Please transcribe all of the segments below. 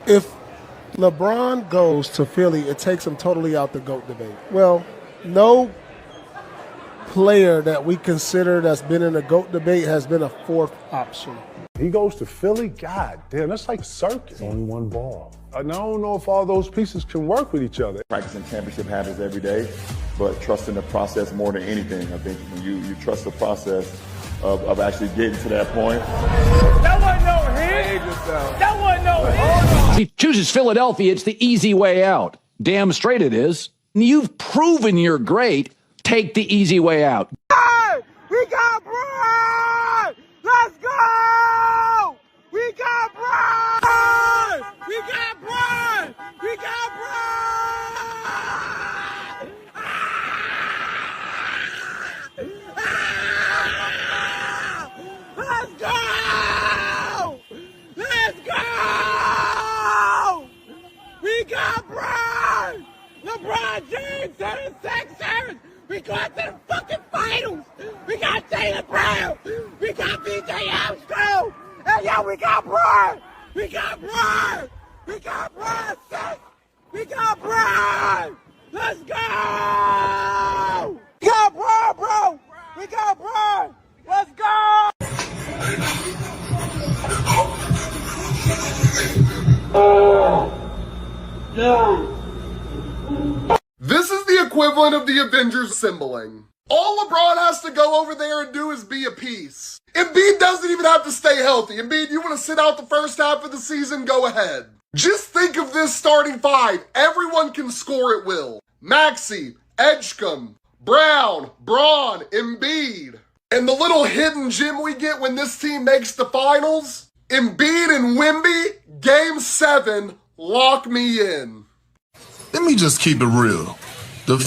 If LeBron goes to Philly, it takes him totally out the GOAT debate. Well, no player that we consider that's been in the GOAT debate has been a fourth option. He goes to Philly? God damn, that's like a circus. Only one ball. And I don't know if all those pieces can work with each other. Practicing championship habits every day, but trusting the process more than anything. I think when you trust the process of actually getting to that point. That wasn't no hit. That wasn't no hit. If he chooses Philadelphia, it's the easy way out. Damn straight it is. You've proven you're great. Take the easy way out. Hey, we got Brian! Let's go! We got Brian! We got Brian! We got Brian! Let's go! Let's go! We got Brian! LeBron James, 76ers! We got to the fucking finals! We got Taylor Brown! We got BJ Armstrong! And yeah, we got Brian! We got Brian! We got Brian, sis! We got Brian! Let's go! We got Brian, bro! We got Brian! Let's go! This is the equivalent of the Avengers assembling. All LeBron has to go over there and do is be a piece. Embiid doesn't even have to stay healthy. Embiid, you want to sit out the first half of the season? Go ahead. Just think of this starting five. Everyone can score at will. Maxey, Edgecombe, Brown, Braun, Embiid. And the little hidden gem we get when this team makes the finals? Embiid and Wemby, Game 7, lock me in. Let me just keep it real. The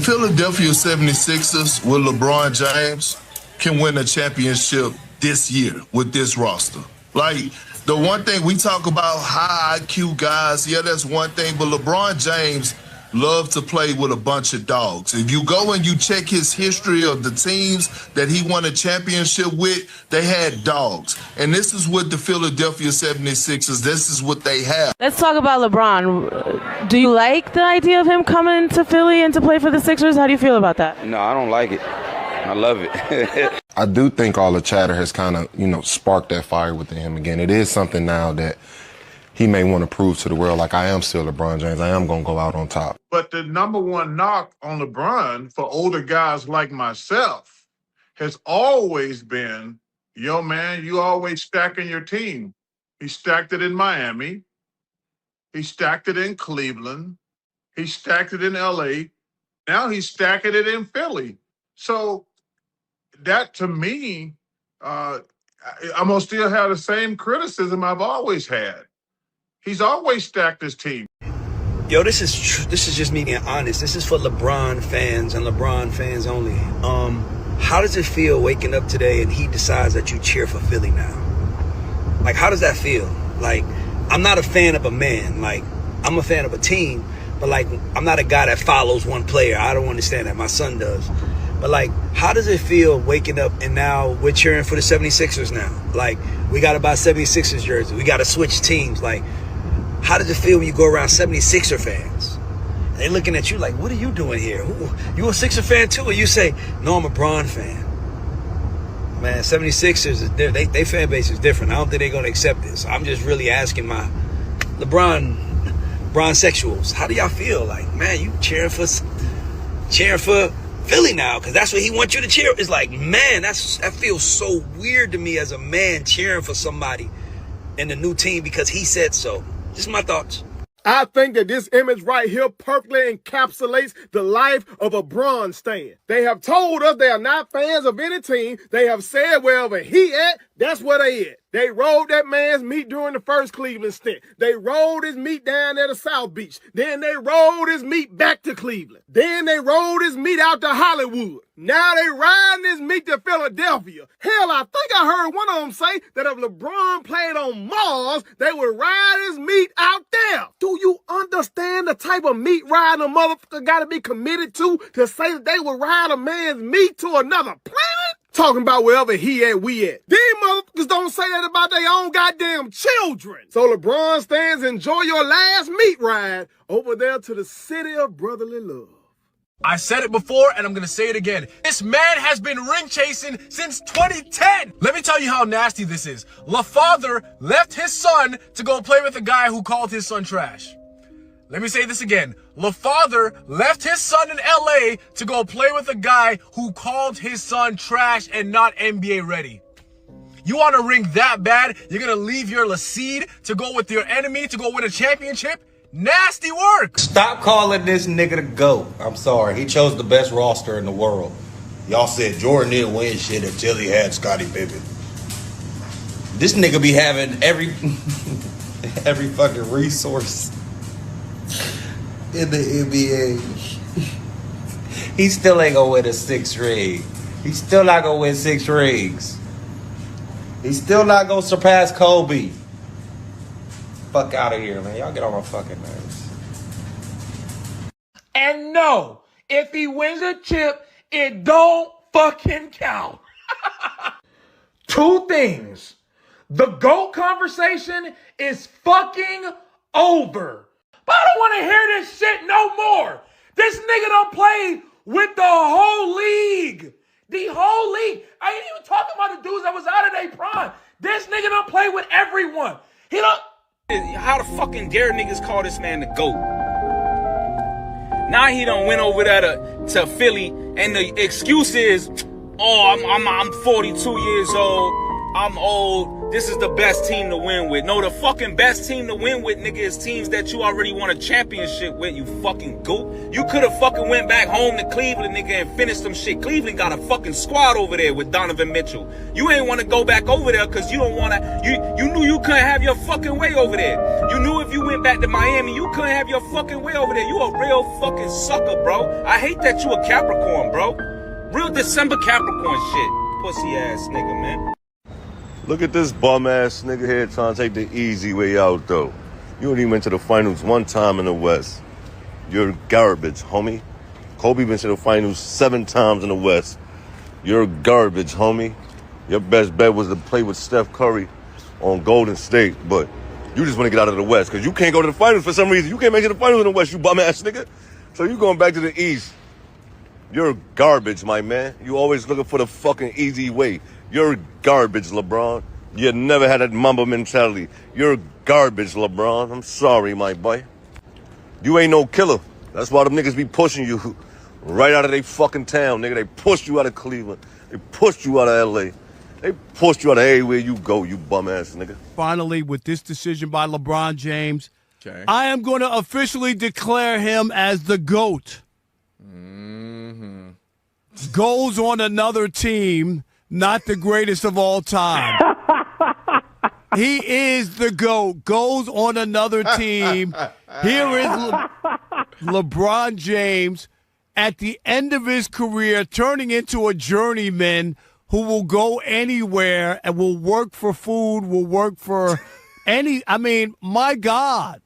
Philadelphia 76ers with LeBron James can win a championship this year with this roster. Like, the one thing we talk about, high IQ guys, yeah, that's one thing, but LeBron James loves to play with a bunch of dogs. If you go and you check his history of the teams that he won a championship with, they had dogs. And this is what the Philadelphia 76ers, this is what they have. Let's talk about LeBron. Do you like the idea of him coming to Philly and to play for the Sixers? How do you feel about that? No, I don't like it. I love it. I do think all the chatter has kind of, sparked that fire within him again. It is something now that he may want to prove to the world, like, I am still LeBron James. I am going to go out on top. But the number one knock on LeBron for older guys like myself has always been, yo, man, you always stacking your team. He stacked it in Miami. He stacked it in Cleveland. He stacked it in L.A. Now he's stacking it in Philly. So that, to me, I'm going to still have the same criticism I've always had. He's always stacked his team. Yo, this is just me being honest. This is for LeBron fans and LeBron fans only. How does it feel waking up today and he decides that you cheer for Philly now? Like, how does that feel? Like, I'm not a fan of a man. Like, I'm a fan of a team, but like, I'm not a guy that follows one player. I don't understand that. My son does. But like, how does it feel waking up and now we're cheering for the 76ers now? Like, we got to buy 76ers jerseys. We got to switch teams. Like, how does it feel when you go around 76er fans? And they're looking at you like, what are you doing here? You a Sixer fan too? Or you say, no, I'm a Bron fan. Man, 76ers, they fan base is different. I don't think they're going to accept this. I'm just really asking my LeBron sexuals, how do y'all feel? Like, man, you cheering for Philly now because that's what he wants you to cheer. It's like, man, that feels so weird to me as a man cheering for somebody in the new team because he said so. Just my thoughts. I think that this image right here perfectly encapsulates the life of a Bron stan. They have told us they are not fans of any team. They have said wherever he at, that's where they at. They rolled that man's meat during the first Cleveland stint. They rolled his meat down there to South Beach. Then they rolled his meat back to Cleveland. Then they rolled his meat out to Hollywood. Now they riding his meat to Philadelphia. Hell, I think I heard one of them say that if LeBron played on Mars, they would ride his meat out there. Do you understand the type of meat riding a motherfucker got to be committed to say that they would ride a man's meat to another planet? talking about wherever he at, we at. These motherfuckers don't say that about their own goddamn children. So LeBron stands, enjoy your last meat ride over there to the city of brotherly love. I said it before, and I'm going to say it again. This man has been ring chasing since 2010. Let me tell you how nasty this is. LaFather left his son to go play with a guy who called his son trash. Let me say this again. LaFather left his son in LA to go play with a guy who called his son trash and not NBA ready. You want a ring that bad? You're going to leave your Laseed to go with your enemy to go win a championship? Nasty work. Stop calling this nigga the GOAT. I'm sorry. He chose the best roster in the world. Y'all said Jordan didn't win shit until he had Scottie Pippen. This nigga be having every fucking resource in the NBA. He still ain't gonna win a 6th ring. He's still not gonna win 6 rings. He's still not gonna surpass Kobe. Fuck out of here, man. Y'all get on my fucking nerves. And no, if he wins a chip, it don't fucking count. 2 things. The GOAT conversation is fucking over. But I don't want to hear this shit no more. This nigga done played with the whole league. The whole league. I ain't even talking about the dudes that was out of their prime. This nigga done played with everyone. He done... How the fucking dare niggas call this man the GOAT? Now he done went over there to Philly, and the excuse is, oh, I'm 42 years old. I'm old. This is the best team to win with. No, the fucking best team to win with, nigga, is teams that you already won a championship with, you fucking goop. You could have fucking went back home to Cleveland, nigga, and finished some shit. Cleveland got a fucking squad over there with Donovan Mitchell. You ain't want to go back over there because you don't want to, you knew you couldn't have your fucking way over there. You knew if you went back to Miami, you couldn't have your fucking way over there. You a real fucking sucker, bro. I hate that you a Capricorn, bro. Real December Capricorn shit. Pussy ass nigga, man. Look at this bum-ass nigga here trying to take the easy way out, though. You only went to the finals 1 time in the West. You're garbage, homie. Kobe been to the finals 7 times in the West. You're garbage, homie. Your best bet was to play with Steph Curry on Golden State, but you just want to get out of the West because you can't go to the finals for some reason. You can't make it to the finals in the West, you bum-ass nigga. So you going back to the East. You're garbage, my man. You always looking for the fucking easy way. You're garbage, LeBron. You never had that Mamba mentality. You're garbage, LeBron. I'm sorry, my boy. You ain't no killer. That's why them niggas be pushing you right out of they fucking town, nigga. They pushed you out of Cleveland. They pushed you out of LA. They pushed you out of everywhere you go, you bum-ass nigga. Finally, with this decision by LeBron James, I am going to officially declare him as the GOAT. Goes on another team, not the greatest of all time. He is the GOAT. Goes on another team. Here is LeBron James at the end of his career turning into a journeyman who will go anywhere and will work for food, will work for I mean, my God.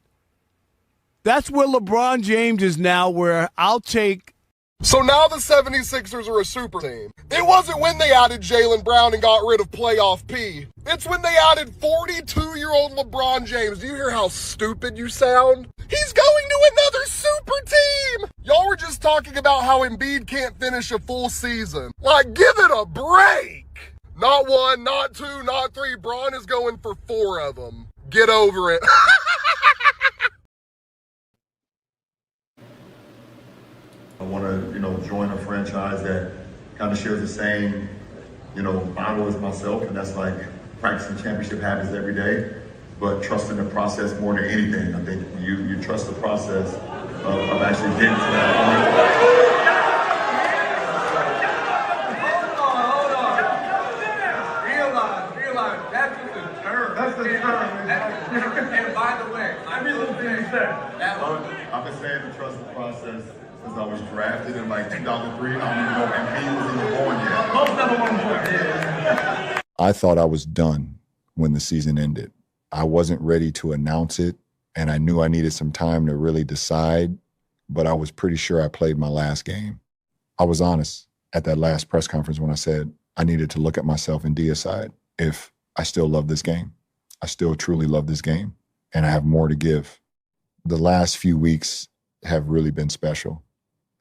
That's where LeBron James is now, where I'll take. So now the 76ers are a super team. It wasn't when they added Jaylen Brown and got rid of playoff P. It's when they added 42-year-old LeBron James. Do you hear how stupid you sound? He's going to another super team! Y'all were just talking about how Embiid can't finish a full season. Like, give it a break! Not 1, not 2, not 3. Bron is going for 4 of them. Get over it. I want to, join a franchise that kind of shares the same, motto as myself, and that's like practicing championship habits every day, but trusting the process more than anything. I think when you trust the process of actually getting to that point. Realize, that's just a term. That's the term. And by the way, I've been saying to trust the process since I was drafted in like 2003. I don't even know if he was even born yet. Most never won. I thought I was done when the season ended. I wasn't ready to announce it, and I knew I needed some time to really decide, but I was pretty sure I played my last game. I was honest at that last press conference when I said, I needed to look at myself and decide if I still love this game. I still truly love this game, and I have more to give. The last few weeks have really been special.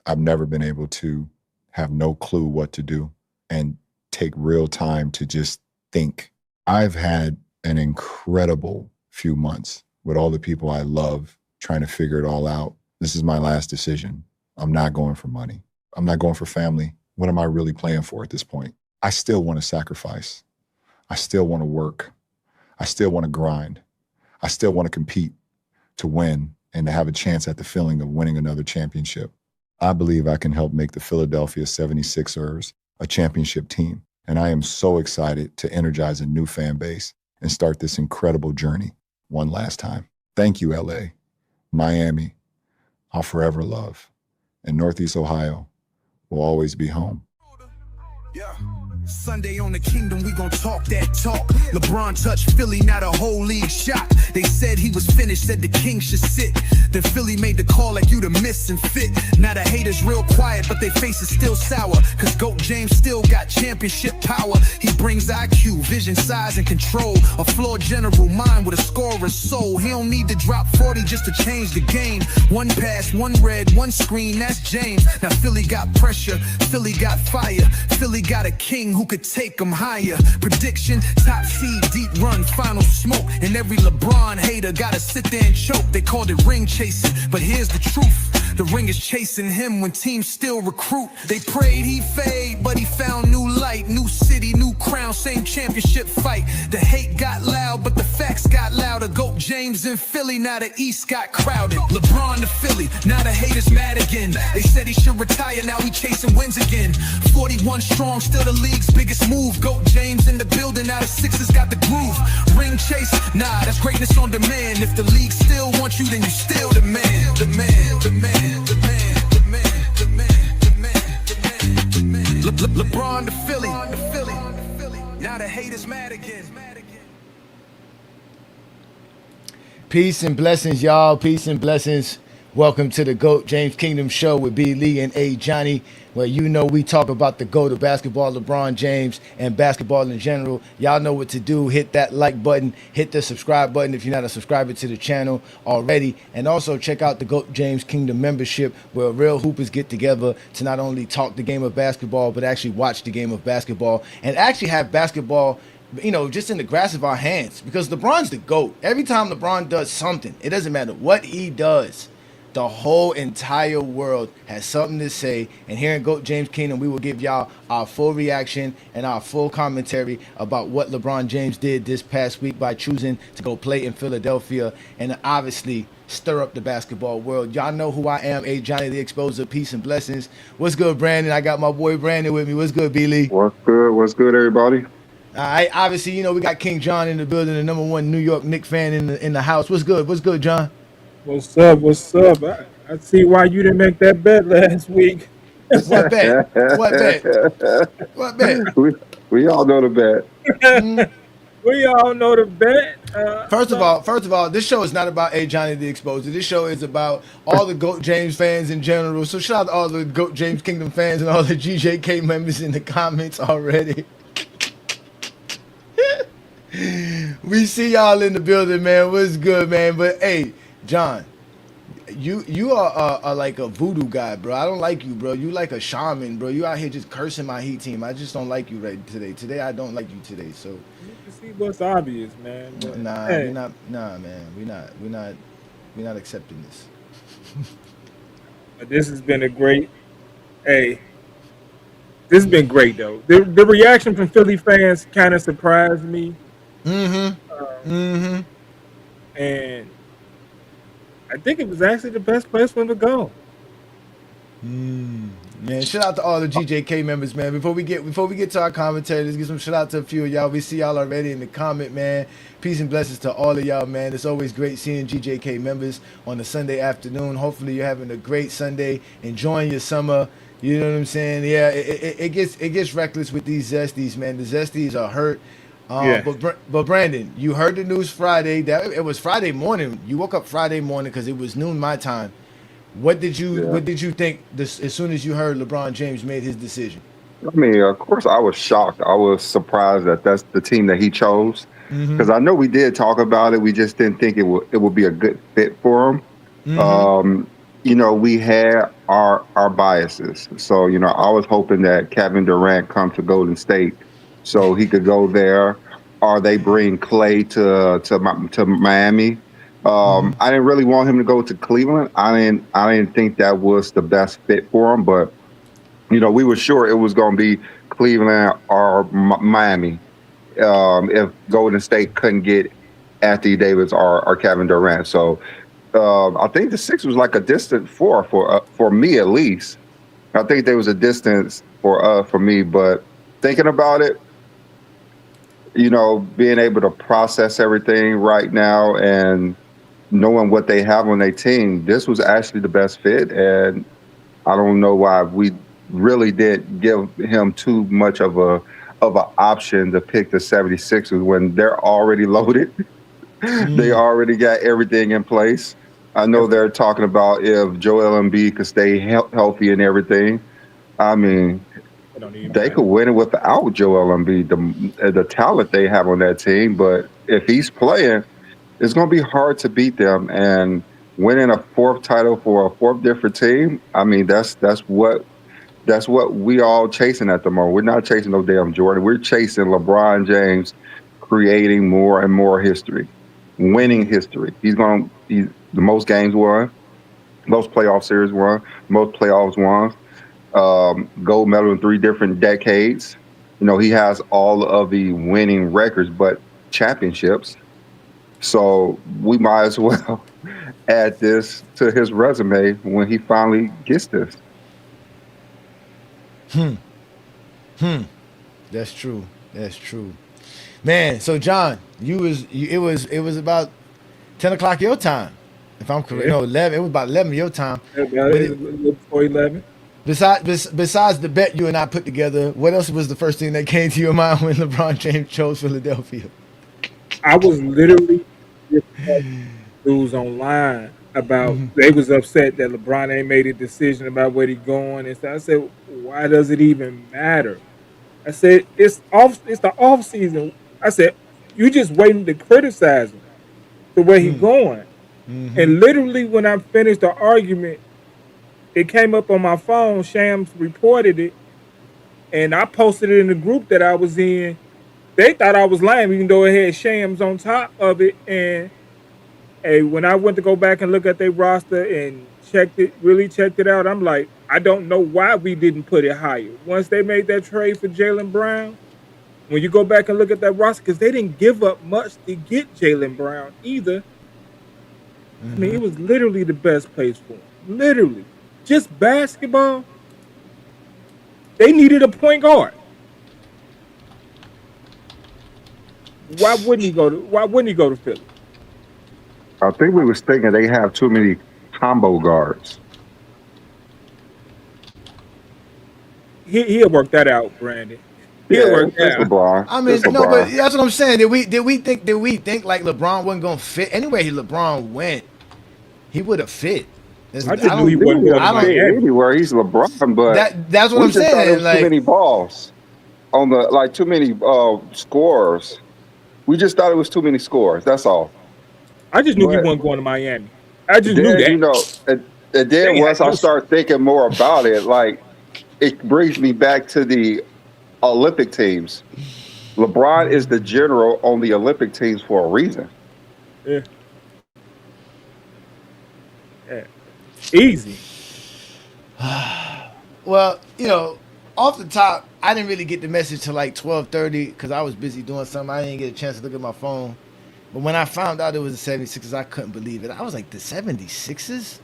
I've never been able to have no clue what to do and take real time to just think. I've had an incredible few months with all the people I love trying to figure it all out. This is my last decision. I'm not going for money. I'm not going for family. What am I really playing for at this point? I still want to sacrifice. I still want to work. I still want to grind. I still want to compete to win and to have a chance at the feeling of winning another championship. I believe I can help make the Philadelphia 76ers a championship team. And I am so excited to energize a new fan base and start this incredible journey one last time. Thank you, LA, Miami. I'll forever love. And Northeast Ohio will always be home. Yeah. Sunday on the Kingdom, we gon' talk that talk. LeBron touched Philly, not a whole league shot. They said he was finished, said the king should sit. Then Philly made the call like you the miss and fit. Now the haters real quiet, but they face is still sour. Cause GOAT James still got championship power. He brings IQ, vision, size, and control. A flawed general mind with a scorer's soul. He don't need to drop 40 just to change the game. One pass, one red, one screen, that's James. Now Philly got pressure, Philly got fire. Philly got a king who could take them higher. Prediction, top seed, deep run, final smoke. And every LeBron hater gotta sit there and choke. They called it ring chasing, but here's the truth. The ring is chasing him when teams still recruit. They prayed he fade, but he found new light. New city, new crown, same championship fight. The hate got loud, but the facts got louder. GOAT James in Philly, now the East got crowded. LeBron to Philly, now the haters mad again. They said he should retire, now he chasing wins again. 41 strong, still the league's biggest move. GOAT James in the building, now the Sixers got the groove. Ring chase, nah, that's greatness on demand. If the league still wants you, then you still the man. The man, the man. LeBron to Philly. Now the haters mad again. Peace and blessings, y'all. Peace and blessings. Welcome to the GOAT James Kingdom Show with B. Lee and A. Johnny, where you know we talk about the GOAT of basketball, LeBron James, and basketball in general. Y'all know what to do. Hit that like button. Hit the subscribe button if you're not a subscriber to the channel already. And also check out the GOAT James Kingdom membership, where real hoopers get together to not only talk the game of basketball, but actually watch the game of basketball and actually have basketball, you know, just in the grasp of our hands. Because LeBron's the GOAT. Every time LeBron does something, it doesn't matter what he does, the whole entire world has something to say. And here in GOAT James Kingdom, we will give y'all our full reaction and our full commentary about what LeBron James did this past week by choosing to go play in Philadelphia and obviously stir up the basketball world. Y'all know who I am, A. Johnny the Exposer. Peace and blessings. What's good, Brandon? I got my boy Brandon with me. What's good, B. Lee? What's good? What's good, everybody? All right, obviously, you know, we got King John in the building, the #1 New York Knicks fan in the house. What's good? What's good, John? What's up? What's up? I see why you didn't make that bet last week. What bet? What bet? What bet? We all know the bet. We all know the bet. First of all, this show is not about A. Johnny the Exposer. This show is about all the GOAT James fans in general. So shout out to all the GOAT James Kingdom fans and all the GJK members in the comments already. We see y'all in the building, man. What's good, man? But hey, John, you are like a voodoo guy, bro. I don't like you, bro. You like a shaman, bro. You out here just cursing my Heat team. I just don't like you right today. Today I don't like you today. So You can see what's obvious, man. But, nah, hey, we're not. Nah, man, we're not accepting this. but this has been a great. Hey, this has been great though. The reaction from Philly fans kind of surprised me. And I think it was actually the best place for him to go. Man, shout out to all the GJK members, man. Before we get to our commentary, let's give some shout out to a few of y'all. We see y'all already in the comment, man. Peace and blessings to all of y'all, man. It's always great seeing GJK members on a Sunday afternoon. Hopefully you're having a great Sunday, enjoying your summer. You know what I'm saying? Yeah, it gets reckless with these Zesties, man. The Zesties are hurt. Yeah. But Brandon, you heard the news Friday. That it was Friday morning. You woke up Friday morning because it was noon my time. What did you think as soon as you heard LeBron James made his decision? I mean, of course, I was shocked. I was surprised that that's the team that he chose Mm-hmm. because I know we did talk about it. We just didn't think it would be a good fit for him. Mm-hmm. We had our biases. So, I was hoping that Kevin Durant come to Golden State so he could go there, or they bring Clay to Miami. Mm-hmm. I didn't really want him to go to Cleveland. I didn't think that was the best fit for him, but we were sure it was going to be Cleveland or Miami if Golden State couldn't get Anthony Davis or Kevin Durant. So I think the Six was like a distant four for me at least. I think there was a distance for me, but thinking about it, being able to process everything right now and knowing what they have on their team, this was actually the best fit, and I don't know why we really did give him too much of an option to pick the 76ers when they're already loaded. They already got everything in place. I know they're talking about if Joel Embiid could stay healthy and everything. I mean, they could win it without Joel Embiid, the talent they have on that team. But if he's playing, it's going to be hard to beat them. And winning a fourth title for a fourth different team, I mean, that's what we all chasing at the moment. We're not chasing no damn Jordan. We're chasing LeBron James creating more and more history, winning history. He's the most games won, most playoff series won, most playoffs won, gold medal in 3 different decades. He has all of the winning records, but championships. So we might as well add this to his resume when he finally gets this. That's true. That's true. Man, so John, it was about 10 o'clock your time, if I'm correct. Yeah. No, 11. It was about 11 your time. About But it, a little before 11. besides the bet you and I put together, what else was the first thing that came to your mind when LeBron James chose Philadelphia? I was literally news online about they was upset that LeBron ain't made a decision about where he going, and so I said, why does it even matter? I said it's the off season. I said you just waiting to criticize him to where he going. And literally when I finished the argument, it came up on my phone. Shams reported it, and I posted it in the group that I was in. They thought I was lying, even though it had Shams on top of it. And hey, when I went to go back and look at their roster and really checked it out, I'm like, I don't know why we didn't put it higher. Once they made that trade for Jaylen Brown, when you go back and look at that roster, because they didn't give up much to get Jaylen Brown either. I mean, it was literally the best place for him. Literally. Just basketball. They needed a point guard. Why wouldn't he go to Philly? I think we was thinking they have too many combo guards. He'll work that out, Brandon. He'll work that out. LeBron. I mean, It's no, LeBron. but that's what I'm saying. Did we think like LeBron wasn't gonna fit? Anyway, LeBron went, he would have fit. I just knew he wasn't going to Miami. Anywhere he's LeBron, but that's what we I'm just thought saying. there was Like, too many balls on too many scores. We just thought it was too many scores. That's all. I just knew he wasn't going to Miami. I just knew that. And then once I start thinking more about it, like it brings me back to the Olympic teams. LeBron is the general on the Olympic teams for a reason. Yeah. Easy. well, off the top, I didn't really get the message till like 12:30 because I was busy doing something. I didn't get a chance to look at my phone. But when I found out it was the 76ers, I couldn't believe it. I was like, the 76ers?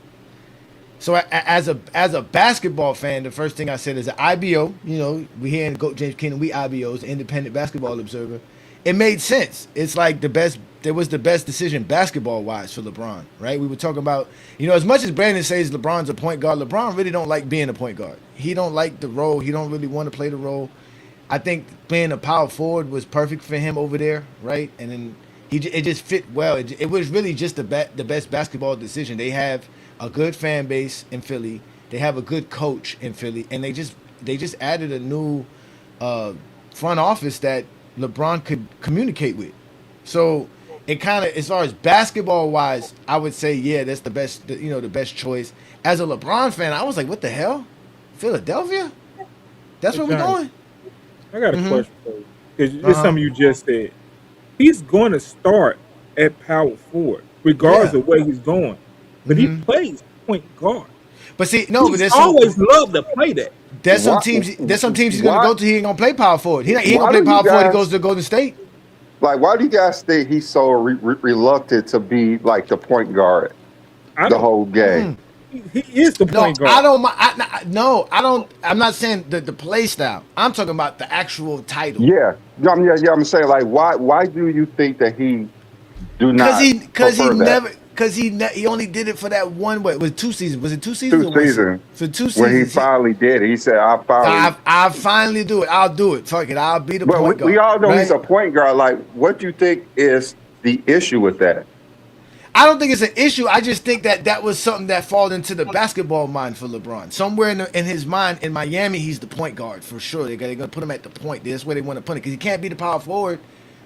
So as a basketball fan, the first thing I said is an IBO. We here in the GOAT James Kingdom, we IBOs, Independent Basketball Observer. It made sense. It's like there was the best decision basketball-wise for LeBron, right? We were talking about, as much as Brandon says LeBron's a point guard, LeBron really don't like being a point guard. He don't like the role. He don't really want to play the role. I think being a power forward was perfect for him over there, right? And then it just fit well. It was really just the best basketball decision. They have a good fan base in Philly. They have a good coach in Philly, and they just they just added a new front office that LeBron could communicate with. So it kind of, as far as basketball wise, I would say, yeah, that's the best, the best choice. As a LeBron fan, I was like, what the hell? Philadelphia? That's where we're going? I got a Mhm. question for you. Because it's Uh-huh. something you just said. He's going to start at power forward, regardless Yeah. of where he's going. But he Mhm. plays point guard. But see, no, but He's there's always loved to play that. there's some Why- teams. There's some teams he's gonna why- go to. He ain't gonna play power forward. He ain't Why gonna play do you power forward. He guys- goes to Golden State. Like, why do you guys think he's so reluctant to be like the point guard the whole game? He is the No, point guard. I don't. No, I don't. I'm not saying the play style. I'm talking about the actual title. Yeah, I'm saying, like, why do you think that he do not? Because he prefer that? never. Because he only did it for that one. What was it, 2 seasons? Was it 2 seasons? 2 or 1 season? seasons. For 2 When he seasons. finally did it, he said, I finally do it. I'll do it. Fuck it. I'll be the But point guard. we all know right? he's a point guard. Like, what do you think is the issue with that? I don't think it's an issue. I just think that was something that fall into the basketball mind for LeBron. Somewhere in his mind, in Miami, he's the point guard for sure. They're gonna put him at the point. That's where they want to put him because he can't be the power forward,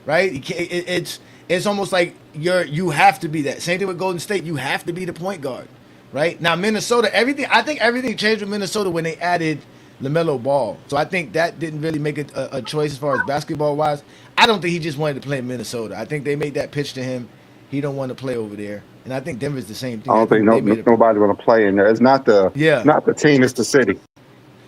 right? He can't, it's almost like you have to be that. Same thing with Golden State. You have to be the point guard, right? Now Minnesota, I think everything changed with Minnesota when they added LaMelo Ball. So I think that didn't really make it a choice as far as basketball wise. I don't think he just wanted to play in Minnesota. I think they made that pitch to him. He don't want to play over there, and I think Denver's the same thing. I don't think nobody want to play in there. It's not the team, it's the city.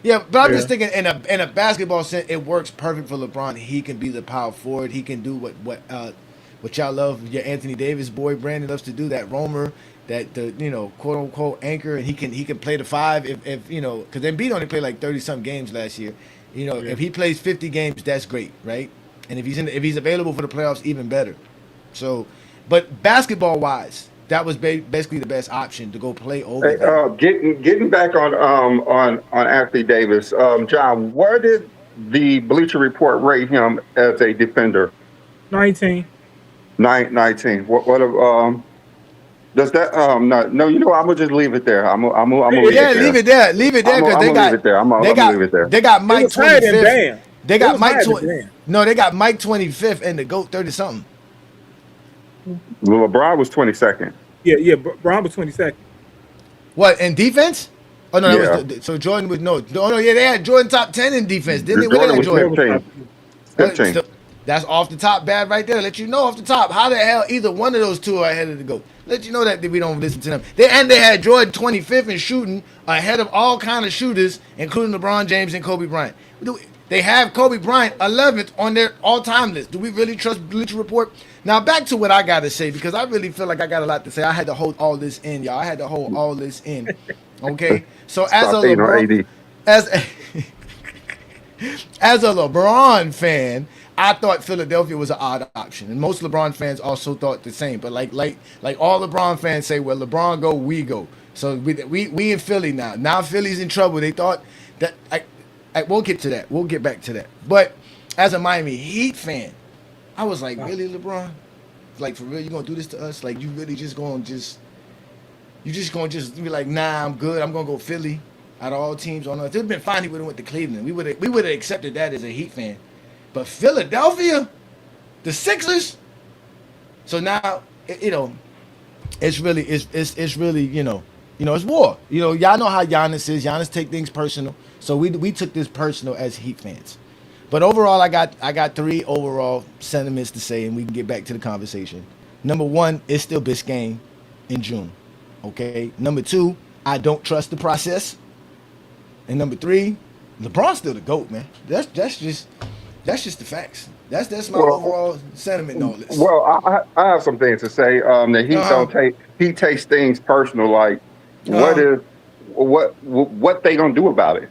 Yeah, but I'm just thinking in a basketball sense, it works perfect for LeBron. He can be the power forward. He can do what y'all love. Your Anthony Davis boy Brandon loves to do, that roamer, that the quote unquote anchor, and he can play the 5 if because Embiid only played like 30 some games last year. If he plays 50 games, that's great, right? And if he's available for the playoffs, even better. So. But basketball wise, that was basically the best option to go play over there. Getting back on Anthony Davis, John, where did the Bleacher Report rate him as a defender? 19. 19. What does that no, I'm gonna just leave it there. I'm gonna leave it there. Leave it there. Leave it there because they got leave it there. I'm gonna leave it there. They got Mike 25th. They got Mike 20. No, they got Mike 25th and the GOAT 30 something. LeBron was 22nd. Yeah, Brown was 22nd. What, in defense? Oh no, Yeah. that was so Jordan was no. Oh no, yeah, they had Jordan top 10 in defense, didn't they? Jordan was Jordan? 15. That's off the top bad right there. Let you know off the top how the hell either one of those two are ahead of the GOAT. Let you know that we don't listen to them. They had Jordan 25th in shooting ahead of all kind of shooters, including LeBron James and Kobe Bryant. They have Kobe Bryant 11th on their all-time list. Do we really trust Bleacher Report? Now back to what I gotta say because I really feel like I got a lot to say. I had to hold all this in, y'all. I had to hold all this in. Okay, so as a LeBron, as a LeBron fan, I thought Philadelphia was an odd option, and most LeBron fans also thought the same. But like all LeBron fans say, well, LeBron go, we go. So we in Philly now. Now Philly's in trouble. They thought that we'll get to that. We'll get back to that. But as a Miami Heat fan, I was like, really, LeBron? Like, for real, you gonna do this to us? Like, you really just gonna be like, nah, I'm good. I'm gonna go Philly. Out of all teams on us, it'd been fine. He would have went to Cleveland. We would have accepted that as a Heat fan. But Philadelphia, the Sixers. So now, it's really it's war. Y'all know how Giannis is. Giannis take things personal. So we took this personal as Heat fans. But overall, I got 3 overall sentiments to say, and we can get back to the conversation. Number 1, it's still Biscayne in June. Okay. Number 2, I don't trust the process. And number 3, LeBron's still the GOAT, man. That's just the facts. That's my overall sentiment on this. Well, I have some things to say. That he takes things personal. Like, what they gonna do about it?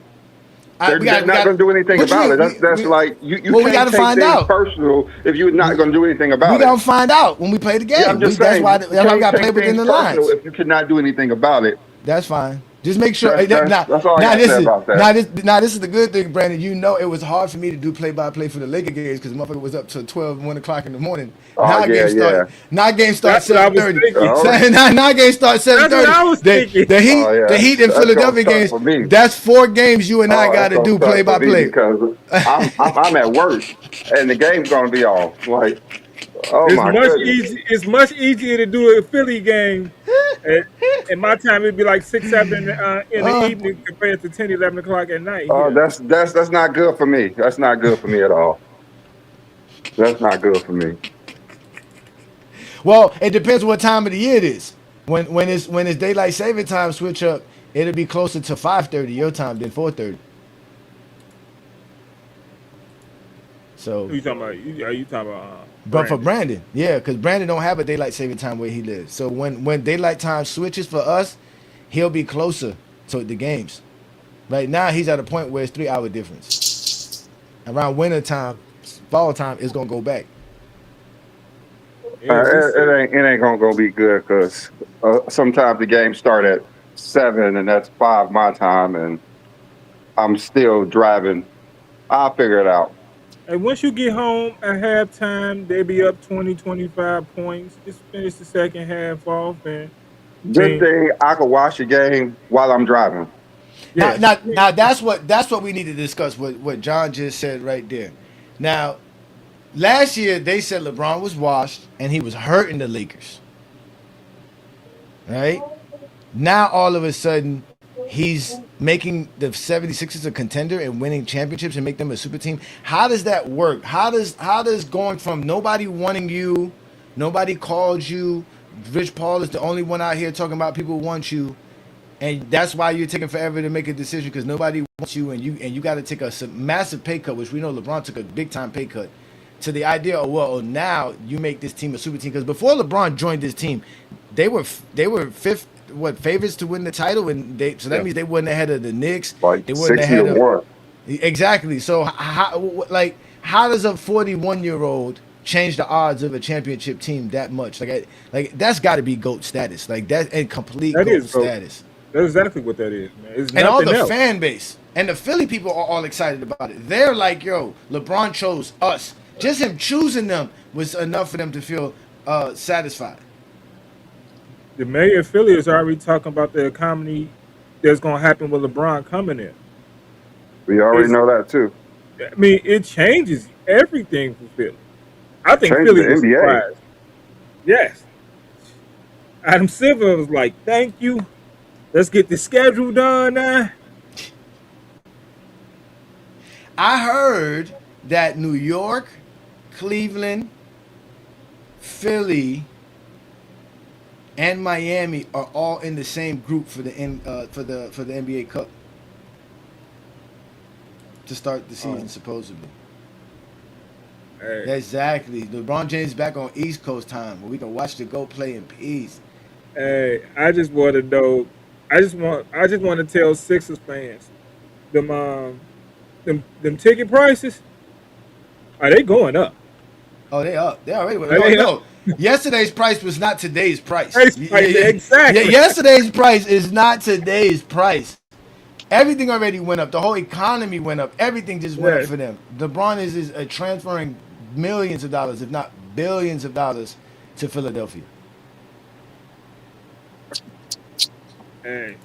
They're not going to do anything about it. That's like you can't take things personal if you're not going to do anything about it. We got to find out when we play the game. Yeah, I'm just saying. That's why we got to play within the lines. If you cannot do anything about it. That's fine. Just make sure. That's all I got to say about that. This is the good thing, Brandon. You know, it was hard for me to do play-by-play for the Laker games because the motherfucker was up till 12, 1 o'clock in the morning. Oh, yeah. Now game start That's what I was 7:30. thinking. Now game start 7:30. That's what I was thinking. The Heat and That's Philadelphia gonna games. suck for me. That's 4 games you and I got That's to do gonna suck for me play-by-play. because I'm at work and the game's gonna be off. Like, oh It's my much goodness. It's much easier to do a Philly game. At my time, it'd be like 6, 7 in the evening compared to 10, 11 o'clock at night. That's not good for me. That's not good for me at all. That's not good for me. Well, it depends what time of the year it is. When it's daylight saving time switch up, it'll be closer to 5:30 your time than 4:30. So Who you talking about? Are you talking about? But for Brandon, yeah, because Brandon don't have a daylight saving time where he lives. So when daylight time switches for us, he'll be closer to the games. Right now, he's at a point where it's 3-hour difference. Around winter time, fall time, it's gonna go back. It ain't gonna be good because sometimes the games start at 7 and that's 5 my time, and I'm still driving. I'll figure it out. And once you get home at halftime, they be up 20, 25 points. Just finish the second half off and Good thing I could watch the game while I'm driving. Now that's what we need to discuss. What John just said right there. Now, last year they said LeBron was washed and he was hurting the Lakers. Right? Now all of a sudden he's making the 76ers a contender and winning championships and make them a super team. How does that work? How does going from nobody wanting you, nobody called you, Rich Paul is the only one out here talking about people want you, and that's why you're taking forever to make a decision because nobody wants you and you got to take a massive pay cut, which we know LeBron took a big time pay cut, to the idea of now you make this team a super team, because before LeBron joined this team, they were fifth favorites to win the title, and that means they weren't ahead of the Knicks. Like they weren't 60-1. Exactly. So how does a 41-year-old change the odds of a championship team that much? Like that's got to be GOAT status. Like that and complete GOAT status. That's exactly what that is, man. It's and all the else. fan base and the Philly people are all excited about it. They're like, yo, LeBron chose us. Just him choosing them was enough for them to feel satisfied. The mayor of Philly is already talking about the economy that's going to happen with LeBron coming in. We already know that too. I mean, it changes everything for Philly. I think Changes Philly the was NBA. surprised. Yes. Adam Silver was like, thank you. Let's get the schedule done now. I heard that New York, Cleveland, Philly, and Miami are all in the same group for the NBA Cup to start the season, supposedly. Hey. Exactly. LeBron James back on East Coast time where we can watch the GOAT play in peace. Hey, I just want to know. I just want to tell Sixers fans, them ticket prices, are they going up? Oh, they up. They already went. They No. Yesterday's price was not today's price. Exactly. Yesterday's price is not today's price. Everything already went up. The whole economy went up. Everything just went up for them. LeBron is transferring millions of dollars, if not billions of dollars, to Philadelphia. Hey,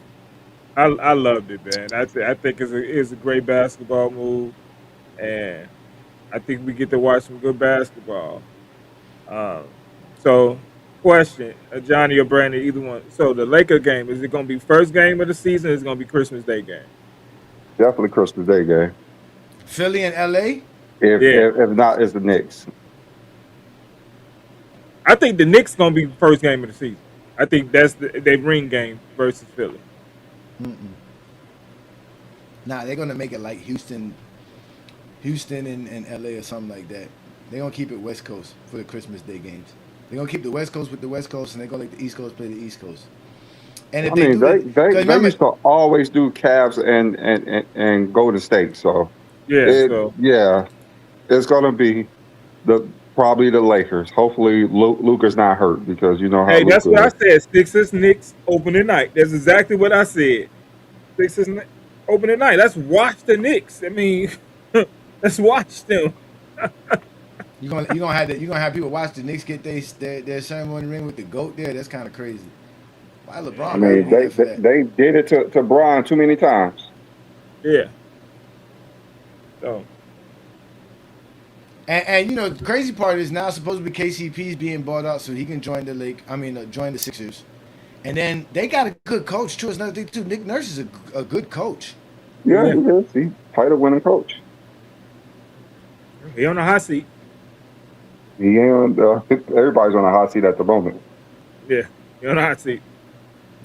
I loved it, man. I think it's a great basketball move, and I think we get to watch some good basketball. So, question, Johnny or Brandon, either one. So the Laker game, is it going to be first game of the season? Or is it going to be Christmas Day game? Definitely Christmas Day game. Philly and LA? If not, it's the Knicks. I think the Knicks going to be first game of the season. I think that's their ring game versus Philly. Nah, they're going to make it like Houston and LA or something like that. They're going to keep it West Coast for the Christmas Day games. They're going to keep the West Coast with the West Coast, and they're going to let the East Coast play the East Coast. And if they used to always do Cavs and Golden State. So it's going to be probably the Lakers. Hopefully Luka's not hurt because you know how. Hey, that's what I said. Sixers Knicks opening night. That's exactly what I said. Sixers opening night. Let's watch the Knicks. I mean, let's watch them. You gonna have people watch the Knicks get their ceremony ring with the GOAT there? That's kind of crazy. Why I LeBron gotta mean, be there for that? they did it to Bron too many times. Yeah. So. And the crazy part is now supposedly KCP is being bought out so he can join the league. Join the Sixers. And then they got a good coach too. It's another thing too. Nick Nurse is a good coach. Yeah, he is. He's title winning coach. He on the hot seat. He ain't everybody's on a hot seat at the moment. Yeah, he on the hot seat.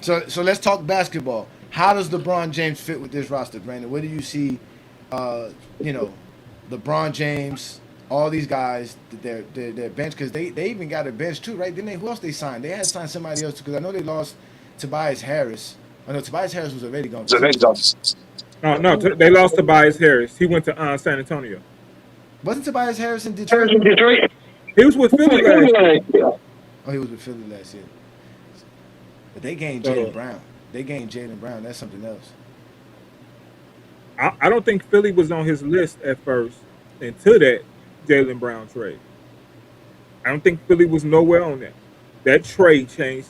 So let's talk basketball. How does LeBron James fit with this roster, Brandon? Where do you see, LeBron James, all these guys, their bench? Because they even got a bench too, right? Didn't they? Who else they signed? They had signed somebody else because I know they lost Tobias Harris. I know Tobias Harris was already gone. No, they lost Tobias Harris. He went to San Antonio. Wasn't Tobias Harris in Detroit? He was with Philly last year. Oh, he was with Philly last year. But they gained Jaylen Brown. That's something else. I don't think Philly was on his list at first until that Jaylen Brown trade. I don't think Philly was nowhere on that. That trade changed.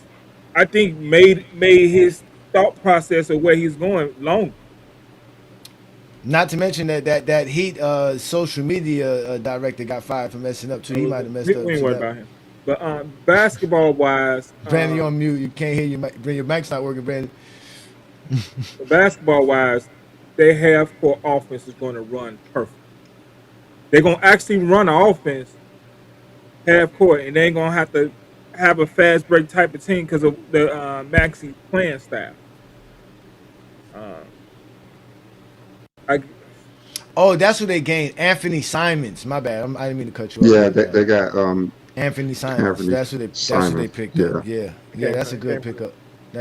I think made his thought process of where he's going longer. Not to mention that Heat social media director got fired for messing up too. He might have messed up. We ain't worried about him. But basketball wise, Brandon, you're on mute. You can't hear your mic's not working, Brandon. Basketball wise, their half court offense is going to run perfect. They're going to actually run an offense half court, and they ain't going to have to have a fast break type of team because of the Maxey playing style. That's who they gained. Anthony Simons. My bad. I didn't mean to cut you off. Yeah, they got Anthony Simons. That's who they picked up. Yeah, that's a good pickup. Yeah,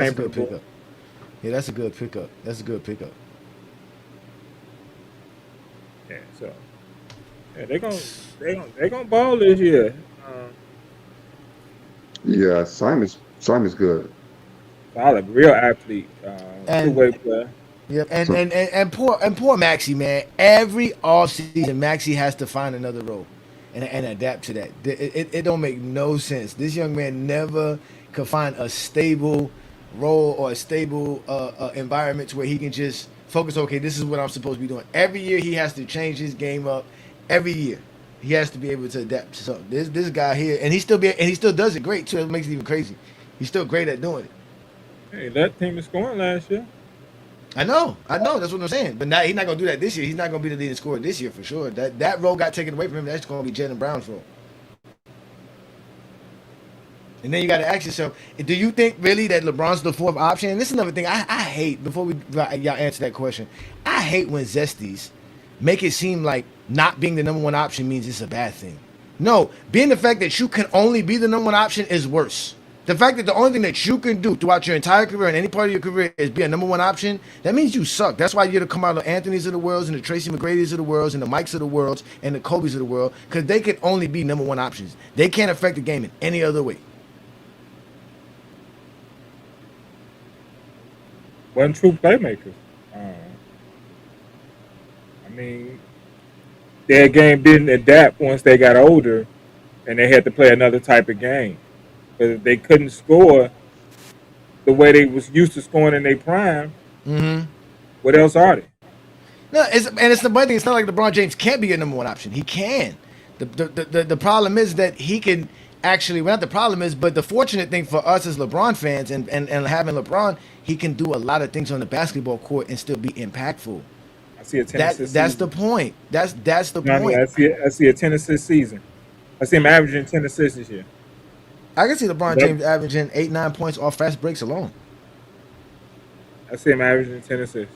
that's a good pickup. Yeah, so they gonna ball this year. Yeah, Simon's good. Solid, real athlete. Two-way player. Yep, and poor Maxey, man. Every offseason, Maxey has to find another role and adapt to that. It don't make no sense. This young man never could find a stable role or a stable environment to where he can just focus. Okay, this is what I'm supposed to be doing. Every year he has to change his game up. Every year he has to be able to adapt to something. This guy here, and he still does it great too. It makes it even crazy. He's still great at doing it. Hey, that team is scoring last year. I know. That's what I'm saying. But now he's not gonna do that this year. He's not gonna be the leading scorer this year for sure. That role got taken away from him. That's gonna be Jaylen Brown's role. And then you got to ask yourself: do you think really that LeBron's the fourth option? And this is another thing I hate. Before y'all answer that question, I hate when Zesties make it seem like not being the number one option means it's a bad thing. No, being the fact that you can only be the number one option is worse. The fact that the only thing that you can do throughout your entire career and any part of your career is be a number one option, that means you suck. That's why you're to come out of the Anthony's of the world and the Tracy McGrady's of the world and the Mikes of the world and the Kobe's of the world, because they can only be number one options. They can't affect the game in any other way. One true playmaker. Their game didn't adapt once they got older, and they had to play another type of game. Because they couldn't score the way they was used to scoring in their prime. Mm-hmm. What else are they? No, it's the funny thing. It's not like LeBron James can't be your number one option. He can. The problem is that he can actually. Well, not the problem is, but the fortunate thing for us as LeBron fans and having LeBron, he can do a lot of things on the basketball court and still be impactful. I see a 10 assist That's season. the point. That's the point. I see a 10 assist season. I see him averaging 10 assists this year. I can see LeBron James averaging 8-9 points off fast breaks alone. I see him averaging 10 assists.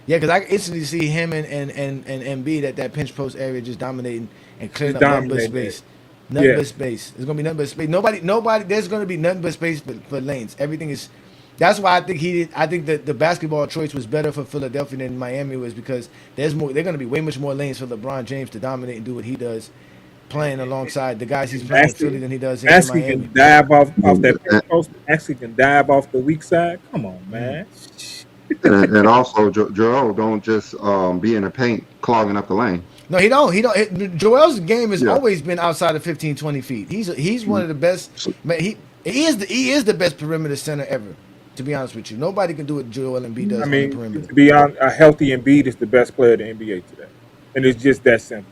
Yeah, because I can instantly see him and Embiid at that pinch post area just dominating and clearing up nothing but space. Nothing but space. There's gonna be nothing but space. Nobody. There's gonna be nothing but space for lanes. Everything is. That's why I think that the basketball choice was better for Philadelphia than Miami was, because there's more. They're gonna be way much more lanes for LeBron James to dominate and do what he does. playing alongside the guys he's playing in Philly than he does in Maxey Miami. can dive off that pinch post. Maxey can dive off the weak side. Come on, man. And also, Joel don't just be in the paint clogging up the lane. No, he don't. Joel's game has always been outside of 15, 20 feet. He's one of the best. Man, he is the best perimeter center ever. To be honest with you, nobody can do what Joel Embiid does on the perimeter. To be honest, a healthy Embiid is the best player in the NBA today, and it's just that simple.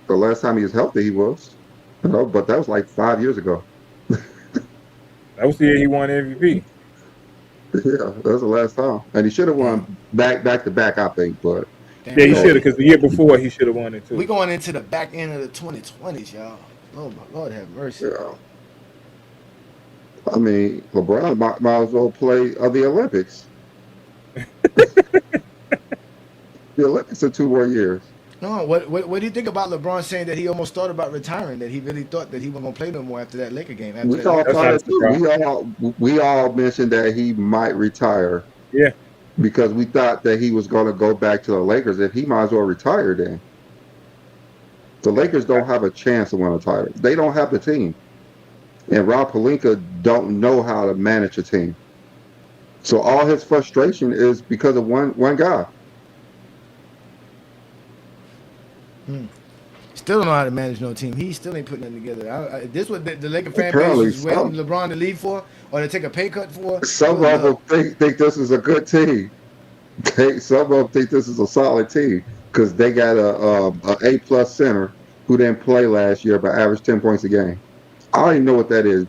The last time he was healthy, he was. But that was like 5 years ago. That was the year he won MVP. Yeah, that was the last time, and he should have won back to back, I think. But yeah, he should have, because the year before he should have won it too. We going into the back end of the 2020s, y'all. Oh my Lord, have mercy. Yeah. I mean, LeBron might as well play the Olympics. The Olympics are 2 more years. No, what do you think about LeBron saying that he almost thought about retiring? That he really thought that he wasn't gonna play no more after that Laker game. We all thought it too. We all mentioned that he might retire. Yeah. Because we thought that he was going to go back to the Lakers. If he might as well retire, then the Lakers don't have a chance to win a title. They don't have the team, and Rob Pelinka don't know how to manage a team. So all his frustration is because of one guy. Still don't know how to manage no team. He still ain't putting nothing together. This what the Laker fan base is waiting LeBron to leave for, or to take a pay cut for. Some of them think this is a good team. Some of them think this is a solid team because they got a A+ center who didn't play last year but averaged 10 points a game. I don't even know what that is.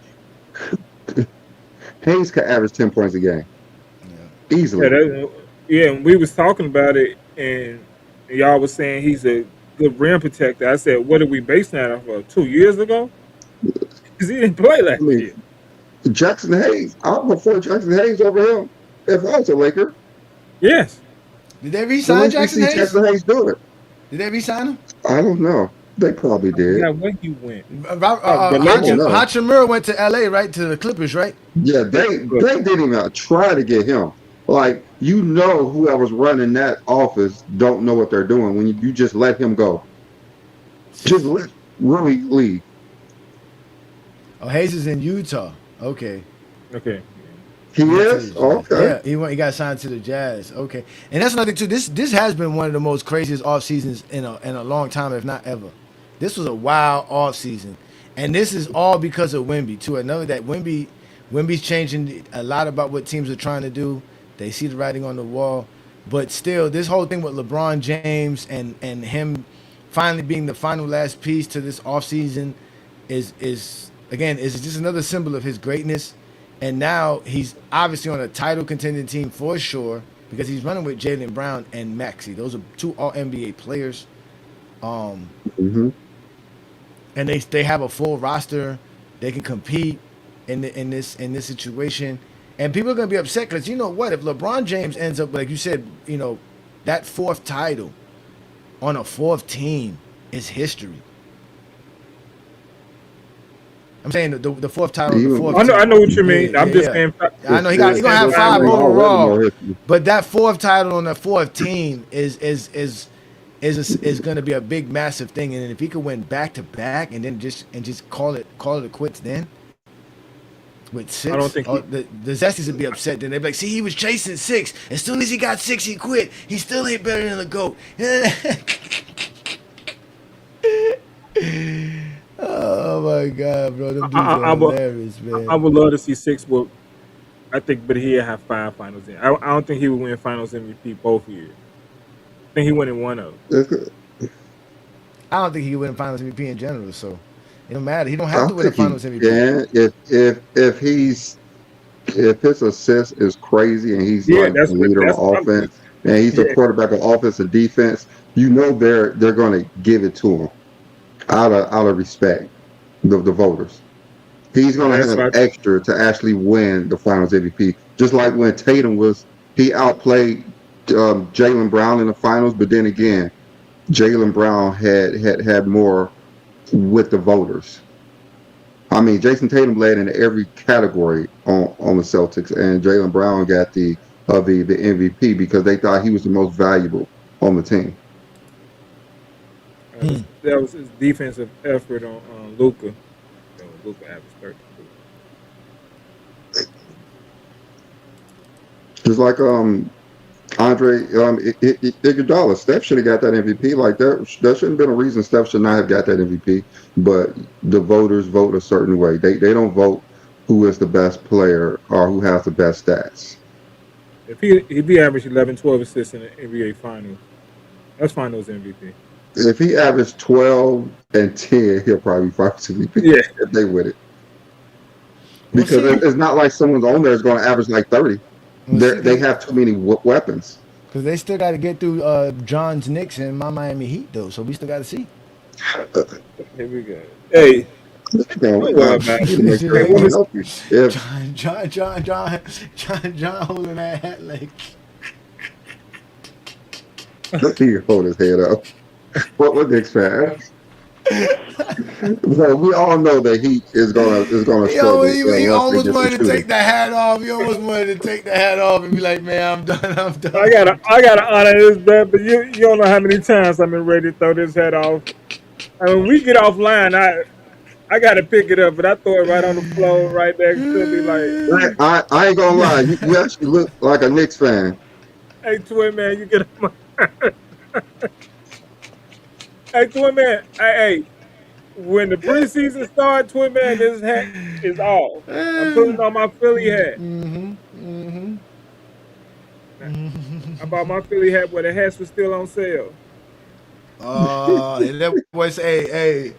Hayes can average 10 points a game easily. Yeah, we was talking about it, and y'all was saying he's a good rim protector. I said, what are we basing that off of? 2 years ago? Because he didn't play last year. Jackson Hayes. I prefer Jackson Hayes over him if I was a Laker. Yes. Did they re-sign Jackson Hayes? Jackson Hayes do it. Did they re-sign him? I don't know. They probably did. Yeah, where he went. Hachimura went to LA, right? To the Clippers, right? Yeah, they didn't even try to get him. Like, you know, whoever's running that office don't know what they're doing when you just let him go. Just let Rui leave. Oh, Hayes is in Utah. Okay. He is? Okay. Yeah, he got signed to the Jazz. Okay. And that's another thing, too. This has been one of the most craziest off seasons in a long time, if not ever. This was a wild off season. And this is all because of Wemby, too. I know that Wemby's changing a lot about what teams are trying to do. They see the writing on the wall. But still, this whole thing with LeBron James and him finally being the final last piece to this offseason is just another symbol of his greatness. And now he's obviously on a title contending team for sure because he's running with Jaylen Brown and Maxey. Those are 2 All-NBA players. And they have a full roster. They can compete in this situation. And people are going to be upset because you know what? If LeBron James ends up, like you said, that 4th title on a 4th team is history. I'm saying the 4th title. The 4th I know what you mean. I'm just saying. I know he's gonna have 5 overall, but that 4th title on the 4th team is going to be a big, massive thing. And if he could win back to back and then just call it a quits, then with 6, I don't think the Zesties would be upset. Then they'd be like, "See, he was chasing 6. As soon as he got 6, he quit. He still ain't better than the GOAT." Oh my God, bro! Them dudes are hilarious, man. I would love to see 6, but he'll have 5 finals in. I don't think he would win Finals MVP both years. I think he won in one of them. I don't think he would win Finals MVP in general, so it don't matter. He don't have to win a Finals MVP. Yeah, if his assist is crazy and he's like the leader of offense and he's the quarterback of offense and defense, you know they're going to give it to him. Out of respect, the voters. He's going to have extra to actually win the Finals MVP. Just like when Tatum he outplayed Jaylen Brown in the finals, but then again, Jaylen Brown had more with the voters. I mean, Jason Tatum led in every category on the Celtics, and Jaylen Brown got the MVP because they thought he was the most valuable on the team. That was his defensive effort on Luca. You know, Luca averaged 32. Just like Andre Iguodala. Steph should have got that MVP. Like there shouldn't have been a reason Steph should not have got that MVP. But the voters vote a certain way. They don't vote who is the best player or who has the best stats. If he averaged 11, 12 assists in the NBA Finals, that's Finals MVP. If he averaged 12 and 10, he'll probably be Finals MVP. Yeah. If they win it. Because it's not like someone's on there is going to average like 30. They have too many weapons. Because they still got to get through John's Knicks and my Miami Heat, though. So we still got to see. Here we go. Hey. Don't worry about it. John holding that hat like. He hold his head up. What was Knicks fan? So we all know that he is gonna struggle. He almost wanted to take the hat off. He almost wanted to take the hat off and be like, "Man, I'm done. I'm done." I gotta honor this bet, but you don't know how many times I've been ready to throw this hat off. I mean, when we get offline, I gotta pick it up, but I throw it right on the floor, right next to me. Like I ain't gonna lie, you actually look like a Knicks fan. Hey, Twin Man, you get on my. Hey, Twin Man. Hey, when the preseason starts, Twin Man, this hat is off. I'm putting on my Philly hat. I bought my Philly hat where the hats were still on sale. And that boy say,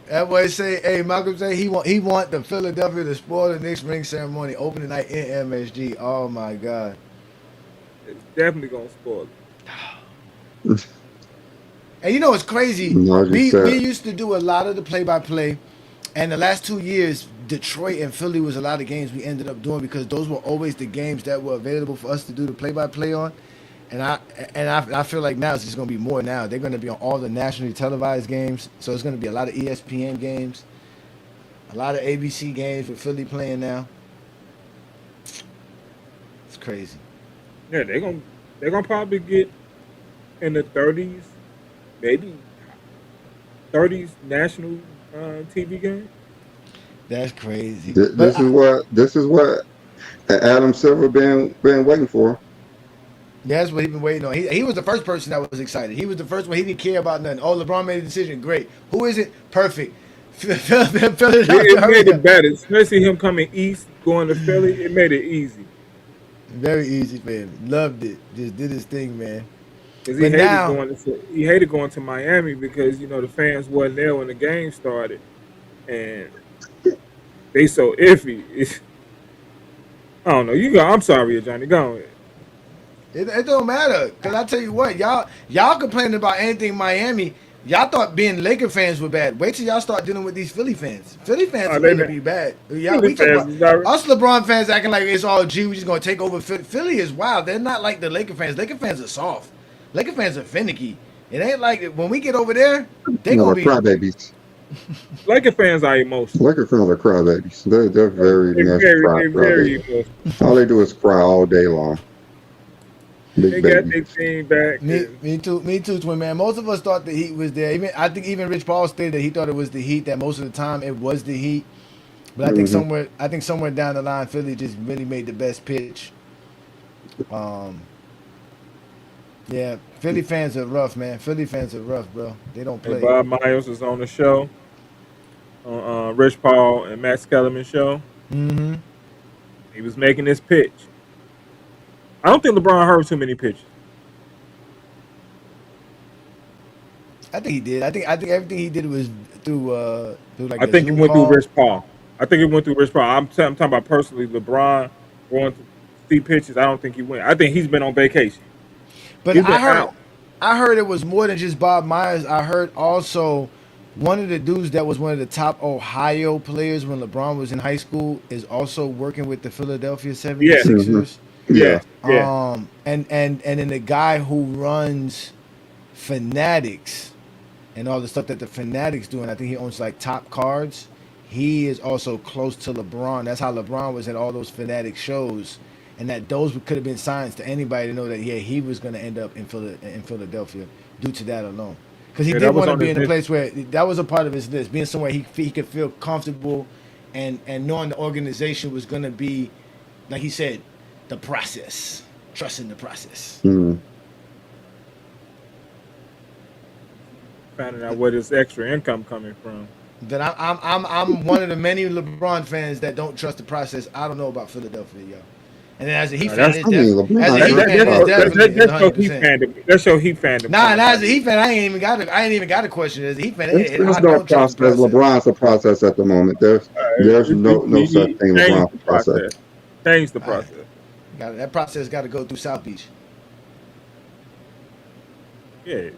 hey, Malcolm say he want the Philadelphia to spoil the Knicks ring ceremony opening night in MSG. Oh my God. It's definitely gonna spoil it. And you know what's crazy? We used to do a lot of the play-by-play, and the last 2 years, Detroit and Philly was a lot of games we ended up doing because those were always the games that were available for us to do the play-by-play on. And I feel like now it's just going to be more now. They're going to be on all the nationally televised games, so it's going to be a lot of ESPN games, a lot of ABC games with Philly playing now. It's crazy. Yeah, they're gonna probably get in the 30s, maybe 30s national TV game. That's crazy. This is what Adam Silver been waiting for. Yeah, that's what he's been waiting on. He was the first person that was excited. He was the first one. He didn't care about nothing. Oh, LeBron made a decision. Great. Who is it? Perfect. It made it better, especially him coming east, going to Philly. It made it easy. Very easy for him. Loved it. Just did his thing, man. Because he hated going to Miami because the fans wasn't there when the game started, and they so iffy. I don't know. I'm sorry, Johnny. Go ahead. It don't matter, because I tell you what, y'all complaining about anything Miami. Y'all thought being Laker fans were bad. Wait till y'all start dealing with these Philly fans. Philly fans are going to be bad. Yeah, we talk about us LeBron fans acting like it's all G. We just going to take over Philly. Philly is wild. They're not like the Laker fans. Laker fans are soft. Laker fans are finicky. It ain't like when we get over there, they going to be crybabies. Laker fans are emotional. Laker fans are crybabies. They're very emotional. All they do is cry all day long. They got their team back. Me too, Twin Man. Most of us thought the Heat was there. I think even Rich Paul stated that he thought it was the Heat. That most of the time it was the Heat. But I think somewhere down the line, Philly just really made the best pitch. Yeah, Philly fans are rough, man. Philly fans are rough, bro. They don't play. Hey, Bob Myers was on the show, on Rich Paul and Matt Skellerman show. Mm-hmm. He was making this pitch. I don't think LeBron heard too many pitches. I think he did. I think everything he did was through like. I think it went through Rich Paul. I'm talking about personally. LeBron going to see pitches. I don't think he went. I think he's been on vacation. But I heard it was more than just Bob Myers. I heard also one of the dudes that was one of the top Ohio players when LeBron was in high school is also working with the Philadelphia 76ers. Yeah. And then the guy who runs Fanatics and all the stuff that the Fanatics do, and I think he owns like Top Cards. He is also close to LeBron. That's how LeBron was at all those Fanatic shows, and that those could have been signs to anybody to know that he was going to end up in Philadelphia due to that alone. Because he Yeah, did that was want to on be his in a list. place where that was a part of his list, being somewhere he could feel comfortable, and knowing the organization was going to be, like he said, the process, trusting the process. Mm. Finding out where this extra income coming from. That I'm one of the many LeBron fans that don't trust the process. I don't know about Philadelphia, yo. And then as a Heat fan, That's it's I mean, definitely as a LeBron Heat got fan, it's process. definitely that's your Heat 100%. fandom. That's your Heat fandom. Nah, coming as out. a Heat fan, I ain't even got a question. As a Heat fan, There's I no don't trust the process. process. LeBron's a process at the moment. There's no such thing. Change LeBron's the a process. process. Change the All right. process. That process got to go through South Beach. Yeah. If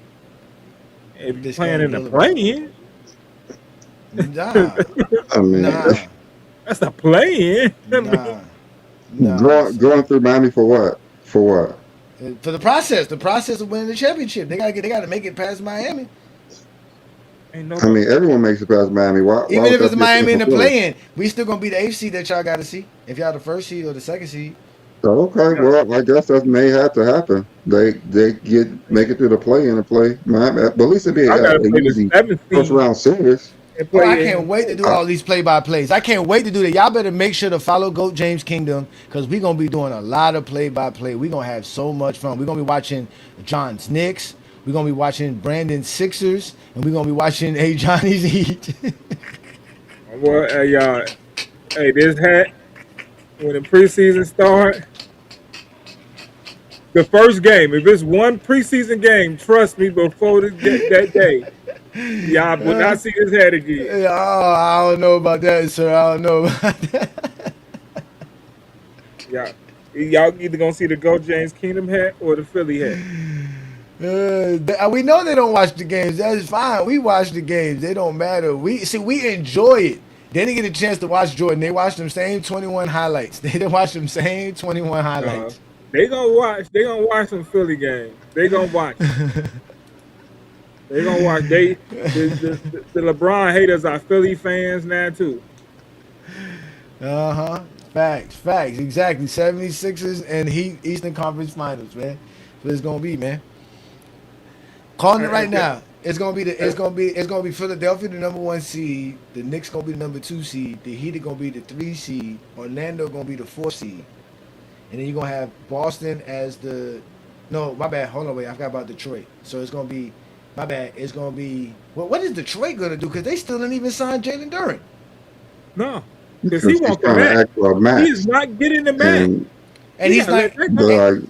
you're This playing game in the Boulevard. play-in, Nah, I mean, nah, that's a play-in. nah. going through Miami for what? For what? For the process of winning the championship, they got to make it past Miami. Ain't I nobody. mean, everyone makes it past Miami. Why Even would if that it's be different Miami in for the Philly? play-in, we still gonna be the eighth seed that y'all got to see. If y'all the first seed or the second seed. So, okay, well, I guess that may have to happen. They make it through the play-in and play Miami, but at least it'd be I gotta an play the easy 7th first seed round series. and Oh, I play can't in. wait to do all these play-by-plays. I can't wait to do that. Y'all better make sure to follow GOAT James Kingdom because we're going to be doing a lot of play-by-play. We're going to have so much fun. We're going to be watching John's Knicks. We're going to be watching Brandon's Sixers. And we're going to be watching Johnny's Heat. Well, hey, y'all. Hey, this hat when the preseason start. The first game, if it's one preseason game, trust me, before that day, y'all will not see this hat again. Oh, I don't know about that, sir. I don't know about that. Y'all either going to see the Go James Kingdom hat or the Philly hat. We know they don't watch the games. That's fine. We watch the games. They don't matter. We enjoy it. They didn't get a chance to watch Jordan. They watched them same 21 highlights. They watched them same 21 highlights. They gonna watch some Philly games. They gonna watch. They gonna watch. The LeBron haters are Philly fans now too. Facts. Exactly. 76ers and Heat Eastern Conference Finals, man. That's what it's gonna be, man. Calling it right now. It's gonna be Philadelphia, the number 1 seed. The Knicks gonna be the number 2 seed. The Heat are gonna be the 3 seed. Orlando gonna be the 4 seed. And then you're gonna have Boston as the. No, my bad. Hold on, wait. I forgot about Detroit. So it's gonna be. My bad. It's gonna be. Well, what is Detroit gonna do? Because they still didn't even sign Jalen Duren. No, because he wants the max. He's not getting the max. And he's not.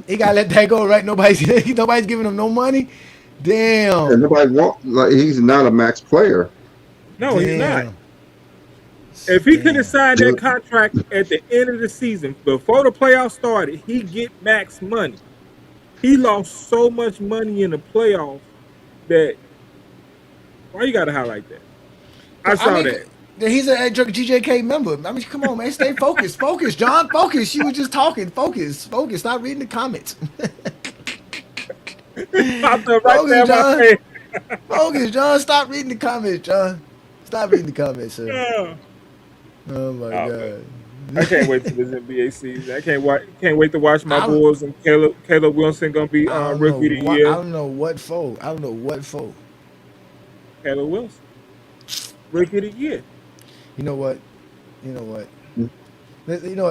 He gotta let that go, right? Nobody's giving him no money. Damn. And nobody he's not a max player. No, he's not. If he could have signed that contract at the end of the season before the playoffs started, he get max money. He lost so much money in the playoffs that why you gotta highlight that? I saw that. He's a GJK member. I mean, come on, man. Stay focused. Focus, John. Focus. You were just talking. Focus. Stop reading the comments. Focus, John. Focus, John. Stop reading the comments, John. Stop reading the comments, sir. Yeah. Oh my God. I can't wait for this NBA season. I can't wait to watch my Bulls and Caleb Wilson gonna be rookie of the year. I don't know what for. Caleb Wilson, rookie of the year. You know what,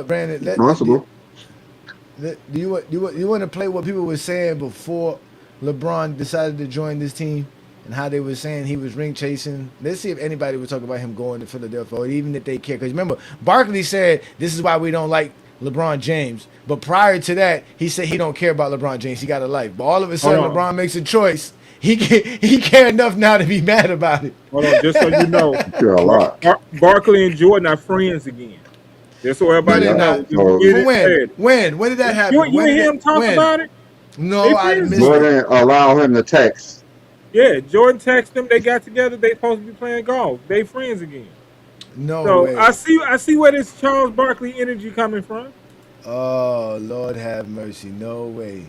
Brandon? Possible. Do you want to play what people were saying before LeBron decided to join this team and how they were saying he was ring chasing? Let's see if anybody would talk about him going to Philadelphia or even if they care. Because remember, Barkley said this is why we don't like LeBron James. But prior to that, he said he don't care about LeBron James. He got a life. But all of a sudden, LeBron makes a choice. He care enough now to be mad about it. Hold on, just so you know, Barkley and Jordan are friends again. Just so everybody knows. When did that happen? You and him talk about it? No, I missed Jordan allow him to text. Yeah, Jordan texted them. They got together. They supposed to be playing golf. They friends again. No way. I see where this Charles Barkley energy coming from. Oh, Lord have mercy. No way.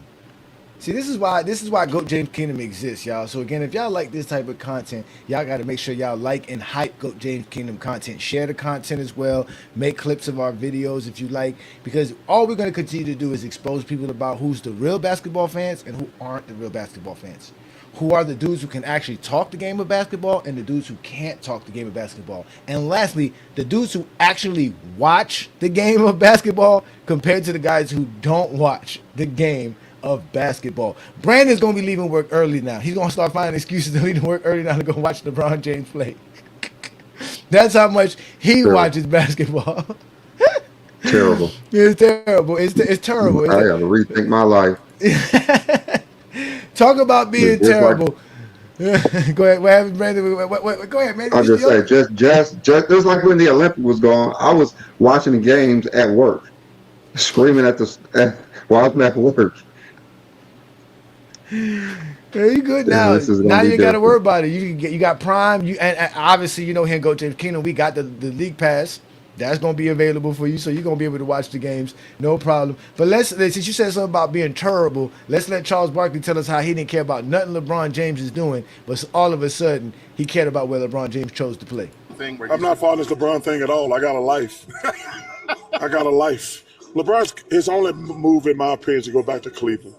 See, this is why GOAT James Kingdom exists, y'all. So again, if y'all like this type of content, y'all got to make sure y'all like and hype GOAT James Kingdom content. Share the content as well. Make clips of our videos if you like, because all we're going to continue to do is expose people about who's the real basketball fans and who aren't the real basketball fans. who are the dudes who can actually talk the game of basketball and the dudes who can't talk the game of basketball. And lastly, the dudes who actually watch the game of basketball compared to the guys who don't watch the game of basketball. Brandon's going to be leaving work early now. He's going to start finding excuses to leave work early now to go watch LeBron James play. That's how much he watches basketball. Terrible. It's terrible. It's terrible. I got to rethink my life. Talk about being Just terrible. Go ahead. What happened, Brandon? Go ahead, man. I'll just say, just like when the Olympics was going, I was watching the games at work, screaming while I'm at work. Yeah, you good now. Now you got to worry about it. You got Prime. And obviously, you know, here in Go James Kingdom, we got the League Pass. That's going to be available for you, so you're going to be able to watch the games, no problem. But since you said something about being terrible, let's let Charles Barkley tell us how he didn't care about nothing LeBron James is doing, but all of a sudden, he cared about where LeBron James chose to play. I'm not following this LeBron thing at all. I got a life. I got a life. His only move, in my opinion, is to go back to Cleveland.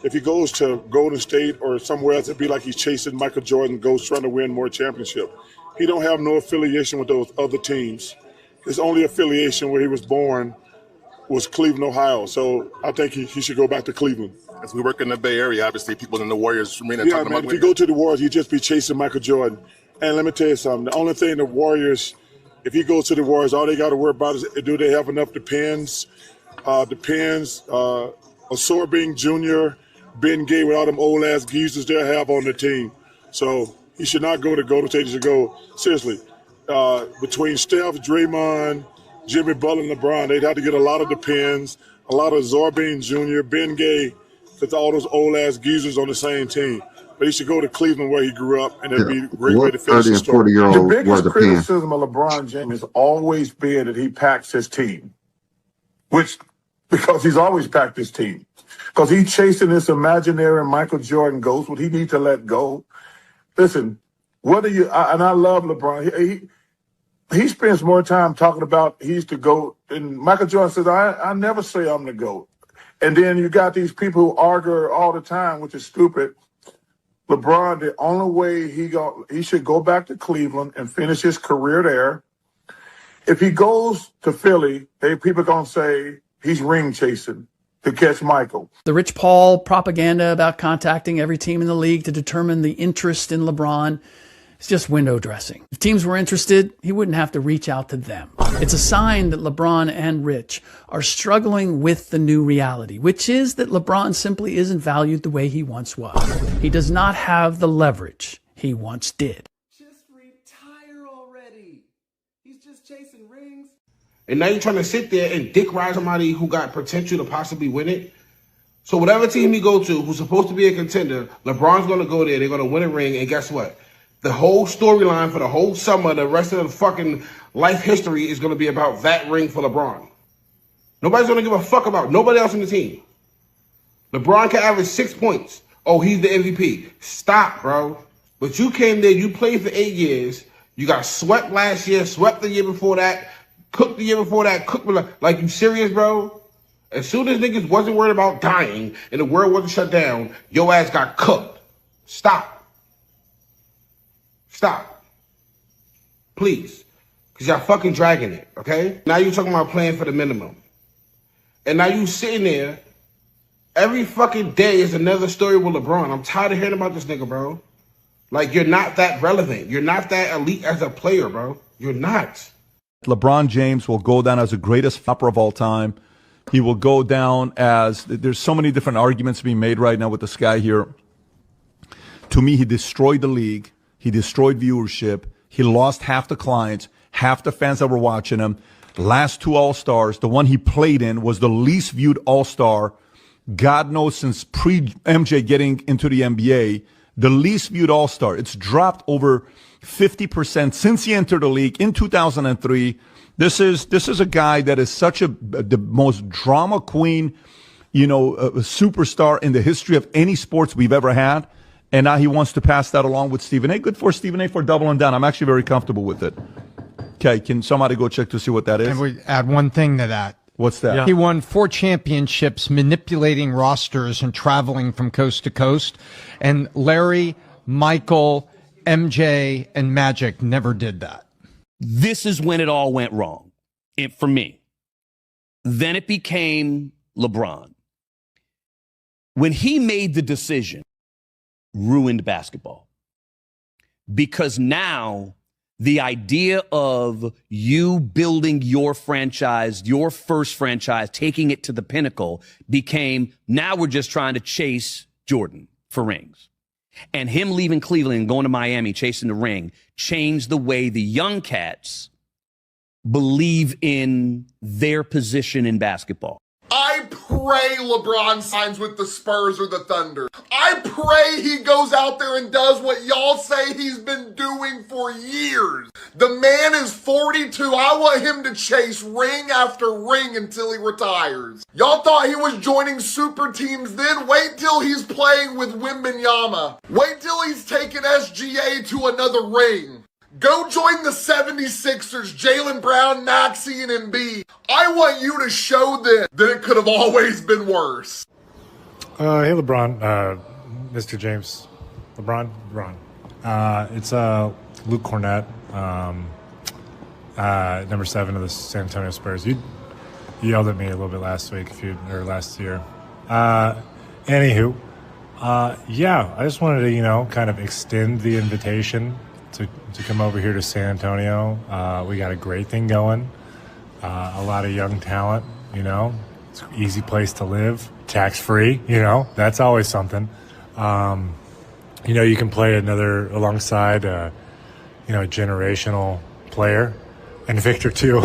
If he goes to Golden State or somewhere else, it'd be like he's chasing Michael Jordan, goes trying to win more championship. He don't have no affiliation with those other teams. His only affiliation where he was born was Cleveland, Ohio. So I think he should go back to Cleveland. As we work in the Bay Area, obviously people in the Warriors arena Yeah, talking man, about if you go to the Warriors, you just be chasing Michael Jordan. And let me tell you something. The only thing the Warriors, if he goes to the Warriors, all they got to worry about is do they have enough Depends, Sorbing Jr., Ben Gay with all them old-ass geezers they have on the team. So he should not go to Golden State. He should go, seriously, between Steph, Draymond, Jimmy Butler, and LeBron, they'd have to get a lot of Depends, a lot of Sorbing Jr., Ben Gay, because all those old-ass geezers on the same team. But he should go to Cleveland where he grew up, and it'd be a great way to finish the story. The biggest criticism of LeBron James has always been that he packs his team, because he's always packed his team. Because he's chasing this imaginary Michael Jordan ghost, what he needs to let go. Listen, and I love LeBron. He spends more time talking about he's the GOAT. And Michael Jordan says, I never say I'm the GOAT. And then you got these people who argue all the time, which is stupid. LeBron, the only way he should go back to Cleveland and finish his career there. If he goes to Philly, people are going to say he's ring chasing to catch Michael. The Rich Paul propaganda about contacting every team in the league to determine the interest in LeBron is just window dressing. If teams were interested, he wouldn't have to reach out to them. It's a sign that LeBron and Rich are struggling with the new reality, which is that LeBron simply isn't valued the way he once was. He does not have the leverage he once did. Just retire already. He's just chasing rings. And now you're trying to sit there and dick ride somebody who got potential to possibly win it. So whatever team you go to who's supposed to be a contender, LeBron's going to go there. They're going to win a ring. And guess what? The whole storyline for the whole summer, the rest of the fucking life history is going to be about that ring for LeBron. Nobody's going to give a fuck about nobody else in the team. LeBron can average 6 points. Oh, he's the MVP. Stop, bro. But you came there, you played for 8 years. You got swept last year, swept the year before that, cooked the year before that, like you serious, bro? As soon as niggas wasn't worried about dying and the world wasn't shut down, your ass got cooked. Stop. Stop. Please. Because y'all fucking dragging it, okay? Now you talking about playing for the minimum. And now you sitting there, every fucking day is another story with LeBron. I'm tired of hearing about this nigga, bro. Like, you're not that relevant. You're not that elite as a player, bro. You're not. LeBron James will go down as the greatest flopper of all time. He will go down as, there's so many different arguments being made right now with this guy here. To me, he destroyed the league. He destroyed viewership. He lost half the clients, half the fans that were watching him. Last two All-Stars, the one he played in was the least viewed All-Star, God knows, since pre-MJ getting into the NBA. The least viewed All-Star. It's dropped over 50% since he entered the league in 2003. This is a guy that is the most drama queen, a superstar in the history of any sports we've ever had. And now he wants to pass that along with Stephen A. Good for Stephen A. for doubling down. I'm actually very comfortable with it. Okay, can somebody go check to see what that is? Can we add one thing to that? What's that? He won 4 championships manipulating rosters and traveling from coast to coast. And Larry, Michael, MJ, and Magic never did that. This is when it all went wrong for me. Then it became LeBron. When he made the decision, ruined basketball. Because now the idea of you building your franchise, your first franchise, taking it to the pinnacle became, now we're just trying to chase Jordan for rings. And him leaving Cleveland and going to Miami, chasing the ring, changed the way the young cats believe in their position in basketball. I pray LeBron signs with the Spurs or the Thunder. I pray he goes out there and does what y'all say he's been doing for years. The man is 42. I want him to chase ring after ring until he retires. Y'all thought he was joining super teams then? Wait till he's playing with Wembanyama. Wait till he's taking SGA to another ring. Go join the 76ers, Jaylen Brown, Maxey, and Embiid. I want you to show them that it could have always been worse. Hey, LeBron, Mr. James. LeBron. It's Luke Cornett, number 7 of the San Antonio Spurs. You yelled at me a little bit last week, last year. Anywho, yeah, I just wanted to, kind of extend the invitation to come over here to San Antonio. We got a great thing going. A lot of young talent, It's an easy place to live, tax-free, That's always something. You can play alongside, a generational player, and Victor too.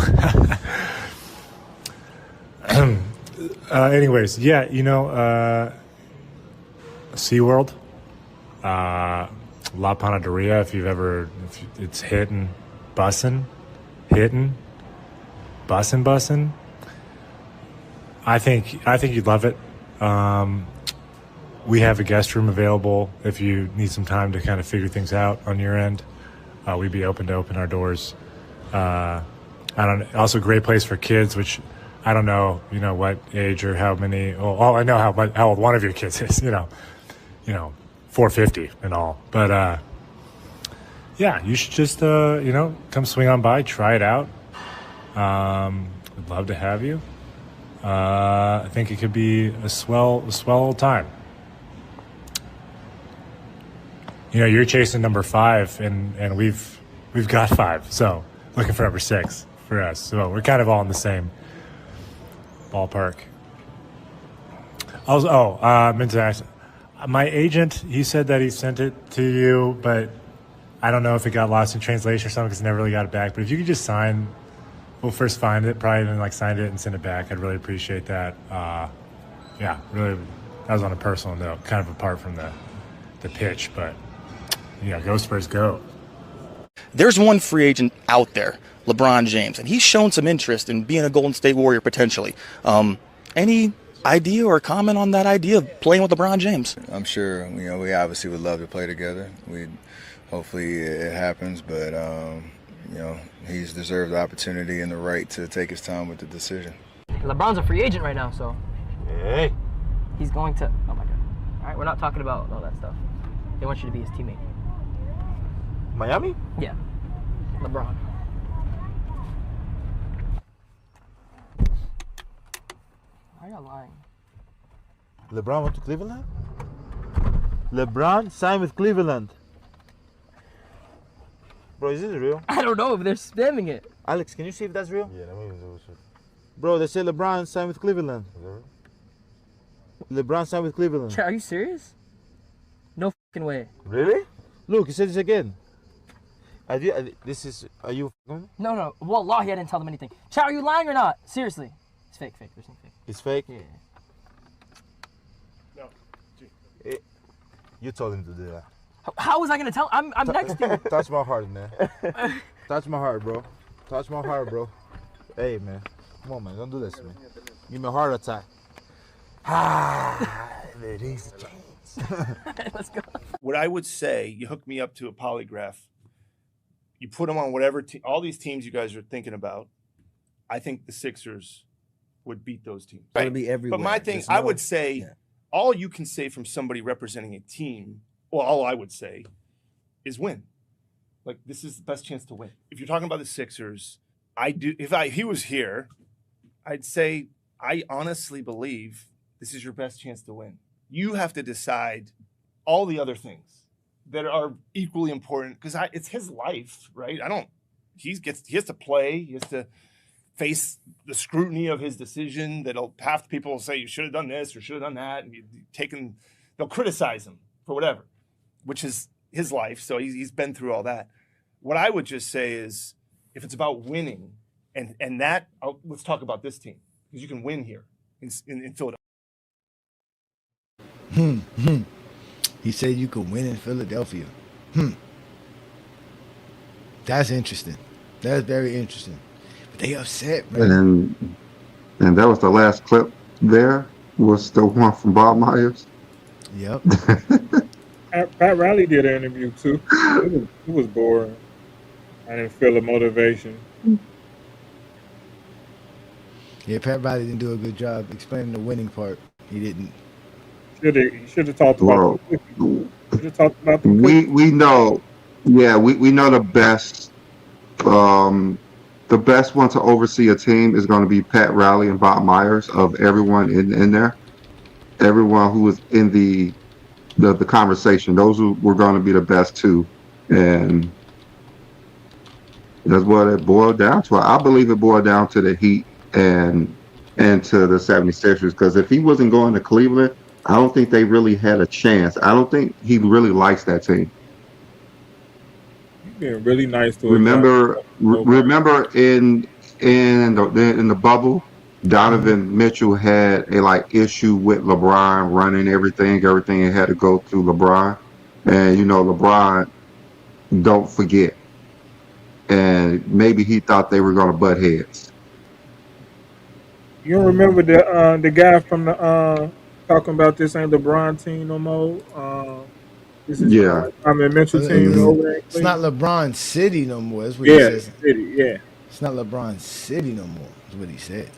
Anyways, yeah, SeaWorld, La Panaderia, if it's hitting, bussin'. I think you'd love it. We have a guest room available if you need some time to kind of figure things out on your end. We'd be open to open our doors. Also a great place for kids, which I don't know, what age or how many. Oh, I know how old one of your kids is. 450 and all. But yeah, you should just come swing on by, try it out. We'd love to have you. I think it could be a swell time. You're chasing number 5, and we've got 5, so looking for number 6 for us. So we're kind of all in the same ballpark. I meant to ask, my agent, he said that he sent it to you, but I don't know if it got lost in translation or something because he never really got it back. But if you could just we'll first find it, probably then sign it and send it back. I'd really appreciate that. Yeah, really, that was on a personal note, kind of apart from the pitch, but go Spurs, go. There's one free agent out there, LeBron James, and he's shown some interest in being a Golden State Warrior potentially. Any idea or comment on that idea of playing with LeBron James? I'm sure, we obviously would love to play together. Hopefully it happens, but, he's deserved the opportunity and the right to take his time with the decision. LeBron's a free agent right now, so. Hey. He's going to, oh my God. All right, we're not talking about all that stuff. They want you to be his teammate. Miami? Yeah, LeBron. Why are you lying? LeBron went to Cleveland? LeBron signed with Cleveland. Bro, is this real? I don't know if they're spamming it. Alex, can you see if that's real? Yeah, let me do it. Bro, they say LeBron signed with Cleveland. LeBron signed with Cleveland. Are you serious? No fucking way. Really? Look, he said this again. Are you? No. Wallahi, I didn't tell them anything. Chat, are you lying or not? Seriously. It's fake. There's something fake. It's fake? Yeah. No. You told him to do that. How was I going to tell? I'm next to you. Touch my heart, man. Touch my heart, bro. Touch my heart, bro. Hey, man. Come on, man. Don't do this, man. Give me a heart attack. There is a chance. Let's go. What I would say, you hook me up to a polygraph. You put them on whatever all these teams you guys are thinking about. I think the Sixers would beat those teams. It'll be everywhere. But my thing, I would say, all you can say from somebody representing a team, well, all I would say is win. Like, this is the best chance to win. If you're talking about the Sixers, if he was here, I'd say I honestly believe this is your best chance to win. You have to decide all the other things that are equally important because it's his life, right? He has to play. He has to face the scrutiny of his decision. Half the people will say you should have done this or should have done that, and they'll criticize him for whatever, which is his life. So he's been through all that. What I would just say is, if it's about winning, and that, let's talk about this team because you can win here in Philadelphia. He said you could win in Philadelphia. That's interesting. That's very interesting. But they upset, man. And that was the last clip there, was the one from Bob Myers. Yep. Pat Riley did an interview too. It was boring. I didn't feel the motivation. Yeah, Pat Riley didn't do a good job explaining the winning part. He didn't. He should have talked about we know, we know the best. The best one to oversee a team is going to be Pat Riley and Bob Myers, of everyone in there. Everyone who was in the conversation. Those were going to be the best two. And that's what it boiled down to. I believe it boiled down to the Heat and to the 76ers, because if he wasn't going to Cleveland, I don't think they really had a chance. I don't think he really likes that team. He's being really nice to Remember in the bubble, Donovan Mitchell had a issue with LeBron running everything had to go through LeBron, and LeBron don't forget, and maybe he thought they were going to butt heads. You don't remember the guy from the talking about this ain't LeBron team no more? This is Mitchell team over there. It's not LeBron City no more. That's what he says. City, yeah. It's not LeBron City no more. That's what he said.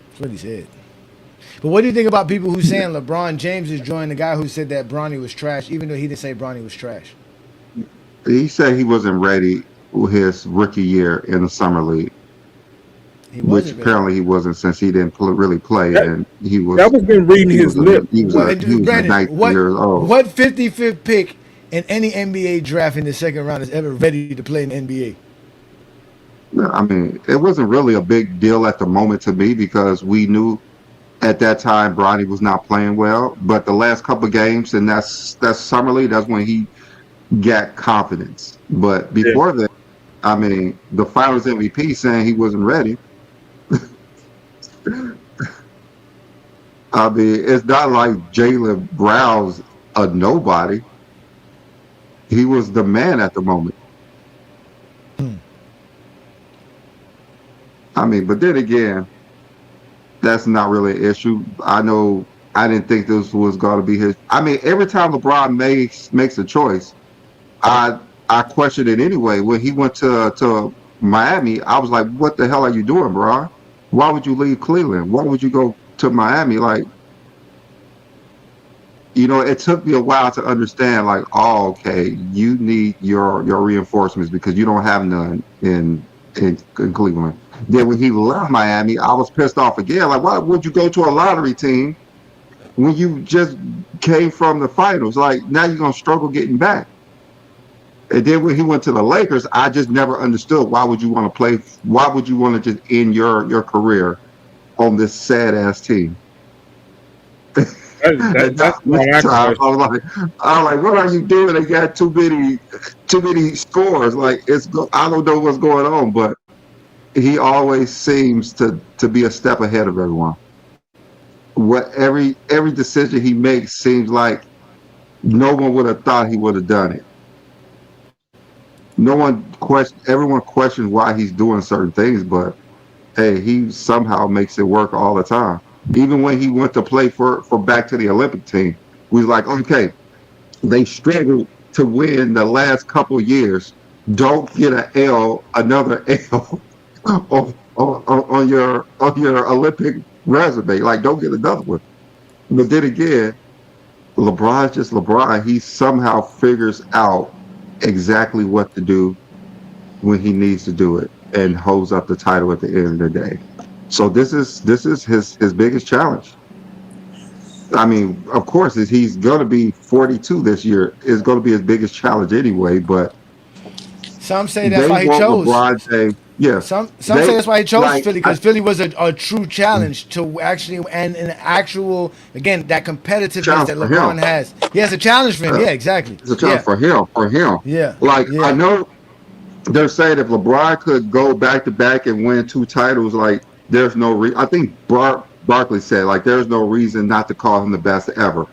That's what he said. But what do you think about people who saying LeBron James is joining the guy who said that Bronny was trash, even though he didn't say Bronny was trash? He said he wasn't ready with his rookie year in the summer league. Which apparently he wasn't, since he didn't really play, and he was. That was been reading his lips. He was 19 years old. What 55th pick in any NBA draft in the second round is ever ready to play in the NBA? I mean, it wasn't really a big deal at the moment to me, because we knew at that time Bronny was not playing well. But the last couple of games, and that's summer league, that's when he got confidence. But before that, I mean, the Finals MVP saying he wasn't ready. I mean, it's not like Jaylen Brown's a nobody. He was the man at the moment. I mean, but then again, that's not really an issue. I know I didn't think this was going to be his. I mean, every time LeBron makes a choice, I question it anyway. When he went to Miami, I was like, what the hell are you doing, bro? Why would you leave Cleveland? Why would you go to Miami? It took me a while to understand, oh, okay, you need your reinforcements because you don't have none in Cleveland. Then when he left Miami, I was pissed off again. Why would you go to a lottery team when you just came from the finals? Now you're going to struggle getting back. And then when he went to the Lakers, I just never understood, why would you want to play? Why would you want to just end your career on this sad ass team? That's I was like, what are you doing? They got too many scores. I don't know what's going on, but he always seems to be a step ahead of everyone. Every decision he makes seems like no one would have thought he would have done it. Everyone questions why he's doing certain things, but hey, he somehow makes it work all the time. Even when he went to play for back to the Olympic team, we was like, okay, they struggled to win the last couple years. Don't get another L on on your Olympic resume. Like, don't get another one. But then again, LeBron's just LeBron. He somehow figures out exactly what to do when he needs to do it and holds up the title at the end of the day. So this is his biggest challenge. I mean, of course, he's going to be 42 this year. It's going to be his biggest challenge anyway. But some say that's they why he want chose. LeBron James. Yeah, Some say that's why he chose like, Philly, because Philly was a true challenge to actually, and an actual, again, that competitiveness challenge that for LeBron him. has. Yeah, it's a challenge for him. Yeah, exactly. It's a challenge Yeah, for him. For him. yeah, Like, yeah. I know they're saying if LeBron could go back to back and win 2 titles, like, there's no reason. I think Barkley said, like, there's no reason not to call him the best ever.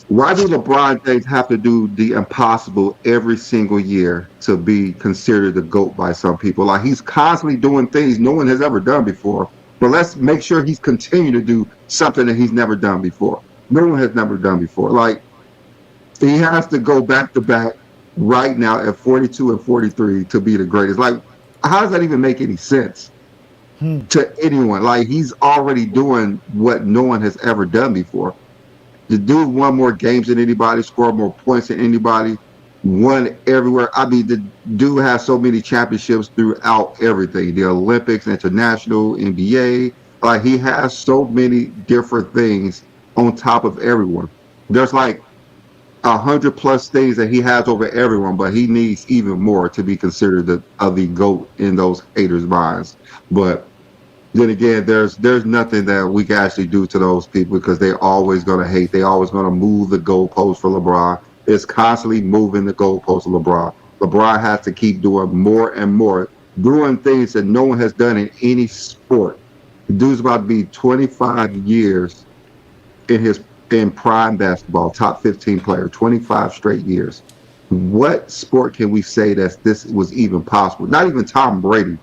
Why do LeBron James have to do the impossible every single year to be considered the GOAT by some people? Like, he's constantly doing things no one has ever done before. But let's make sure he's continuing to do something that he's never done before. No one has never done before. Like, he has to go back to back right now at 42 and 43 to be the greatest. Like, how does that even make any sense to anyone? Like, he's already doing what no one has ever done before. The dude won more games than anybody, scored more points than anybody, won everywhere. I mean, the dude has so many championships throughout everything, the Olympics, international, NBA. Like, he has so many different things on top of everyone. There's like 100+ things that he has over everyone, but he needs even more to be considered the GOAT in those haters' minds. But then again, there's nothing that we can actually do to those people because they're always going to hate. They're always going to move the goalpost for LeBron. It's constantly moving the goalpost of LeBron. LeBron has to keep doing more and more, doing things that no one has done in any sport. The dude's about to be 25 years in prime basketball, top 15 player, 25 straight years. What sport can we say that this was even possible? Not even Tom Brady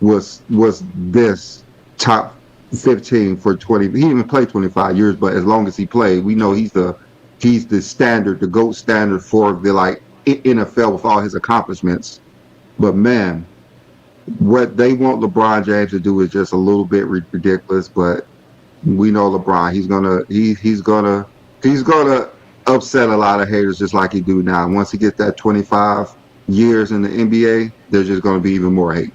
was this top 15 for 20. He didn't even play 25 years, but as long as he played, we know he's the standard, the GOAT standard for the NFL with all his accomplishments. But man, what they want LeBron James to do is just a little bit ridiculous. But we know LeBron, he's gonna upset a lot of haters just like he do now. Once he gets that 25 years in the NBA, there's just gonna be even more hate.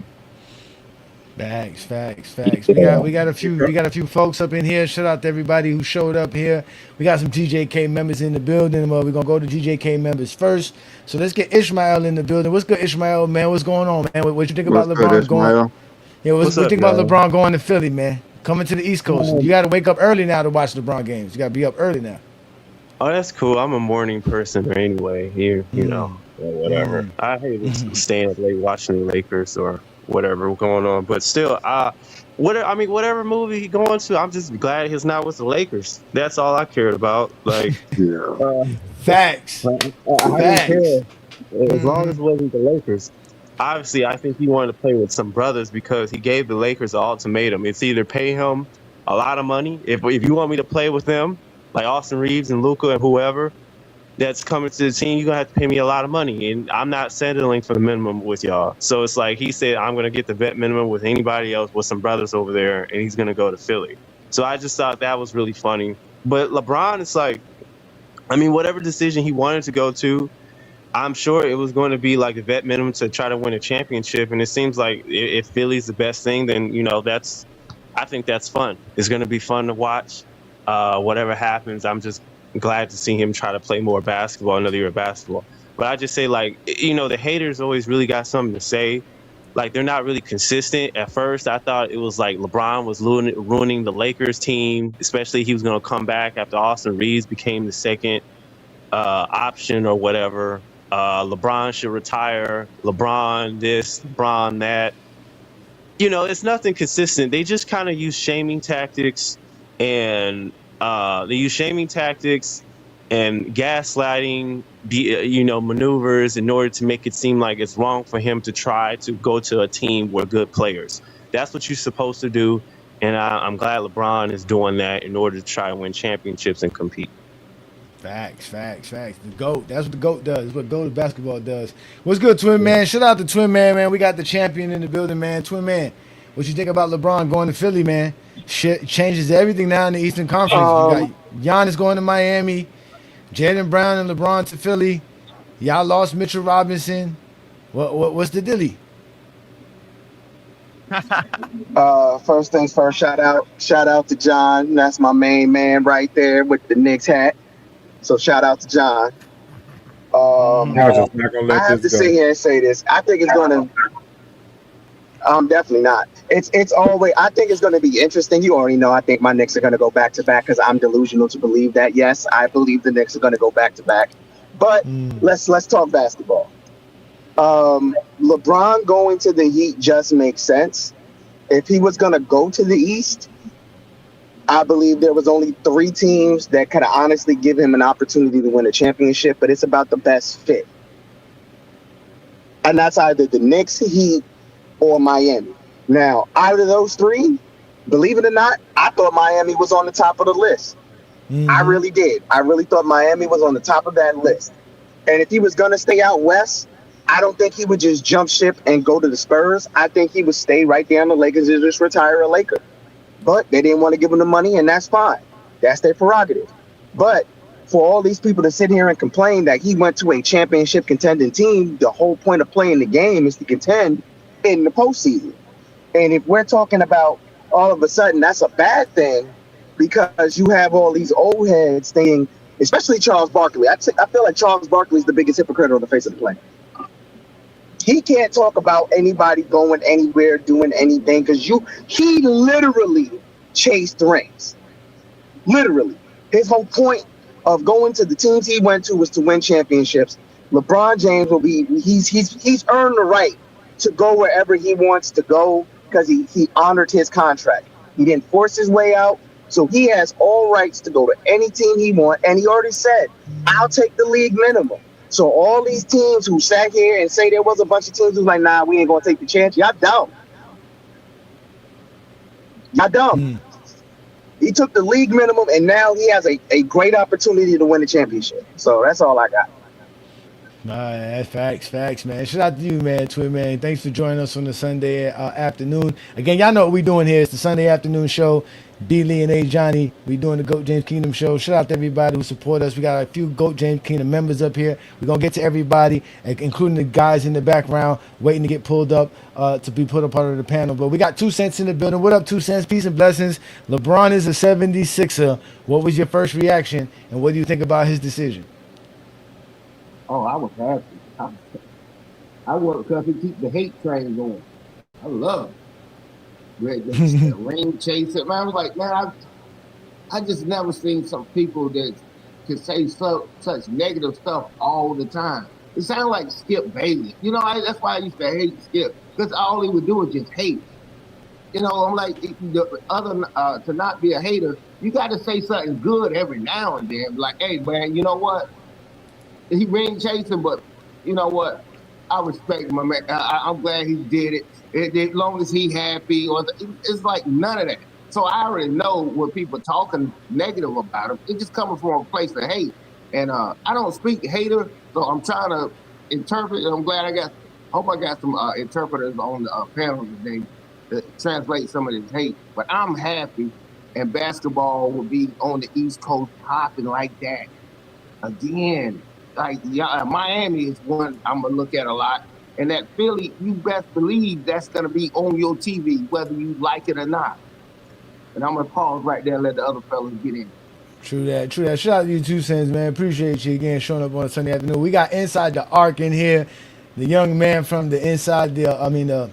Facts. We got a few folks up in here. Shout out to everybody who showed up here. We got some GJK members in the building. We're gonna go to GJK members first. So let's get Ishmael in the building. What's good, Ishmael, man? What's going on, man? What you think about LeBron going? Yeah, what you think about LeBron going to Philly, man? Coming to the East Coast. You got to wake up early now to watch LeBron games. You got to be up early now. Oh, that's cool. I'm a morning person anyway. You know, whatever. I hate staying up late watching the Lakers or whatever going on, but still, whatever movie he going to, I'm just glad he's not with the Lakers. That's all I cared about. Like, facts. I didn't care as long as it wasn't the Lakers. Obviously, I think he wanted to play with some brothers because he gave the Lakers an ultimatum. It's either pay him a lot of money if you want me to play with them, like Austin Reeves and Luka and whoever that's coming to the team, you're going to have to pay me a lot of money. And I'm not settling for the minimum with y'all. So it's like he said, I'm going to get the vet minimum with anybody else with some brothers over there, and he's going to go to Philly. So I just thought that was really funny. But LeBron, it's like, I mean, whatever decision he wanted to go to, I'm sure it was going to be like a vet minimum to try to win a championship. And it seems like if Philly's the best thing, then, I think that's fun. It's going to be fun to watch. Whatever happens, I'm just glad to see him try to play more basketball, another year of basketball. But I just say, the haters always really got something to say. Like, they're not really consistent. At first, I thought it was like LeBron was ruining the Lakers team, especially he was going to come back after Austin Reeves became the second option or whatever. LeBron should retire. LeBron this, LeBron that. It's nothing consistent. They just kind of use shaming tactics and gaslighting, maneuvers in order to make it seem like it's wrong for him to try to go to a team with good players. That's what you're supposed to do, and I'm glad LeBron is doing that in order to try to win championships and compete. Facts. The GOAT. That's what the GOAT does. That's what GOAT basketball does. What's good, Twin Man? Shout out to Twin Man, man. We got the champion in the building, man. Twin Man, What you think about LeBron going to Philly, man? Shit changes everything now in the Eastern Conference. You got Giannis going to Miami, Jaylen Brown and LeBron to Philly. Y'all lost Mitchell Robinson. What's the dilly? First things first, shout out to John. That's my main man right there with the Knicks hat. So shout out to John. I was just not gonna I let have to this sit go. here and say this. I think it's gonna. Definitely not. It's always. I think it's gonna be interesting. You already know. I think my Knicks are gonna go back to back because I'm delusional to believe that. Yes, I believe the Knicks are gonna go back to back. But let's talk basketball. LeBron going to the Heat just makes sense. If he was gonna go to the East, I believe there was only 3 teams that could honestly give him an opportunity to win a championship, but it's about the best fit. And that's either the Knicks, Heat, or Miami. Now, out of those 3, believe it or not, I thought Miami was on the top of the list. I really did. I really thought Miami was on the top of that list. And if he was going to stay out west, I don't think he would just jump ship and go to the Spurs. I think he would stay right there on the Lakers and just retire a Laker. But they didn't want to give him the money, and that's fine. That's their prerogative. But for all these people to sit here and complain that he went to a championship contending team, the whole point of playing the game is to contend in the postseason. And if we're talking about all of a sudden that's a bad thing because you have all these old heads saying, especially Charles Barkley. I feel like Charles Barkley is the biggest hypocrite on the face of the planet. He can't talk about anybody going anywhere, doing anything, because he literally chased rings. Literally. His whole point of going to the teams he went to was to win championships. LeBron James he's earned the right to go wherever he wants to go because he honored his contract. He didn't force his way out. So he has all rights to go to any team he wants. And he already said, I'll take the league minimum. So all these teams who sat here and say there was a bunch of teams who's like, nah, we ain't going to take the chance. Y'all dumb. Y'all dumb. He took the league minimum, and now he has a great opportunity to win the championship. So that's all I got. That's facts, man. Shout out to you, man, Twin, man. Thanks for joining us on the Sunday afternoon. Again, y'all know what we doing here. It's the Sunday afternoon show. B. Lee and A. Johnny. We doing the GOAT James Kingdom show. Shout out to everybody who support us. We got a few GOAT James Kingdom members up here. We're going to get to everybody, including the guys in the background waiting to get pulled up to be put a part of the panel. But we got 2 Cents in the building. What up, 2 Cents? Peace and blessings. LeBron is a 76er. What was your first reaction, and what do you think about his decision? Oh, I was happy. I want because he keep the hate train going. I love it. The ring chaser. Man, I was like, man, I just never seen some people that can say such negative stuff all the time. It sounds like Skip Bayless. You know, that's why I used to hate Skip, because all he would do is just hate. You know, I'm like, to not be a hater, you got to say something good every now and then. Like, hey, man, you know what? He ring chasing, but you know what? I respect my man. I'm glad he did it. As long as he happy, it's like none of that. So I already know when people talking negative about him, it's just coming from a place of hate. And I don't speak hater, so I'm trying to interpret. And I'm glad I hope I got some interpreters on the panel today to translate some of this hate. But I'm happy, and basketball will be on the East Coast popping like that again. Like Miami is one I'm gonna look at a lot, and that Philly, you best believe that's gonna be on your TV whether you like it or not. And I'm gonna pause right there and let the other fellas get in. True that. Shout out to you, 2 Cents, man. Appreciate you again showing up on a Sunday afternoon. We got Inside the Arc in here, the young man from the Inside the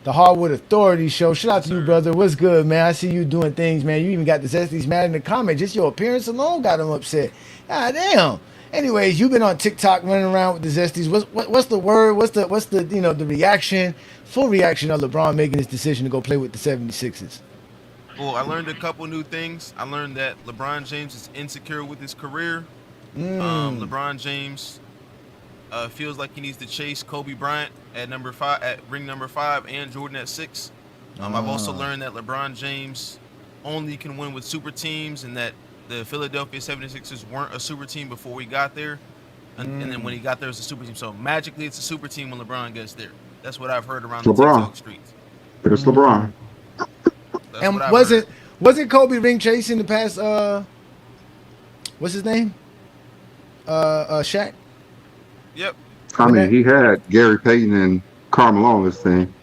Hardwood Authority show. Shout out to you, brother. What's good, man? I see you doing things, man. You even got the Zesties mad in the comment. Just your appearance alone got them upset. God damn. Anyways, you've been on TikTok running around with the Zesties. What's the word? What's the the reaction, full reaction of LeBron making his decision to go play with the 76ers? Well, I learned a couple new things. I learned that LeBron James is insecure with his career. LeBron James feels like he needs to chase Kobe Bryant at ring number 5, and Jordan at 6. I've also learned that LeBron James only can win with super teams, and that the Philadelphia 76ers weren't a super team before he got there. And then when he got there, it was a super team. So magically, it's a super team when LeBron gets there. That's what I've heard around the TikTok streets. It's LeBron. And wasn't Kobe ring chasing the past? What's his name? Shaq. Yep. I mean, he had Gary Payton and Carmelo on his team,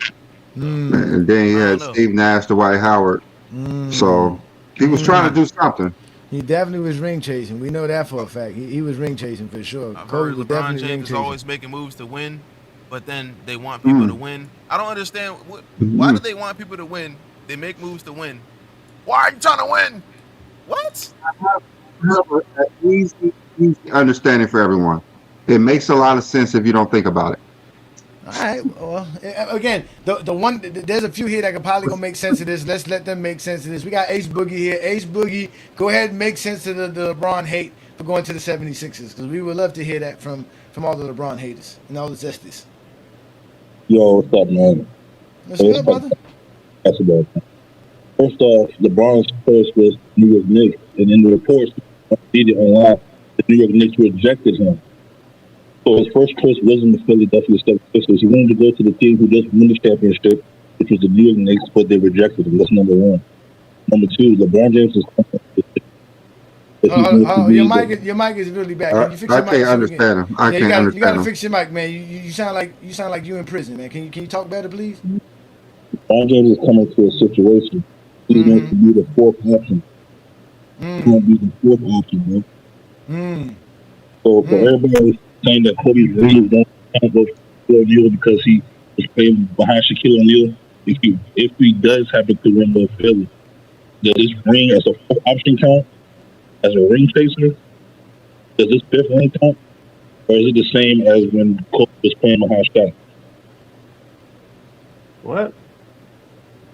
and then he had Steve Nash, Dwight Howard. So he was trying to do something. He definitely was ring chasing. We know that for a fact. He was ring chasing for sure. I've Kobe heard was LeBron definitely ring James is chasing. always making moves to win, but then they want people to win. I don't understand. Why do they want people to win? They make moves to win. Why are you trying to win? What? Easy understanding for everyone. It makes a lot of sense if you don't think about it. All right. Well, again, the one there's a few here that could probably gonna make sense of this. Let's let them make sense of this. We got Ace Boogie here. Ace Boogie, go ahead and make sense of the LeBron hate for going to the 76ers, because we would love to hear that from all the LeBron haters and all the zesties. Yo, what's up, man? What's good, brother? That's about it. First off, LeBron's choice was New York Knicks, and in the reports read it online, the New York Knicks rejected him. So his first choice wasn't the Philadelphia 76ers. He wanted to go to the team who just won the championship, which was the New York Knicks, but they rejected him. That's number one. Number two, LeBron James is. Your mic is really bad. Can you fix your mic? I can't understand him. I can't understand him. You gotta fix your mic, man. You sound like you in prison, man. Can you talk better, please? LeBron James is coming to a situation. He's going to be the fourth option. He's going to be the fourth option, man. So for everybody saying that Kobe really don't go for O'Neal because he was playing behind Shaquille O'Neal, if he does happen to win the Philly, does this ring as a fourth option count? As a ring chaser? Does this fifth ring count? Or is it the same as when Kobe was playing behind Shaq? What?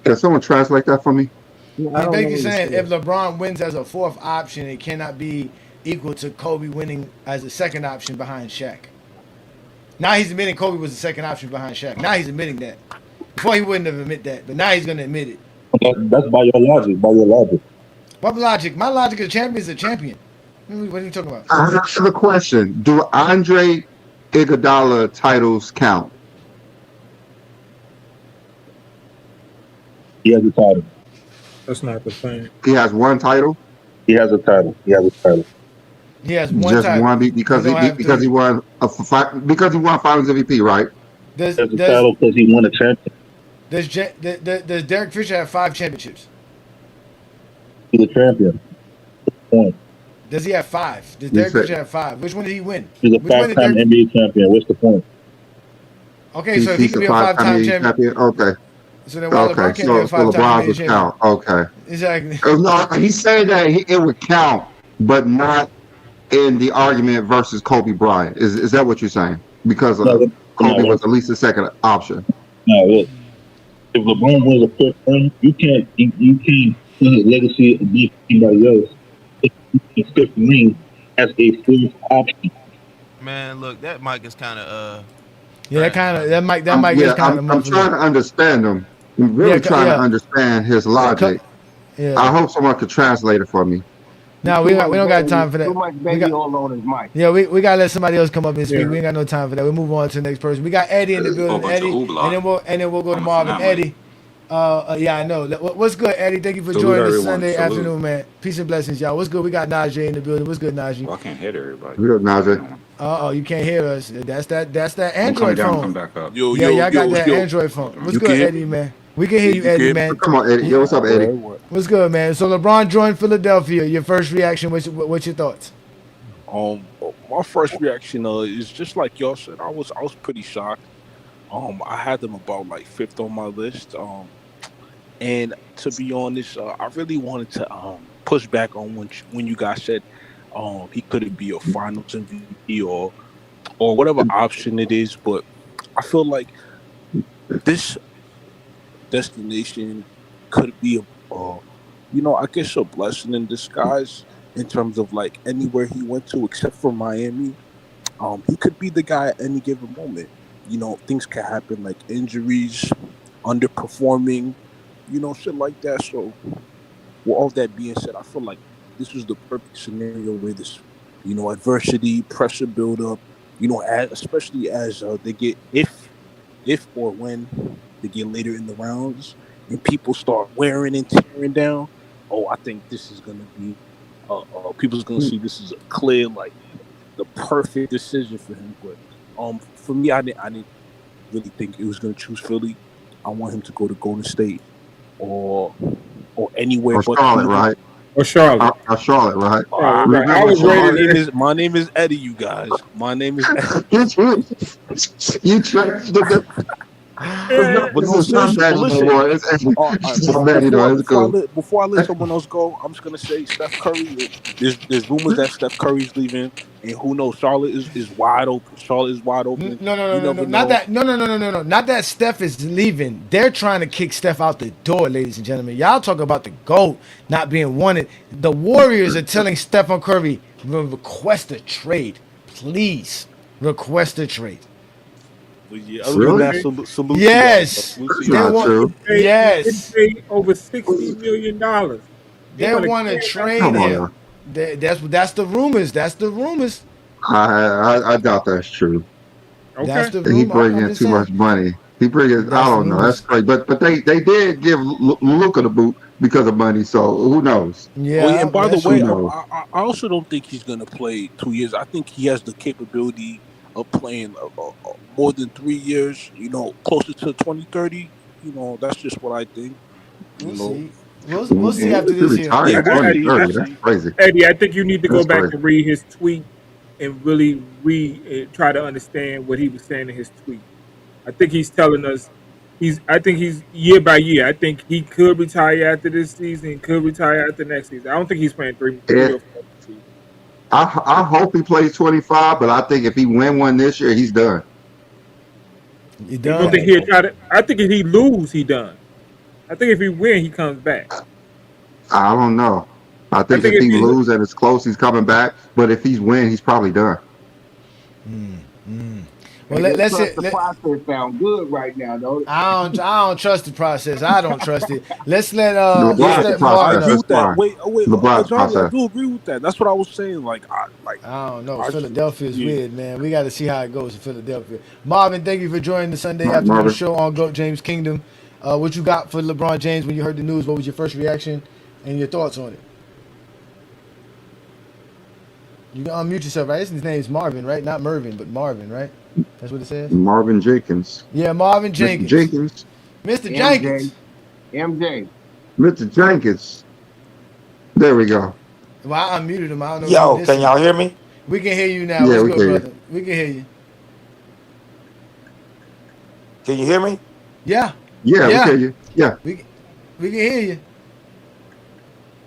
Can someone translate that for me? He's basically saying if LeBron wins as a fourth option, it cannot be equal to Kobe winning as a second option behind Shaq. Now he's admitting Kobe was the second option behind Shaq. Now he's admitting that. Before he wouldn't have admitted that, but now he's going to admit it. That's by your logic. What logic? My logic is a champion is a champion. What are you talking about? I have a question. Do Andre Iguodala titles count? He has a title. That's not the thing. He has one title? He has a title. He has one just title. One because he won Finals MVP, right? Does a title because he won a championship. Does Derek Fisher have 5 championships? He's a champion. Point. Does he have 5? Does Derek Fisher have 5? Which one did he win? He's a 5-time NBA champion. What's the point? Okay, so if he could be a 5-time champion. Okay. So then why LeBron can't be a 5-time NBA champion? Count. Okay. Exactly. No, he's saying that it would count, but not in the argument versus Kobe Bryant. Is that what you're saying? Because Kobe was at least the second option. No, look. If LeBron wins a fifth ring, you can't put his legacy against anybody else. The fifth ring as a fourth option. Man, look, that mic is kind of Yeah, that mic is kind of. I'm trying to understand him. I'm really trying to understand his logic. Yeah. I hope someone could translate it for me. No, we don't got time for that. Too much baby all on his mic. Yeah, we gotta let somebody else come up and speak. Yeah. We ain't got no time for that. We'll move on to the next person. We got Eddie in the building. Eddie, and then we'll go to Marvin. Eddie. Yeah, I know. What's good, Eddie? Thank you for joining us Sunday afternoon, man. Peace and blessings, y'all. What's good? We got Najee in the building. What's good, Najee? Well, I can't hear everybody. We got Najee. Oh, you can't hear us. That's that Android phone. Come back up. Y'all got that Android phone. What's good, Eddie, man? We can hear you, Eddie, man. Come on, Eddie. Yo, what's up, Eddie? What's good, man? So LeBron joined Philadelphia. Your first reaction? What's your thoughts? My first reaction is just like y'all said. I was pretty shocked. I had them about like 5th on my list. And to be honest, I really wanted to push back on when you guys said he couldn't be a Finals MVP or whatever option it is. But I feel like this destination could be I guess a blessing in disguise in terms of like anywhere he went to except for Miami. He could be the guy at any given moment. Things can happen like injuries, underperforming, shit like that. So with all that being said, I feel like this was the perfect scenario where this, adversity, pressure build up, especially as they get if or when to get later in the rounds, and people start wearing and tearing down, I think this is gonna be people's gonna see this is a clear like the perfect decision for him. But for me, I didn't really think it was gonna choose Philly. I want him to go to Golden State or anywhere Or but Charlotte, Cleveland. right? Or Charlotte. Or Charlotte, right? Right. I Remember was ready Charlotte? to. My name is Eddie, you guys. My name is Eddie. You tried the But this no, is not seriously. But Eddie no listen, more. It's not Eddie though. It's cool. before I let someone else go, I'm just gonna say Steph Curry. There's rumors that Steph Curry's leaving, and who knows? Charlotte is wide open. Charlotte is wide open. You never know. Not that. No. Not that Steph is leaving. They're trying to kick Steph out the door, ladies and gentlemen. Y'all talk about the GOAT not being wanted. The Warriors are telling Stephen Curry, request a trade, please. Request a trade. But yeah, other than that, salute Yes. to y'all. We'll see. They want. Yes. They paid over $60 million. They want to trade Come on him. now. That's the rumors. That's the rumors. I doubt that's true. Okay. That's the He rumor. bring I'm in just too saying. much money. He bring in, I That's the don't know. That's rumors. crazy. But they did give Luka the boot because of money. So who knows? Yeah. And by the Who way, knows? I also don't think he's gonna play 2 years. I think he has the capability of playing more than 3 years. Closer to 2030. That's just what I think. We'll see. We'll see after If he this year. retires Yeah, in we'll see. 2030, that's crazy. Eddie, I think you need to go That's back crazy. and read his tweet and really try to understand what he was saying in his tweet. I think he's telling us I think he's year by year. I think he could retire after this season, could retire after next season. I don't think he's playing three or four seasons. I hope he plays 25, but I think if he win one this year, he's done. You You don't think he'll try to? I think if he lose, he done. I think if he win, he comes back. I don't know. I think think if if he he- lose and it's close, he's coming back. But if he's win, he's probably done. Well, Hey, let's the process sound good right now, though. I don't trust the process. I don't trust it. Let's let LeBron's Marvin. process. I agree with that. fine. Wait, LeBron's Johnny, I process. do agree with that. That's what I was saying. I don't know. I- Philadelphia's yeah. weird, man. We got to see how it goes in Philadelphia. Marvin, thank you for joining the Sunday Marvin. afternoon show on GOAT James Kingdom. What you got for LeBron James when you heard the news? What was your first reaction and your thoughts on it? You can unmute yourself, right? His name is Marvin, right? Not Mervin, but Marvin, right? That's what it says? Marvin Jenkins. Yeah, Marvin Mr. Jenkins. Jenkins. Mr. Jenkins. MJ. Mr. Jenkins. There we go. Well, I unmuted him. I don't know. Yo, if can y'all hear me? We can hear you now. Yeah, What's we good, can hear you. brother? We can hear you. Can you hear me? Yeah. Yeah, Yeah. we hear you. Yeah. We can hear you.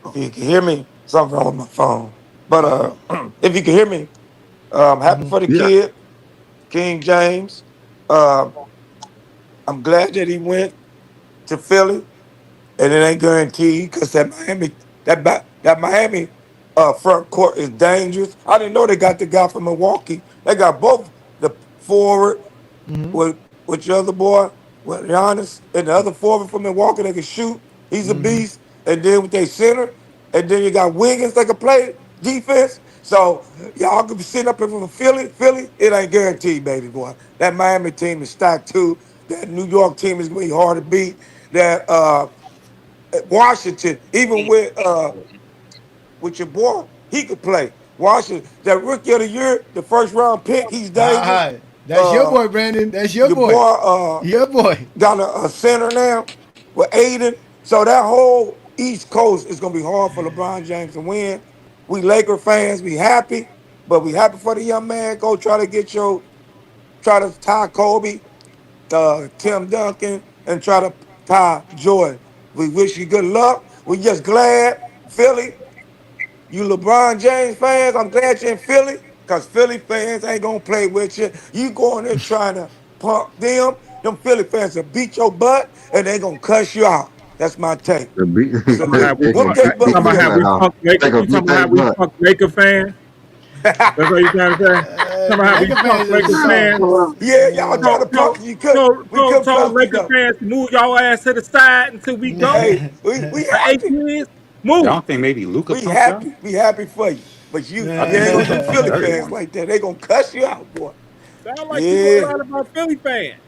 If you can hear me, something wrong with my phone. But if you can hear me, happy for the Yeah. kid, King James. I'm glad that he went to Philly, and it ain't guaranteed because that Miami front court is dangerous. I didn't know they got the guy from Milwaukee. They got both the forward with your other boy, with Giannis, and the other forward from Milwaukee that can shoot. He's a beast. And then with their center, and then you got Wiggins that can play defense. So y'all could be sitting up here from Philly. It ain't guaranteed, baby boy. That Miami team is stacked too. That New York team is gonna be hard to beat. That Washington, even with your boy, he could play. Washington, that rookie of the year, the first round pick, he's dangerous. That's your boy, Brandon. That's your boy. Your boy. Got a center now with Aiden. So that whole East Coast is gonna be hard for LeBron James to win. We Laker fans, we happy, but we happy for the young man. Go try to tie Kobe, Tim Duncan, and try to tie Jordan. We wish you good luck. We just glad, Philly, you LeBron James fans, I'm glad you're in Philly, because Philly fans ain't gonna play with you. You going there trying to punk them Philly fans will beat your butt and they gonna cuss you out. That's my take. So, whoop their butt. Talking about how we punk Laker. You talking about how we punk Laker fans? That's what you trying to say? Talking about how we punk Laker fans? Yeah, y'all trying to punk you Told Laker fans to move y'all ass to the side until we go. Hey, we For 8 years. Move. Y'all think maybe Luka We punked y'all? happy for you. But you ain't gonna do Philly fans like that. They gonna cuss you out, boy. Sound like you know a lot about Philly fans.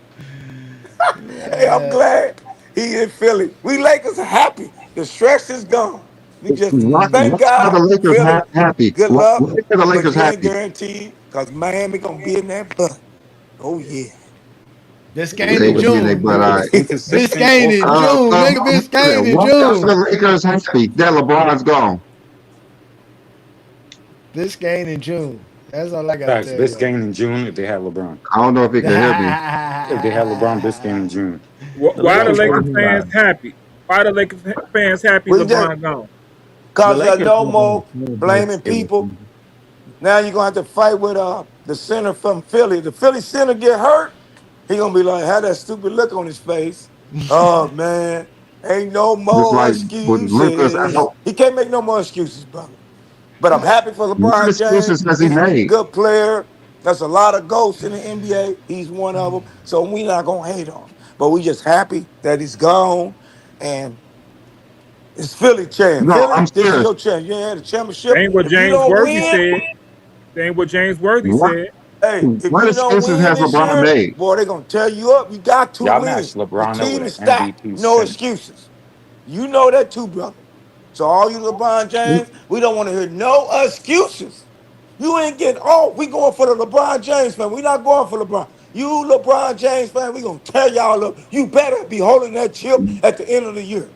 Hey, I'm glad he in Philly. We Lakers are happy. The stress is gone. We just thank Why are the God, Lakers Philly. happy? Good Why luck, are the but Lakers you ain't happy? guaranteed because Miami gonna be in that butt. Oh yeah. This They game in could be in their June. butt. All right. Biscayne in June, nigga. Biscayne in Why are June. the Lakers happy that LeBron's gone? Biscayne in June. That's all I gotta Facts. tell y'all. Biscayne in June if they had LeBron. I don't know if he can hear me. If they had LeBron, Biscayne in June. Wh- The Why are the Lakers Lakers won fans 5. happy? Why are the Lakers fans happy We just LeBron gone? The cause Lakers no have been more a small ball blaming every people. season. Now you're gonna have to fight with the center from Philly. The Philly center get hurt, he gonna be like, have that stupid look on his face. Oh man, ain't no Just more like with Lakers excuses. out. He can't make no more excuses, brother. But I'm happy for What LeBron James. excuses has he He's a made? good player. There's a lot of ghosts in the NBA. He's one of them. So we not gonna hate on him. But we just happy that he's gone. And it's Philly champ. No, Philly, I'm this is serious. your chance. You ain't had a That championship. ain't what If you James don't Worthy win, said. That ain't what James Worthy What said. hey, if what you don't excuses win has this LeBron year, made? boy, they're gonna tear you up. You got to Y'all win. matched The LeBron up team with is an stacked. MVP No center. excuses. You know that too, brother. So all you LeBron James, we don't want to hear no excuses. You ain't getting, oh, we going for the LeBron James fan. We not going for LeBron. You LeBron James fan, we gonna tear y'all up. You better be holding that chip at the end of the year.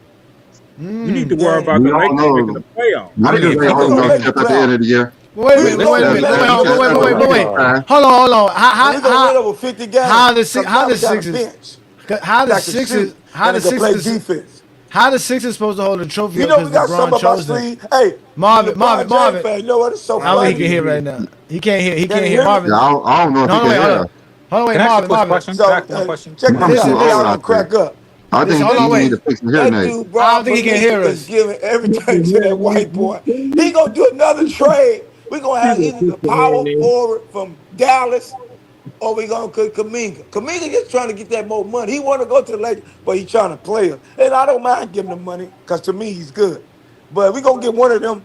We need to worry And about We the all Lakers making know the playoffs. I Lakers mean, ain't we holding gonna no make the chip at the end playoffs. of the year. Wait a We minute, know wait a we minute, better wait, be hold on, better wait, than wait, them wait, wait. niggas. Fine. Hold on. And we gonna win over 50 How games. the Sometimes we gotta Sixers bench how the that can Sixers shoot how and the that can play Sixers defense. how the Sixers supposed to hold the trophy You up know we because got LeBron something up our chose them? sleeve. Hey, LeBron James Marvin. fan, you know what? It's so I don't think he can funny. hear right now. He can't hear. He Can can't you hear hear me? Yeah, Marvin. I don't know if No, he hold on, can wait, hold hear. on. Hold on, wait, Can I ask you a Marvin, quick Marvin. question? Can I So ask one question? check this Marvin's too out. Listen, old Y'all gonna out there. crack up. I listen, think hold That on, he need wait. to fix his hearing that aid. dude I don't Bob think he can Palinka hear is us. giving everything to that white boy. He gonna do another trade. We gonna have either the power forward from Dallas or we gonna cut Kaminga. Kaminga just trying to get that more money. He want to go to the Lakers, but he trying to play us. And I don't mind giving him money because to me he's good. But we gonna get one of them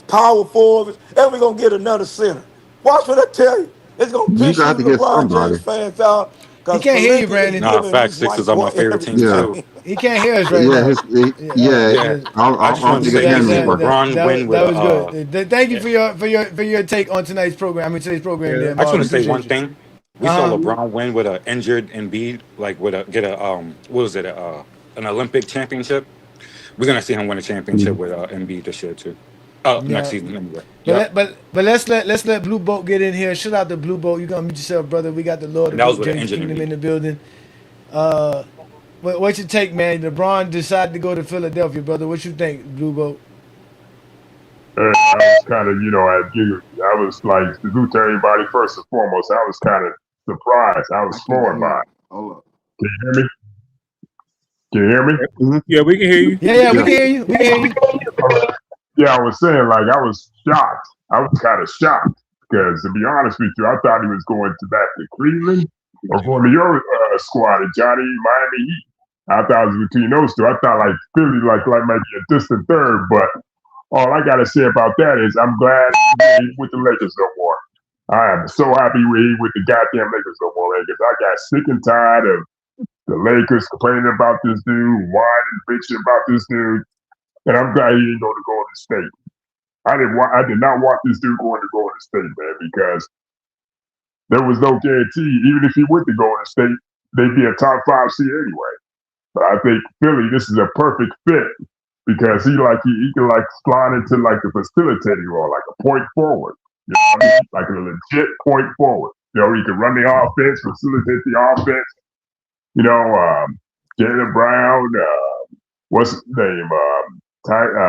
power forwards, and we gonna get another center. Watch what I tell you. It's gonna You piss got you to get LeBron somebody. James fans out He because can't hear you, Palinka is Brandon. Nah, giving facts. this white Sixers are boy my favorite team Yeah, everything. too. He can't hear us right yeah, now. yeah. Yeah. I I just don't wanted to think his say we hearing seen aid working. LeBron win with That a was good. Thank you yeah. for your take on tonight's program. Today's program, there, I just want Marvin. to say one Appreciate you. thing. We saw Uh huh. LeBron win with an injured Embiid, like with a get a what was it an Olympic championship. We're gonna see him win a championship with Embiid this year too. Next Yeah. season anyway. But Yep. let's let Blue Boat get in here. Shout out to Blue Boat. You gonna meet yourself, brother. We got the Lord And of that was Goat with an James injured Kingdom in Embiid. the building. Uh, what's your take, man? LeBron decided to go to Philadelphia, brother. What you think, Blue Boat? I was kind of, I was like, to do to everybody first and foremost, I was kind of surprised. I was I can't floored hear by you. it. Hold up. Can you hear me? Can you hear me? Yeah, we can hear you. Yeah, we Yeah. can hear you. We can hear you. Yeah, I was saying, like, I was shocked. I was kind of shocked because, to be honest with you, I thought he was going to back to Cleveland or going to your squad at Johnny Miami Heat. I thought it was between those two. I thought like Philly, like maybe a distant third, but all I gotta say about that is I'm glad he ain't with the Lakers no more. I am so happy he ain't with the goddamn Lakers no more, man, because I got sick and tired of the Lakers complaining about this dude, whining, bitching about this dude, and I'm glad he ain't going to Golden State. I did not want this dude going to Golden State, man, because there was no guarantee. Even if he went to Golden State, they'd be a top 5 seed anyway. But I think Philly, this is a perfect fit because he can like slide into like the facilitating role, like a point forward. You know what I mean? Like a legit point forward. He can run the offense, facilitate the offense. Jalen Brown, what's his name?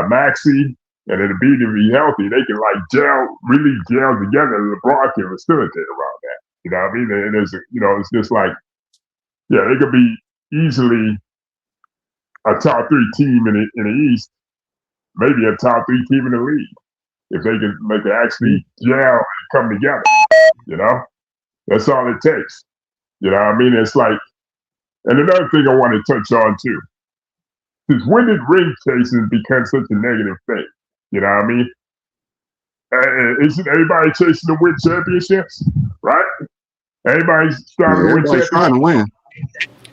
Maxie, and then be to be healthy, they can like really gel together. And LeBron can facilitate around that. You know what I mean? And it's just like, yeah, they could be easily a top 3 team in the East, maybe a top 3 team in the league if they can actually gel and come together. You know, that's all it takes. You know what I mean? It's like, and another thing I want to touch on too is when did ring chasing become such a negative thing? You know what I mean? Isn't everybody chasing to win championships, right? Everybody's Yeah, striving to win everybody's trying to championships. win.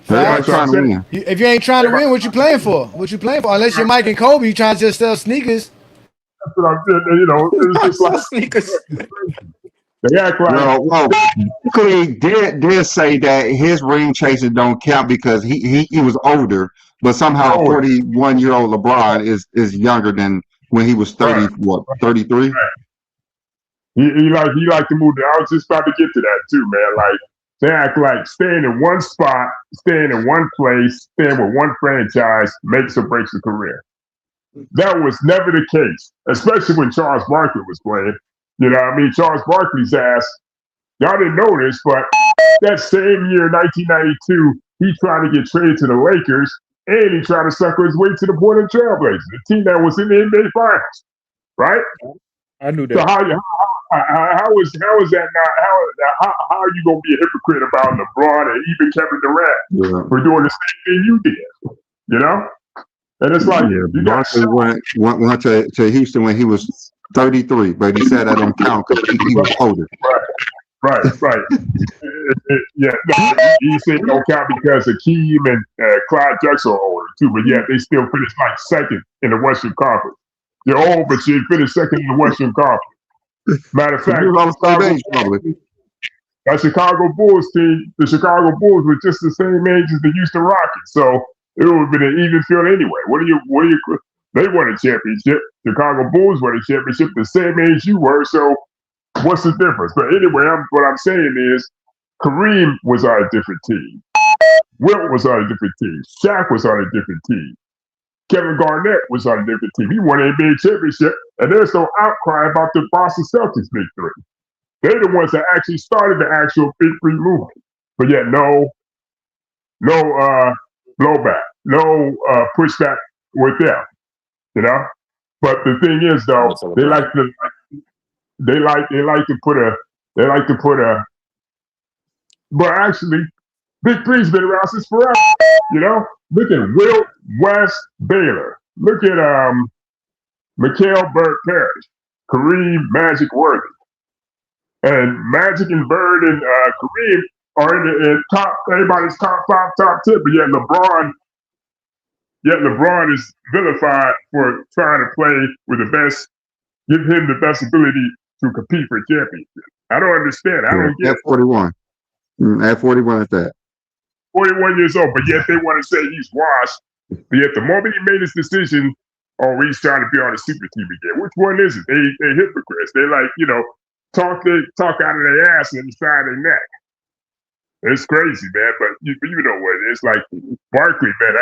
Facts. trying to win. If you ain't trying to win, what you playing for? What you playing for? Unless you're Mike and Kobe, you trying to just sell sneakers. That's what I'm saying. You know, it was just like sneakers. They act like Well, Clee did say that his ring chases don't count because he was older, but somehow 41-year-old LeBron is younger than when he was 33? Right. He like to move. I was just about to get to that too, man. Like they act like staying in one spot, staying in one place, staying with one franchise makes or breaks a career. That was never the case, especially when Charles Barkley was playing. You know what I mean? Charles Barkley's ass, y'all didn't know this, but that same year, 1992, he tried to get traded to the Lakers, and he tried to sucker his way to the Portland Trailblazers, the team that was in the NBA Finals, right? I knew that. So how is that not how are you gonna be a hypocrite about LeBron and even Kevin Durant for doing the same thing you did? You know? And it's like you Barkley went to Houston when he was 33, but he said that don't count because he was older. Right. Yeah, no, he said it don't count because Akeem and Clyde Drexler are older too, but yet they still finished like second in the Western Conference. You're old, but you finished second in the Western Conference. Matter of fact, that Chicago Bulls team, the Chicago Bulls were just the same age as the Houston Rockets, so it would have been an even field anyway. They won a championship. Chicago Bulls won a championship the same age you were, so what's the difference? But anyway, what I'm saying is Kareem was on a different team. Wilt was on a different team. Shaq was on a different team. Kevin Garnett was on a different team. He won an NBA championship, and there's no outcry about the Boston Celtics Big Three. They're the ones that actually started the actual Big Three movement. But yet, no blowback, no pushback with them. You know. But the thing is, though, they like to put a. But actually, Big Three's been around since forever. You know, look at Wilt, West, Baylor. Look at Mikhail Bird Parrish, Kareem, Magic, Worthy, and Magic and Bird and Kareem are in the top. Everybody's top 5, top 10. But yet LeBron is vilified for trying to play with the best, give him the best ability to compete for a championship. I don't understand. I don't get at 41. At 41 at that. 41 years old, but yet they want to say he's washed. But yet the moment he made his decision, he's trying to be on a super team again. Which one is it? They hypocrites. They like, talk out of their ass and inside their neck. It's crazy, man. But you know what? It's like Barkley, man.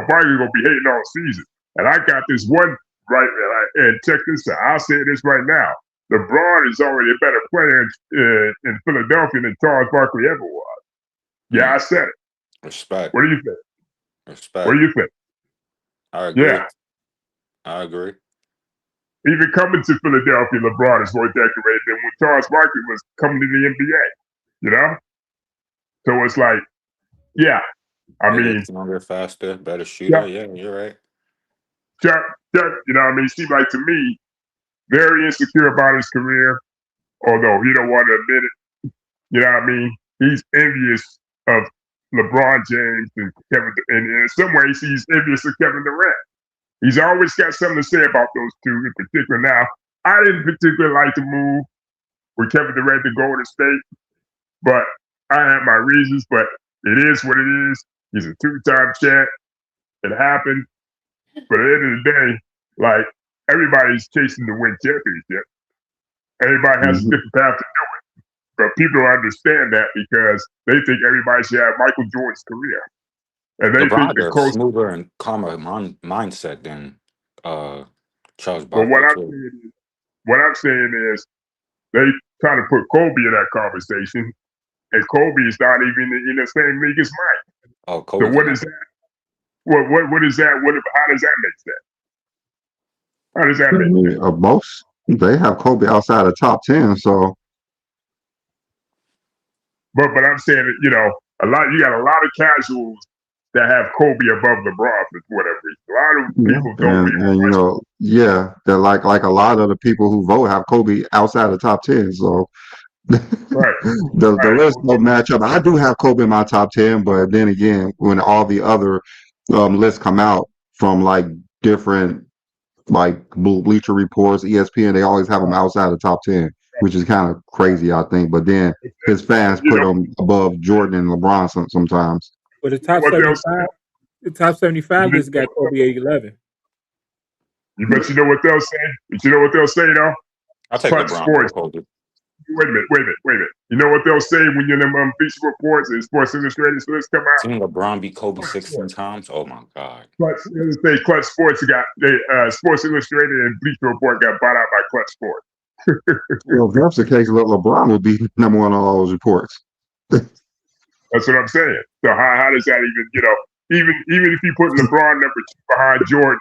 Barkley gonna be hating all season. And I got this one right, and check this out. I'll say this right now. LeBron is already a better player in Philadelphia than Charles Barkley ever was. Yeah, I said it. Respect. What do you think? Respect. What do you think? I agree. Yeah. I agree. Even coming to Philadelphia, LeBron is more decorated than when Charles Barkley was coming to the NBA. You know? So it's like, yeah. I mean, stronger, faster, better shooter. Yeah, you're right. Chuck, you know what I mean? Seems like to me, very insecure about his career, although he don't want to admit it. You know what I mean? He's envious of LeBron James and Kevin, and in some ways, he's envious of Kevin Durant. He's always got something to say about those two in particular. Now, I didn't particularly like the move with Kevin Durant to Golden State, but I have my reasons. But it is what it is. He's a 2-time champ. It happened. But at the end of the day, like, everybody's chasing to win championship. Everybody has a different path to do it. But people don't understand that because they think everybody should have Michael Jordan's career. And they LeBron think the has a smoother and calmer mindset than Charles Barkley. But what I'm saying is they try to put Kobe in that conversation, and Kobe is not even in the same league as Mike. Oh, Kobe. So what is that? What is that? How does that make sense? How does that make sense? Most they have Kobe outside the top 10, so. But I'm saying that, you got a lot of casuals that have Kobe above LeBron for whatever reason. A lot of people don't. They're like a lot of the people who vote have Kobe outside the top 10. So Right. The list don't match up. I do have Kobe in my top 10, but then again, when all the other lists come out from like different like Bleacher Reports, ESPN, they always have him outside the top 10, which is kind of crazy, I think. But then his fans put him above Jordan and LeBron sometimes. But the top What they'll 75, the top 75 list got Kobe at 11. But you know what they'll say? But you know what they'll say though? I'll take Clutch LeBron over Sports. Kobe. Wait a minute. You know what they'll say when you're in them Bleacher Reports and Sports Illustrated lists come out? Seeing LeBron beat Kobe 16 times. Oh my God. Clutch Sports Sports Illustrated and Bleacher Report got bought out by Clutch Sports. Well, if that's the case, LeBron would be number one on all those reports. That's what I'm saying. So how does that even even if you put LeBron number 2 behind Jordan,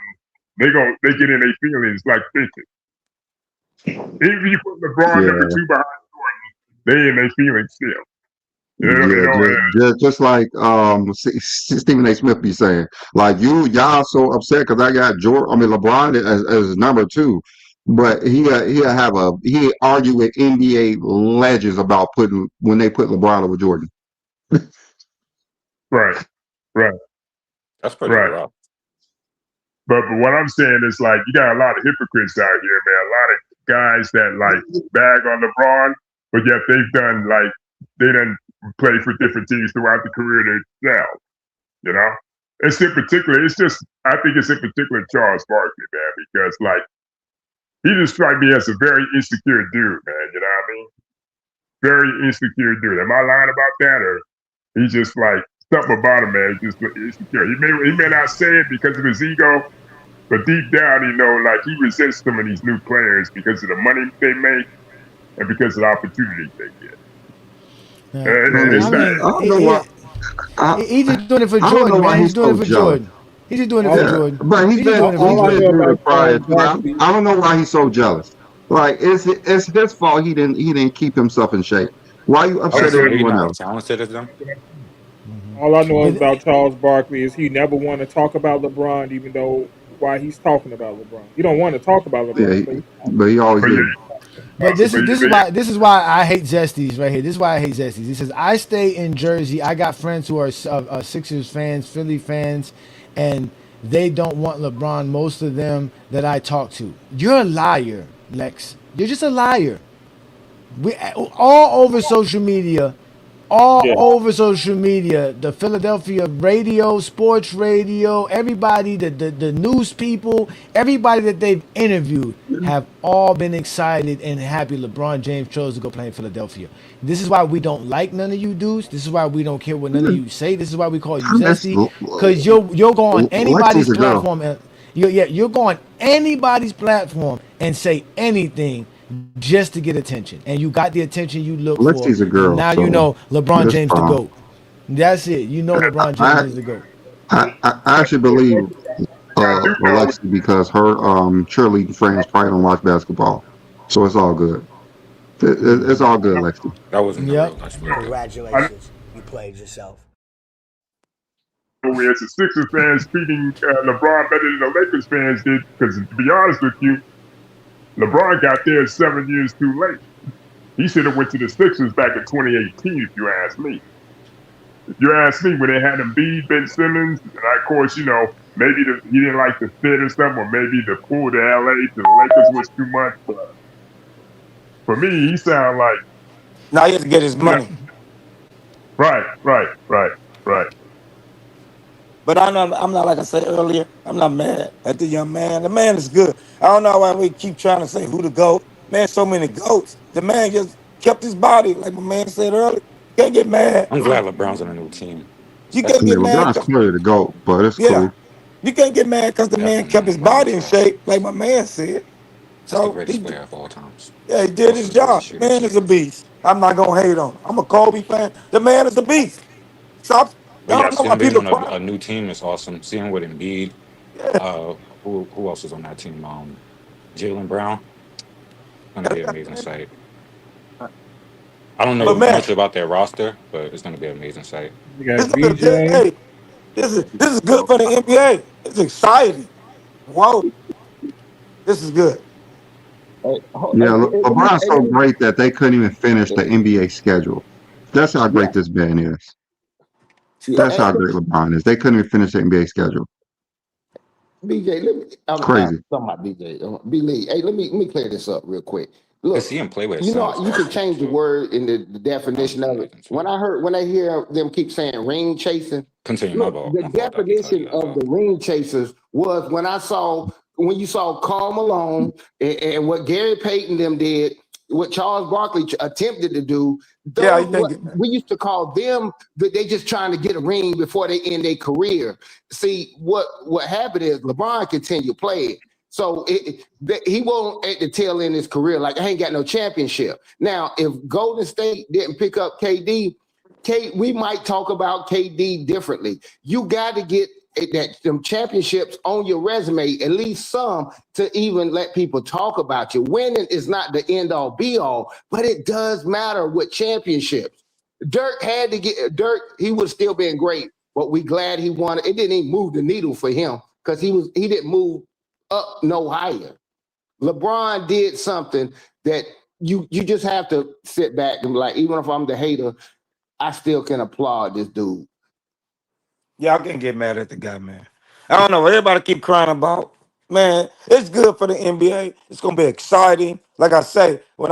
they get in their feelings like thinking. Even if you put LeBron number 2 behind Jordan, they in their feelings still. Just like Stephen A. Smith be saying, like y'all so upset because I got LeBron as number 2, but he argue with NBA legends about when they put LeBron over Jordan. Right. That's pretty rough. But what I'm saying is like you got a lot of hypocrites out here, man. A lot of guys that like bag on LeBron, but yet they done played for different teams throughout the career themselves. You know, I think it's in particular Charles Barkley, man, because like he just strike me as a very insecure dude, man. You know what I mean? Very insecure dude. Am I lying about that, or he's just like something about him, man? Just insecure. He may not say it because of his ego, but deep down, like he resents some of these new players because of the money they make and because of the opportunities they get. He's just doing it for Jordan, man. He's doing it for Jordan. He's just doing it for Jordan. But he's been through it prior to that. I don't know why he's so jealous. Like it's his fault he didn't keep himself in shape. Why are you upset at everyone else? All I know about Charles Barkley is he never want to talk about LeBron, even though why he's talking about LeBron. He don't want to talk about LeBron, but he always did. But this is why I hate Zesties right here. This is why I hate Zesties. He says I stay in Jersey. I got friends who are Sixers fans, Philly fans, and they don't want LeBron. Most of them that I talk to. You're a liar, Lex. You're just a liar. We all over social media. Over social media, the Philadelphia radio, sports radio, everybody, the news people, everybody that they've interviewed have all been excited and happy LeBron James chose to go play in Philadelphia. This is why we don't like none of you dudes. This is why we don't care what none of you say. This is why we call you Zesty, because you'll go on anybody's platform and you'll go on anybody's platform and say anything just to get attention, and you got the attention you look for. A girl, now so you know LeBron James fine. the GOAT. That's it. You know LeBron James is the GOAT. I actually believe Alexi because her cheerleading friends probably don't watch basketball, so it's all good. It's all good, Alexi. That wasn't Congratulations, you played yourself. As the Sixers fans treating LeBron better than the Lakers fans did, because to be honest with you, LeBron got there 7 years too late. He should have went to the Sixers back in 2018, if you ask me. If you ask me, when they had Embiid, Ben Simmons, and of course, maybe he didn't like the fit or something, or maybe the pull to LA to the Lakers was too much. But for me, he sounded like now he has to get his money. Right. But I'm not like I said earlier. I'm not mad at the young man. The man is good. I don't know why we keep trying to say who the GOAT. Man, so many GOATs. The man just kept his body, like my man said earlier. You can't get mad. I'm glad LeBron's on a new team. You can't get mad. LeBron's clearly the GOAT, but it's cool. You can't get mad because the man kept his body in shape, like my man said. So the greatest player of all times. Yeah, he did his job. Man is a beast. I'm not gonna hate on him. I'm a Kobe fan. The man is a beast. Stop. But yeah, seeing him on a new team is awesome. Seeing with Embiid, who else is on that team? Jaylen Brown. Gonna be an amazing sight. I don't know much about their roster, but it's gonna be an amazing sight. You got BJ. This is good for the NBA. It's exciting. Whoa, this is good. Yeah, LeBron's Hey, so great that they couldn't even finish the NBA schedule. That's how yeah. great this man is. See, That's how great LeBron is. They couldn't even finish the NBA schedule. BJ, let me. I'm Crazy. talking about BJ. B Lee. Hey, let me clear this up real quick. To Look, see him play with his you son know was you can awesome. change the So word in the definition of it. When I hear them keep saying ring chasing, continue, look, the my fault, Dr. Tony. definition That's of all. the ring chasers was when you saw Karl Malone and what Gary Payton them did, what Charles Barkley attempted to do. Yeah, you Those think what we used to call them that they just trying to get a ring before they end their career. See what happened is LeBron continued playing. So he won't at the tail end of his career like I ain't got no championship. Now, if Golden State didn't pick up KD, we might talk about KD differently. You got to get them championships on your resume, at least some, to even let people talk about you. Winning is not the end all be all, but it does matter with championships. Dirk had to get Dirk. He would still been great, but we glad he won. It didn't even move the needle for him because he didn't move up no higher. LeBron did something that you just have to sit back and be like, even if I'm the hater, I still can applaud this dude. y'all can get mad at the guy, man. I don't know what everybody keep crying about. Man, it's good for the NBA. It's gonna be exciting. Like I say, when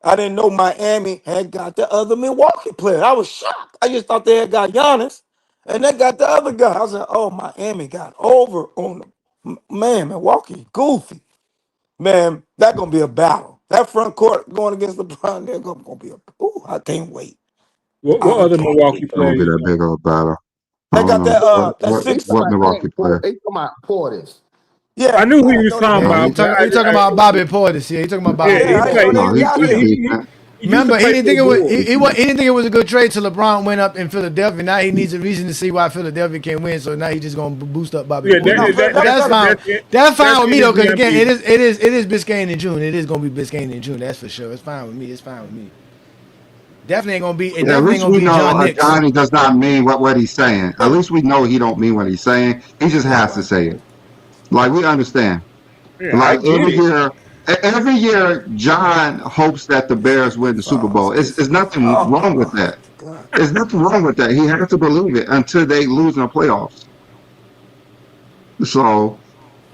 I didn't know Miami had got the other Milwaukee player. I was shocked. I just thought they had got Giannis, and they got the other guy. I was like, oh, Miami got over on them. Man, Milwaukee, goofy. Man, that's gonna be a battle. That front court going against LeBron, they're gonna be I can't wait. What I other can't Milwaukee wait. It's gonna player be you that know? big old battle. I They don't got know that They six. talking what about Milwaukee player. They talking about Portis. I Yeah, knew who I you ain't was know they talking had. No, Yeah, about, you but talking talking about Bobby Portis. Yeah, you talking about Bobby yeah, Yeah, I ain't know Portis. they no, had he's Giannis. decent. he used to Remember, he play didn't for think the it was Bulls. he didn't think it was a good trade till LeBron went up in Philadelphia. Now he needs a reason to see why Philadelphia can win. So now he's just gonna boost up Bobby Yeah, You know, Portis. But Philadelphia that's got fine. That's fine that's with in me his though, because again, DMP. it is Biscayne in June. It is gonna be Biscayne in June. That's for sure. It's fine with me. It's fine with me. Definitely ain't gonna be. It Yeah, at definitely ain't least gonna we be know John Knicks. Johnny does not mean what he's saying. At least we know he don't mean what he's saying. He just That's has to right. say it. Like we understand. Yeah, I Like get it. every year, John hopes that the Bears win the Super Bowl. It's nothing Oh wrong with my that. God. There's nothing wrong with that. He has to believe it until they lose in the playoffs. So,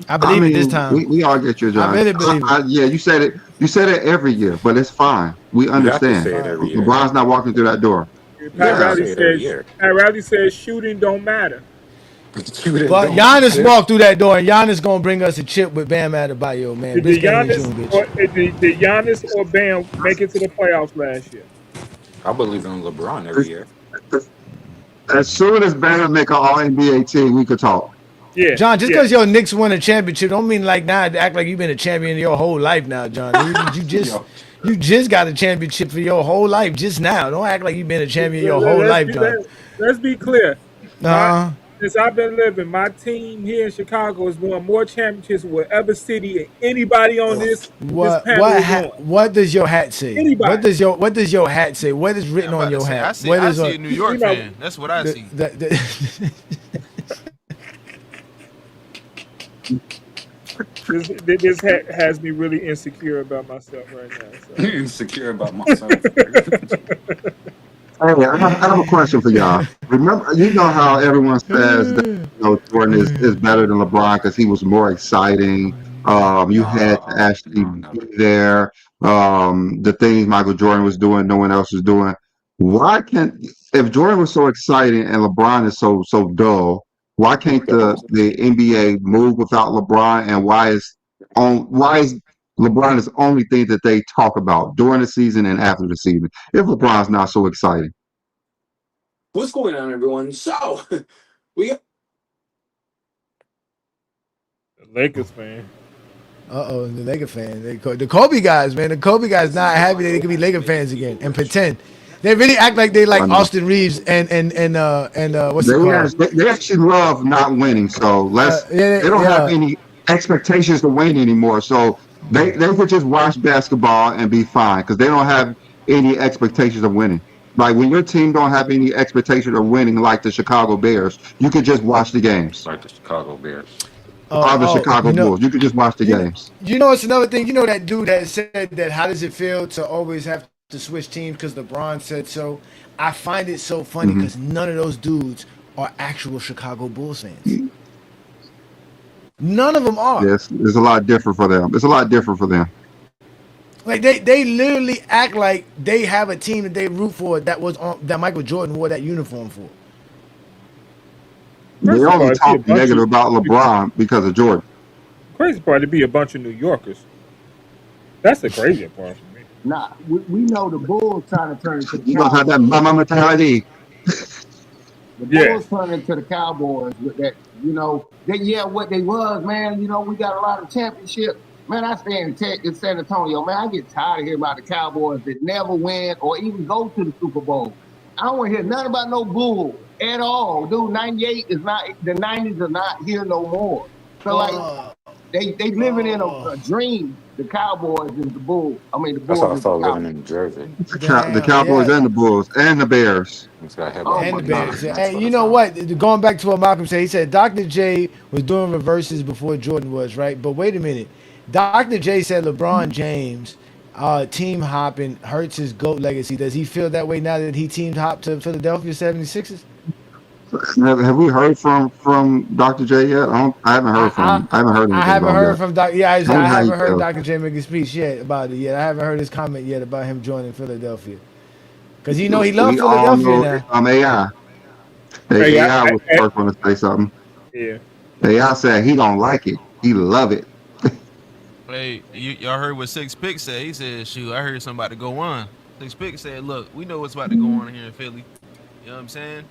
I I believe it this mean, time. we all get you, I John. really believe it. Yeah, you said it. You said it every year, but it's fine. We You have to It's understand. say it fine. every year. LeBron's not walking through that door. You Pat have to Yeah. Riley say it every says year. shooting don't matter. You didn't But don't. Giannis walked through that door, and Giannis gonna bring us a chip with Bam Adebayo, man. Did Biscayne in June, bitch. Giannis or Bam make it to the playoffs last year? I believe in LeBron every As year. soon as Bam make an All NBA team, we could talk. Yeah, John, just yeah. because your Knicks won a championship, don't mean like now act like you've been a champion your whole life now, John. Yo, You just got a championship for your whole life just now. Don't act like you've been a champion your whole Let's life, be John. let's be clear. My Uh Since I've been living, my team here in Chicago has won more championships with whatever city and anybody on this panel is on. what does your hat say? Anybody. What does your hat say? What is Yeah, written I'm on about to your say, hat? What I is see a New York You know, fan. That's what I see. this has me really insecure about myself right now. So. insecure about myself. Hey, I have a question for y'all. Remember, you know how everyone says that Jordan is better than LeBron because he was more exciting. You had to No, actually no, be never. there. The things Michael Jordan was doing, no one else was doing. Why can't if Jordan was so exciting and LeBron is so dull? Why can't the NBA move without LeBron? And why is LeBron is the only thing that they talk about during the season and after the season? If LeBron's not so exciting. What's going on, everyone? So, we Lakers fan. The Lakers fan. The Kobe guys, man. The Kobe guys not happy that they could be Laker fans again and pretend. They really act like they like I know. Austin Reeves and what's it called? They actually love not winning. So Yeah, they don't have yeah. any expectations to win anymore. So they could just watch basketball and be fine because they don't have any expectations of winning. Like when your team don't have any expectation of winning, like the Chicago Bears, you could just watch the games. Like the Chicago Bears. Are the Chicago Bulls. You could just watch the games. You know, it's another thing. You know that dude that said that how does it feel to always have to switch teams because LeBron said so? I find it so funny because none of those dudes are actual Chicago Bulls fans. None of them are. Yes, it's a lot different for them. It's a lot different for them. Like they literally act like they have a team that they root for that Michael Jordan wore that uniform for. They only talk negative about LeBron because of Jordan. Crazy part to be a bunch of New Yorkers. That's the crazy part for me. Nah, we know the Bulls trying to turn into the You gonna have that mama mentality. The Bulls turn into the Cowboys with that, what they was, man. We got a lot of championships. Man, I stay in San Antonio, man. I get tired of hearing about the Cowboys that never win or even go to the Super Bowl. I don't want to hear nothing about no Bulls at all. Dude, 98 is not, the 90s are not here no more. So, they living in a dream, the Cowboys and the Bulls. I mean, the Bulls. That's how I felt living in New Jersey. The Cowboys and the Bulls and the Bears. And the Bears. Hey, you know what? Going back to what Malcolm said, he said Dr. J was doing reverses before Jordan was, right? But wait a minute. Dr. J said LeBron James team hopping hurts his GOAT legacy. Does he feel that way now that he team hopped to Philadelphia 76ers? Have we heard from Dr. J yet? I haven't heard from him. I haven't heard anything. I haven't heard from Dr. Yeah, I haven't heard feel. Dr. J make a speech yet about it yet. I haven't heard his comment yet about him joining Philadelphia. Because he loves Philadelphia now. AI was the first one to say something. Yeah. AI said he don't like it. He love it. Hey, y'all heard what Six Pick said? He said, shoot, I heard somebody go on. Six Pick said, look, we know what's about to go on here in Philly. You know what I'm saying?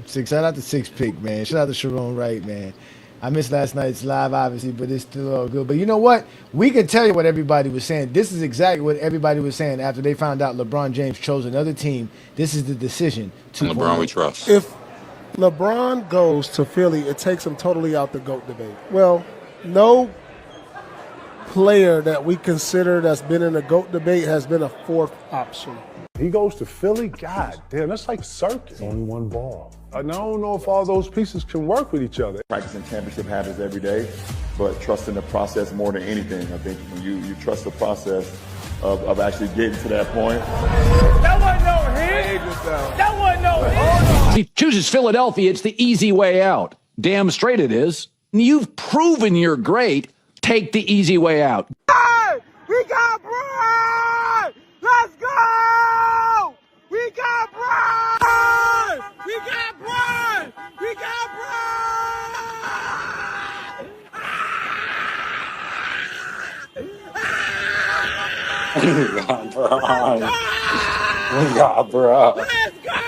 Shout out to Six Pick, man. Shout out to Sharon Wright, man. I missed last night's live, obviously, but it's still all good. But you know what? We can tell you what everybody was saying. This is exactly what everybody was saying after they found out LeBron James chose another team. This is the decision. LeBron we trust. If LeBron goes to Philly, it takes him totally out the GOAT debate. Well, no player that we consider that's been in the GOAT debate has been a fourth option. He goes to Philly? God damn, that's like circus. Only one ball. I don't know if all those pieces can work with each other. Practicing championship habits every day, but trusting the process more than anything. I think when you trust the process of actually getting to that point. That wasn't no hit. That wasn't no hit. He chooses Philadelphia. It's the easy way out. Damn straight it is. You've proven you're great. Take the easy way out. Hey, we got Brian! Let's go! We got Brian! We got Brian! We got Brian! We got Brian. Let's go!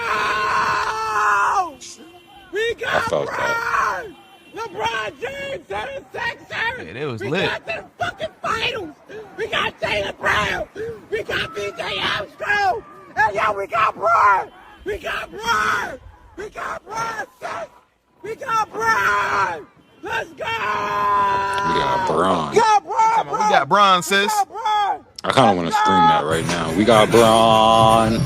We got I felt Brian! that. LeBron James, 76ers! Yeah, they was we lit. got to the fucking finals! We got Jaylen Brown! We got BJ Armstrong! And yeah, we got Brian! We got Brian! We got Brian! We got Brian! Let's go! We got Brian. We got Brian! We got Bron, sis. I kind of want to scream that right now. We got Brian.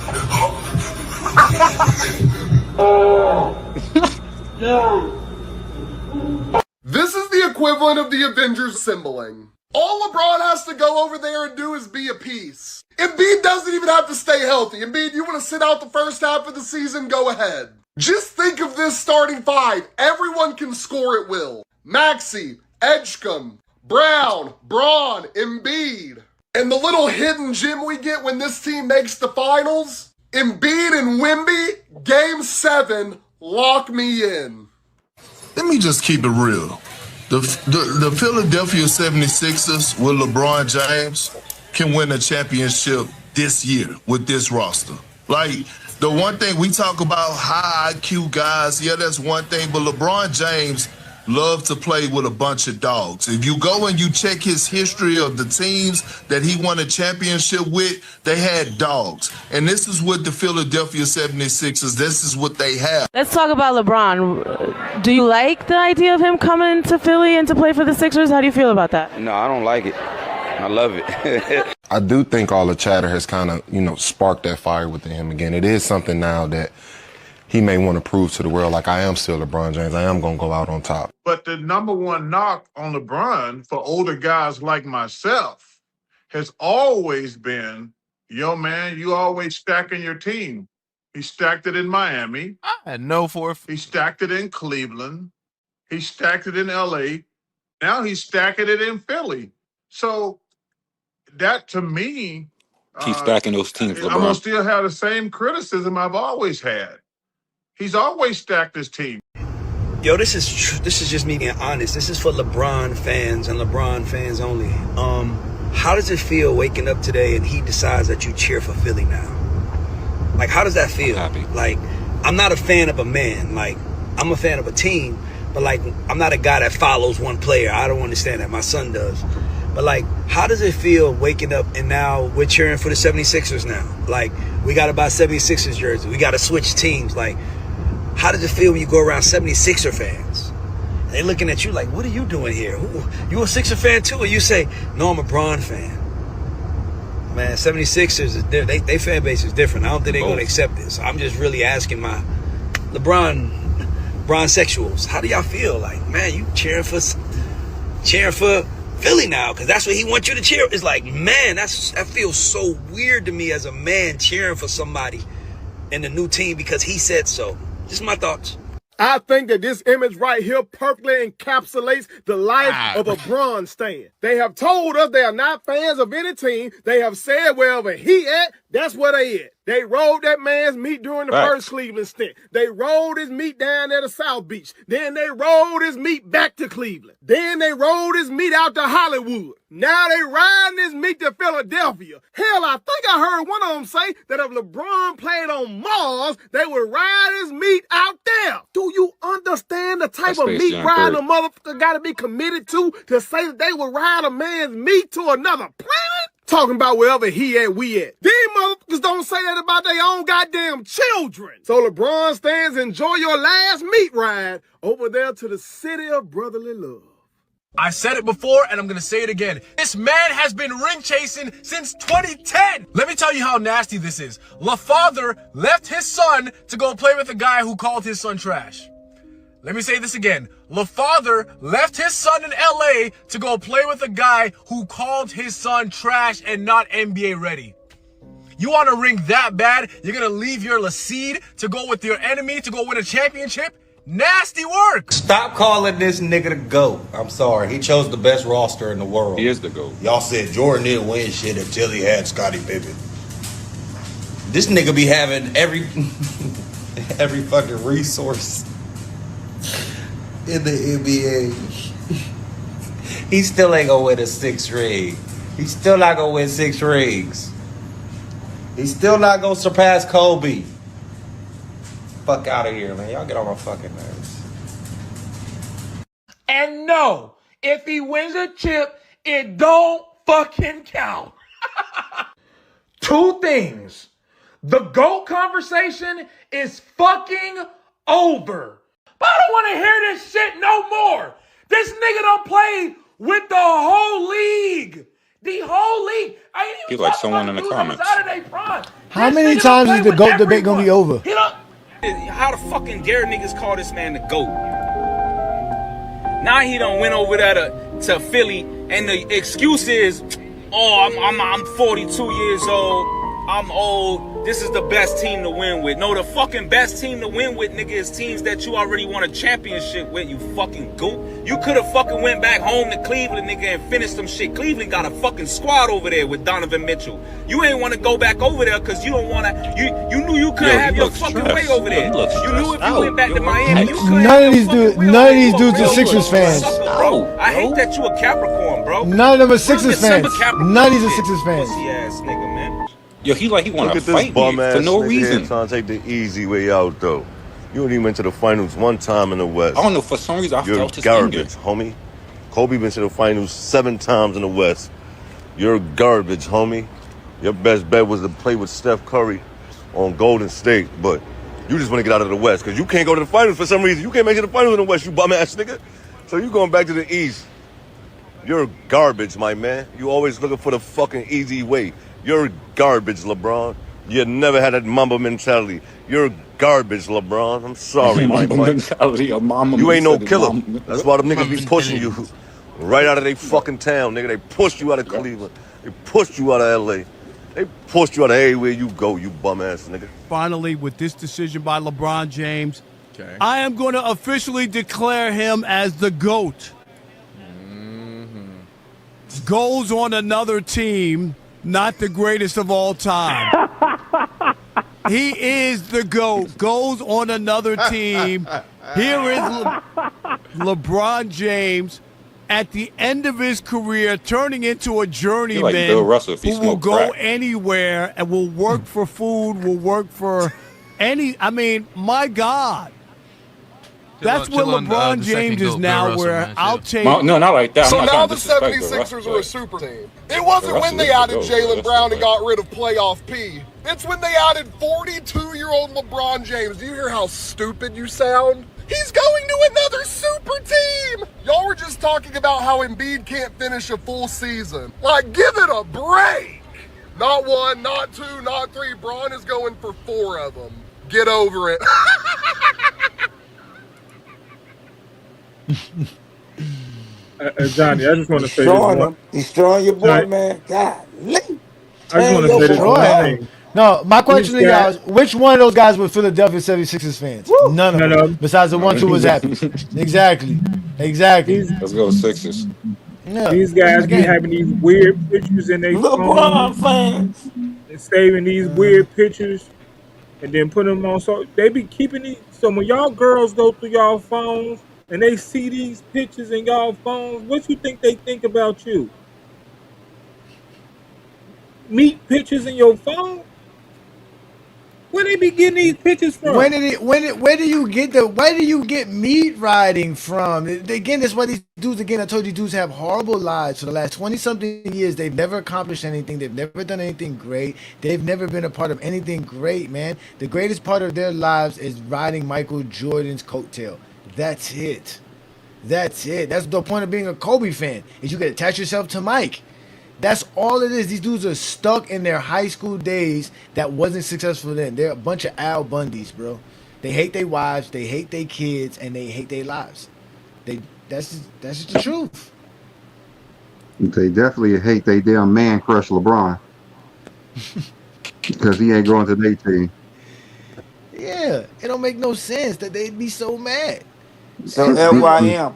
This is the equivalent of the Avengers assembling. All LeBron has to go over there and do is be a piece. Embiid doesn't even have to stay healthy. Embiid, you want to sit out the first half of the season? Go ahead. Just think of this starting five. Everyone can score at will. Maxey, Edgecombe, Brown, Braun, Embiid. And the little hidden gem we get when this team makes the finals? Embiid and Wemby, Game 7, lock me in. Let me just keep it real. The Philadelphia 76ers with LeBron James can win a championship this year with this roster. Like, the one thing we talk about high IQ guys, yeah, that's one thing, but LeBron James loves to play with a bunch of dogs. If you go and you check his history of the teams that he won a championship with, they had dogs. And this is what the Philadelphia 76ers, this is what they have. Let's talk about LeBron. Do you like the idea of him coming to Philly and to play for the Sixers? How do you feel about that? No, I don't like it. I love it. I do think all the chatter has kind of, sparked that fire within him again. It is something now that he may want to prove to the world, like, I am still LeBron James. I am going to go out on top. But the number one knock on LeBron for older guys like myself has always been, yo, man, you always stacking your team. He stacked it in Miami. I had no fourth. He stacked it in Cleveland. He stacked it in LA. Now he's stacking it in Philly. So that, to me, Keep stacking those teams, I'm going LeBron. to still have the same criticism I've always had. He's always stacked his team. Yo, this is just me being honest. This is for LeBron fans and LeBron fans only. How does it feel waking up today and he decides that you cheer for Philly now? Like, how does that feel? Like, I'm not a fan of a man. Like, I'm a fan of a team, but like, I'm not a guy that follows one player. I don't understand that. My son does. But like, how does it feel waking up and now we're cheering for the 76ers now? Like, we got to buy 76ers jerseys. We got to switch teams. Like, how does it feel when you go around 76er fans? And they looking at you like, what are you doing here? You a Sixer fan too? Or you say, no, I'm a Bron fan. Man, 76ers, they fan base is different. I don't think they're going to accept this. I'm just really asking my LeBron sexuals, how do y'all feel? Like, man, you cheering for Philly now because that's what he wants you to cheer. It's like, man, that feels so weird to me as a man cheering for somebody in the new team because he said so. Just my thoughts. I think that this image right here perfectly encapsulates the life of a Bron stan. They have told us they are not fans of any team. They have said wherever he at, that's where they at. They rolled that man's meat during the first Cleveland stint. They rolled his meat down there to South Beach. Then they rolled his meat back to Cleveland. Then they rolled his meat out to Hollywood. Now they riding his meat to Philadelphia. Hell, I think I heard one of them say that if LeBron played on Mars, they would ride his meat out there. Do you understand the type of meat riding a motherfucker got to be committed to say that they would ride a man's meat to another planet? Talking about wherever he at, we at. These motherfuckers don't say that about their own goddamn children. So LeBron stands, enjoy your last meat ride over there to the city of brotherly love. I said it before and I'm gonna say it again. This man has been ring chasing since 2010. Let me tell you how nasty this is. LaFather left his son to go play with a guy who called his son trash. Let me say this again. LaFather left his son in LA to go play with a guy who called his son trash and not NBA ready. You want a ring that bad? You're gonna leave your Laseed to go with your enemy to go win a championship? Nasty work. Stop calling this nigga the GOAT. I'm sorry. He chose the best roster in the world. He is the GOAT. Y'all said Jordan didn't win shit until he had Scottie Pippen. This nigga be having every fucking resource in the NBA. He still ain't gonna win a 6 ring. He's still not gonna win 6 rings. He's still not gonna surpass Kobe. Fuck out of here, man. Y'all get on my fucking nerves. And no, if he wins a chip, it don't fucking count. 2 things. The GOAT conversation is fucking over. But I don't want to hear this shit no more. This nigga done played with the whole league. The whole league. I ain't even He's like someone in the comments. out of their prime. How many times is the GOAT debate gonna be over? How the fucking dare niggas call this man the GOAT? Now he done went over there to Philly, and the excuse is, I'm 42 years old. I'm old. This is the best team to win with. No, the fucking best team to win with, nigga, is teams that you already won a championship with, you fucking goop. You could have fucking went back home to Cleveland, nigga, and finished some shit. Cleveland got a fucking squad over there with Donovan Mitchell. You ain't want to go back over there because you don't want to. You knew you couldn't have your fucking way over there. You knew if you went back to Miami, you couldn't None have of your these fucking dudes, way none of over these there. dudes are Sixers fans. Sucker, bro. I hate that you a Capricorn, bro. None of them are Sixers December fans. Capricorn None of these are shit. Sixers fans. Pussy ass nigga, man. Yo, he want Look to at this fight bum me ass for no nigga reason. here trying to take the easy way out though. You only went to the finals one time in the West. I don't know, for some reason I You're felt his garbage, anger. homie. Kobe been to the finals 7 times in the West. You're garbage, homie. Your best bet was to play with Steph Curry on Golden State, but you just want to get out of the West because you can't go to the finals for some reason. You can't make it to the finals in the West, you bum ass nigga. So you going back to the East. You're garbage, my man. You always looking for the fucking easy way. You're garbage, LeBron. You never had that Mamba mentality. You're garbage, LeBron. I'm sorry, Mike. Mentality of mama You ain't no said it, killer. mama. That's why them niggas be pushing you right out of they fucking town, nigga. They pushed you out of Cleveland. They pushed you out of LA. They pushed you out of everywhere you go, you bum ass nigga. Finally, with this decision by LeBron James, I am going to officially declare him as the GOAT. Goes on another team, not the greatest of all time. He is the GOAT. Goes on another team. Here is LeBron James at the end of his career, turning into a journeyman like Bill Russell if he who will smoked go crack. anywhere and will work for food, will work for any. I mean, my God. That's what LeBron James is now, where I'll take. No, not like that. I'm So not now trying the to disrespect Bill 76ers Russell, are a but- super team. It wasn't when they Russell added is the GOAT, Jalen Brown and Russell, got rid of playoff P. It's when they added 42-year-old LeBron James. Do you hear how stupid you sound? He's going to another super team! Y'all were just talking about how Embiid can't finish a full season. Like, give it a break! Not one, not two, not three. Braun is going for 4 of them. Get over it. Johnny, I just want to say Destroying this. him. Destroying your boy, Johnny, man. God, I just want to say this Destroy one him. thing. No, my question to These y'all guys- is, which one of those guys were Philadelphia 76ers fans? None of them. Besides the ones who was happy. Exactly. Let's go Sixers. Yeah. These guys be Again. having these weird pictures in their LeBron phones fans. and saving these weird pictures and then putting them on. So they be keeping these. So when y'all girls go through y'all phones and they see these pictures in y'all phones, what you think they think about you? Meat pictures in your phone? Where they be getting these pictures from? Where do you get meat riding from? Again, that's why these dudes, I told you, dudes have horrible lives for the last 20-something years. They've never accomplished anything. They've never done anything great. They've never been a part of anything great, man. The greatest part of their lives is riding Michael Jordan's coattail. That's it. That's the point of being a Kobe fan, is you can attach yourself to Mike. That's all it is. These dudes are stuck in their high school days that wasn't successful then. They're a bunch of Al Bundys, bro. They hate their wives, they hate their kids, and they hate their lives. That's just the truth. They definitely hate they damn man crush LeBron. Because he ain't going to their team. Yeah, it don't make no sense that they'd be so mad. So LYM.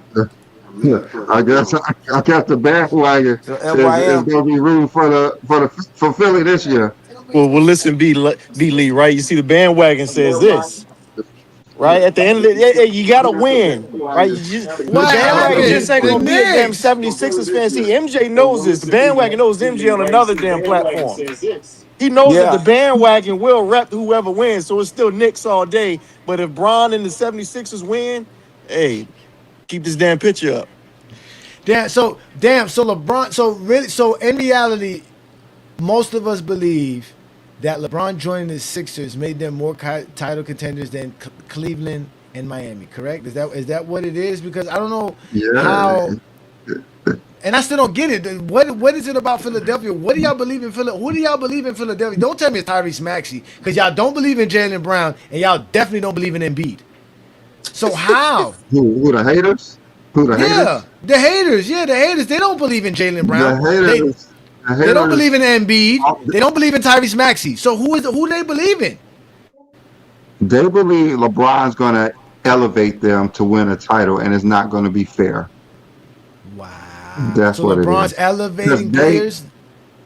I guess the bandwagon So is LYM. going to be rooting for Philly this year. Well, listen, B Lee, right? You see, the bandwagon says this, right? At the end of the day, you got to win, right? The bandwagon just ain't going to be a damn 76ers fan. See, MJ knows this. The bandwagon knows MJ on another damn platform. He knows that the bandwagon will rep whoever wins, so it's still Knicks all day. But if Bron and the 76ers win, hey, keep this damn picture up. So LeBron, so in reality, most of us believe that LeBron joining the Sixers made them more title contenders than Cleveland and Miami, correct? Is that what it is? Because I don't know how, and I still don't get it. What is it about Philadelphia? What do y'all believe in Philadelphia? Who do y'all believe in Philadelphia? Don't tell me it's Tyrese Maxey, because y'all don't believe in Jalen Brown, and y'all definitely don't believe in Embiid. So how? Who the haters? Haters? The haters. Yeah, the haters. They don't believe in Jalen Brown. The haters. They don't believe in Embiid. They don't believe in Tyrese Maxey. So who do they believe in? They believe LeBron's going to elevate them to win a title, and it's not going to be fair. Wow. That's so what LeBron's it is. Elevating players?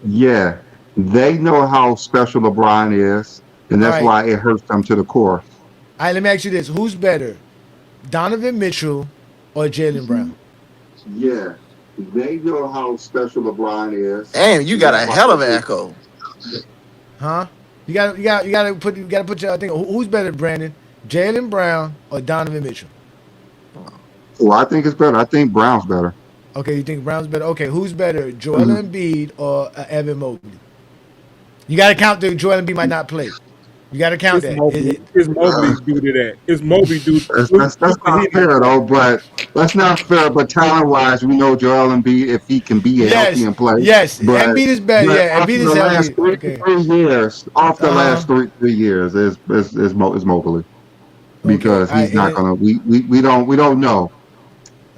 Yeah. They know how special LeBron is, and that's why it hurts them to the core. All right, let me ask you this. Who's better, Donovan Mitchell or Jalen Brown? Yeah. They know how special LeBron is. Damn, you got a hell of an echo. Huh? You gotta put your thing. Who's better, Brandon? Jalen Brown or Donovan Mitchell? Well, I think it's better. I think Brown's better. Okay, you think Brown's better? Okay, who's better, Joel Embiid or Evan Mobley? You gotta count the Joel Embiid might not play. You got to count It's that. Mobley. It's Mobley due to that. It's Mobley due to That's not fair though. But that's not fair. But talent wise, we know Joel Embiid if he can be healthy Yes, and play. yes. But Embiid is better. Yeah, after Embiid the is last healthy. three, Okay. 3 years, off the last Uh-huh. three years is Mobley Okay. because All right. he's not gonna. We don't know.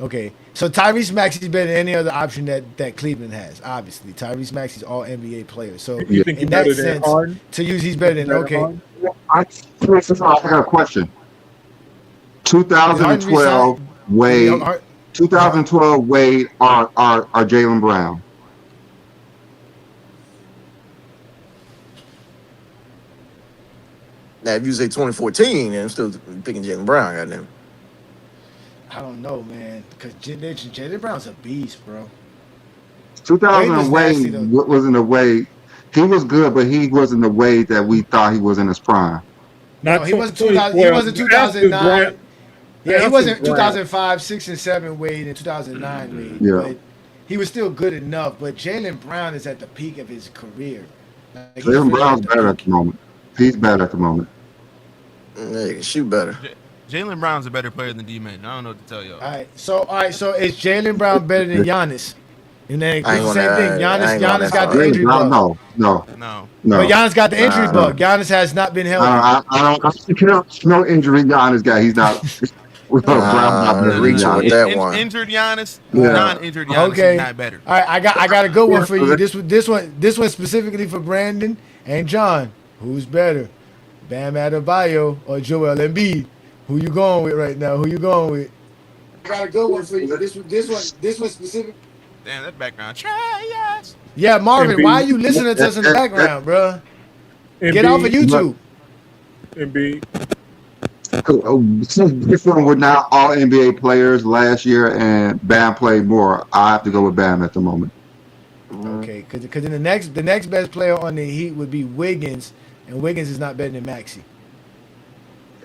Okay. So Tyrese Maxey's better than any other option that Cleveland has. Obviously, Tyrese Maxey's all NBA player. So You think in he's that better than sense, Harden? to use, he's better than okay. I got a question. Did Harden 2012 resign? Wade, 2012 Wade are Jaylen Brown. Now, if you say 2014, I'm still picking Jaylen Brown. Goddamn. I don't know, man, because Jaylen Brown's a beast, bro. 2000 nasty, Wade wasn't the Wade. He was good, but he wasn't the Wade that we thought he was in his prime. No, he wasn't 2000. He wasn't 2009. Yeah, he wasn't 2005, 6, and 7 Wade and 2009 Wade. Yeah. But he was still good enough. But Jaylen Brown is at the peak of his career. Like, he's Jaylen really Brown's at the better at peak. the moment. He's better at the moment. Yeah, he can shoot better. Jaylen Brown's a better player than D-Man. I don't know what to tell y'all. All right. So is Jaylen Brown better than Giannis? And then it's I ain't the same gonna- thing. I ain't Giannis gonna- got the injury bug. No. But Giannis got the injury Nah. bug. Giannis has not been healthy. I don't. No injury. Giannis got. He's not. Brown's not better than reaching with Giannis. that one. Injured Giannis, Yeah. non-injured Giannis Okay. is not better. All right, I got a good one for you. This one specifically for Brandon and John. Who's better, Bam Adebayo or Joel Embiid? Who you going with right now? Who you going with? I got a good one for you. This one specific. Damn, that background. Try yes. Yeah, Marvin, Embiid. why are you listening to us in the background, bro? Get off of YouTube. Embiid. Since this one were not all NBA players last year, and Bam played more, I have to go with Bam at the moment. Okay, because the next best player on the Heat would be Wiggins, and Wiggins is not better than Maxey.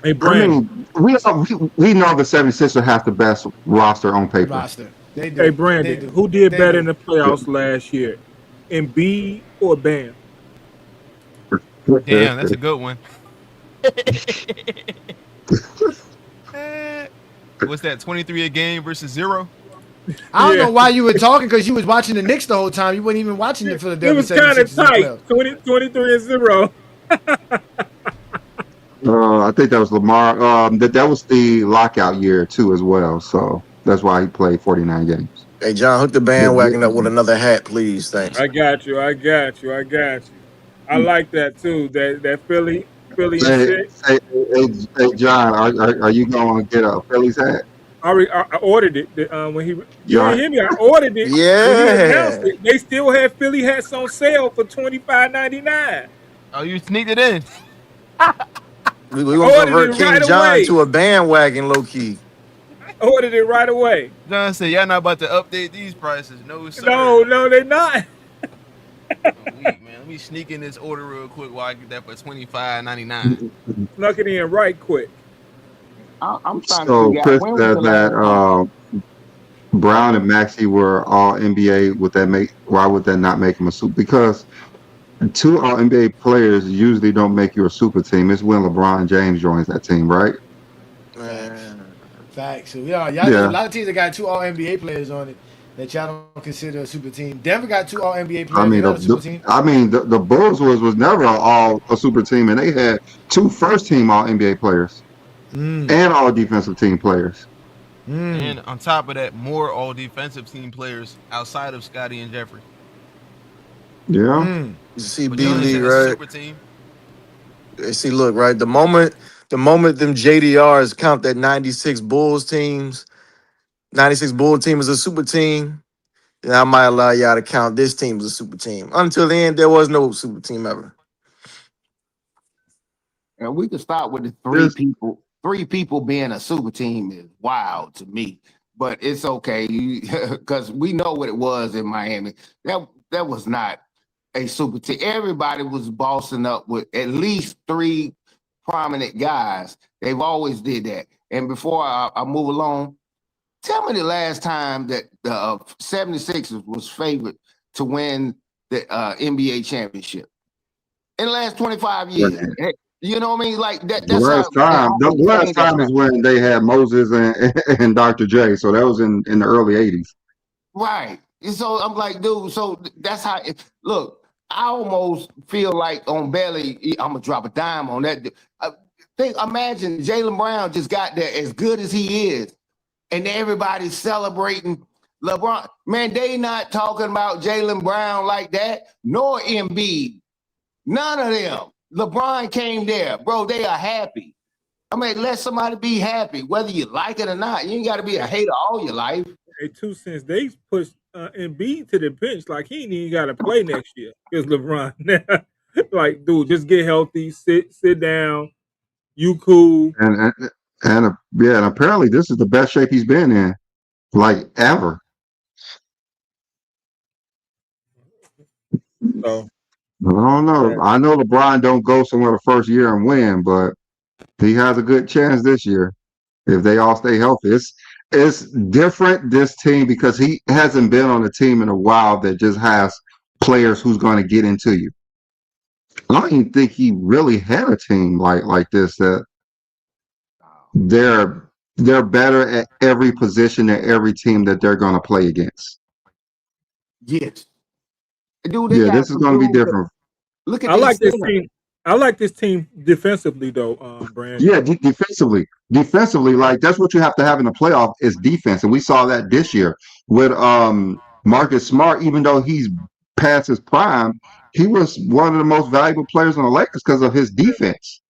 Hey, I Brandon. mean, we know the 76ers have the best roster on paper. Roster. They do. Hey, They Brandon. do. Who did They better do. in the playoffs last year? Embiid or Bam? Damn, that's a good one. What's that? 23 a game versus 0? I don't know why you were talking, because you was watching the Knicks the whole time. You weren't even watching the It Philadelphia was kind of 76ers in the playoffs. tight. 23-0. I think that was Lamar. That was the lockout year too, as well. So that's why he played 49 games. Hey, John, hook the bandwagon up with another hat, please. Thanks. I got you. I like that too. That Philly and shit. Hey, John, are you going to get a Phillies hat? I ordered it when he. You Yeah. didn't hear me? I ordered it. Yeah. When he announced it. They still have Philly hats on sale for $25.99. Oh, you sneaked it in. We gonna ordered convert it King right John away. to a bandwagon, low key. I ordered it right away. John said, y'all not about to update these prices. No, sir. No, they're not. Weak, man. Let me sneak in this order real quick while I get that for $25.99. Snuck it in right quick. I'm trying So to figure Chris out when was said the that last Brown and Maxey were all NBA. Why would that not make him a super? Because two all NBA players usually don't make you a super team. It's when LeBron James joins that team, right? Facts. So y'all, Yeah. a lot of teams that got 2 All NBA players on it that y'all don't consider a super team. Denver got 2 All NBA players. I mean, They're not a super team. the Bulls was never all a super team, and they had 2 first-team All NBA players and all defensive team players. And on top of that, more all defensive team players outside of Scotty and Jeffrey. Yeah. You see But B John League, said a right? super team. See, look, right. The moment them JDRs count that 96 Bulls teams, 96 Bull team as a super team, then I might allow y'all to count this team as a super team. Until then, there was no super team ever. And we could start with the three people being a super team is wild to me, but it's okay because we know what it was in Miami. That was not a super team. Everybody was bossing up with at least 3 prominent guys. They've always did that. And before I move along, tell me the last time that the 76ers was favored to win the NBA championship. In the last 25 years. You know what I mean? Like that. The That's how. last time, the I'm last saying that. time is when they had Moses and Dr. J. So that was in the early '80s. Right. And so I'm like, dude. So that's how. Look, I almost feel like on Belly, I'm gonna drop a dime on that. Imagine Jaylen Brown just got there as good as he is, and everybody's celebrating LeBron. Man, they not talking about Jaylen Brown like that, nor Embiid. None of them. LeBron came there, bro. They are happy. I mean, let somebody be happy, whether you like it or not. You ain't got to be a hater all your life. Hey, 2 cents. They pushed Embiid to the bench like he ain't even got to play next year because LeBron. Like, dude, just get healthy, sit down. You cool. And apparently this is the best shape he's been in, like ever. So I don't know. yeah. I know LeBron don't go somewhere the first year and win, but he has a good chance this year if they all stay healthy. It's different this team because he hasn't been on a team in a while that just has players who's going to get into you. I don't even think he really had a team like this that they're better at every position than every team that they're going to play against. Yes. Dude, they Yeah, got this is some going to be dudes. different. Look at I like this center. team. I like this team defensively though, Brand. Yeah, defensively, like that's what you have to have in the playoff is defense, and we saw that this year with Marcus Smart. Even though he's past his prime, he was one of the most valuable players on the Lakers because of his defense.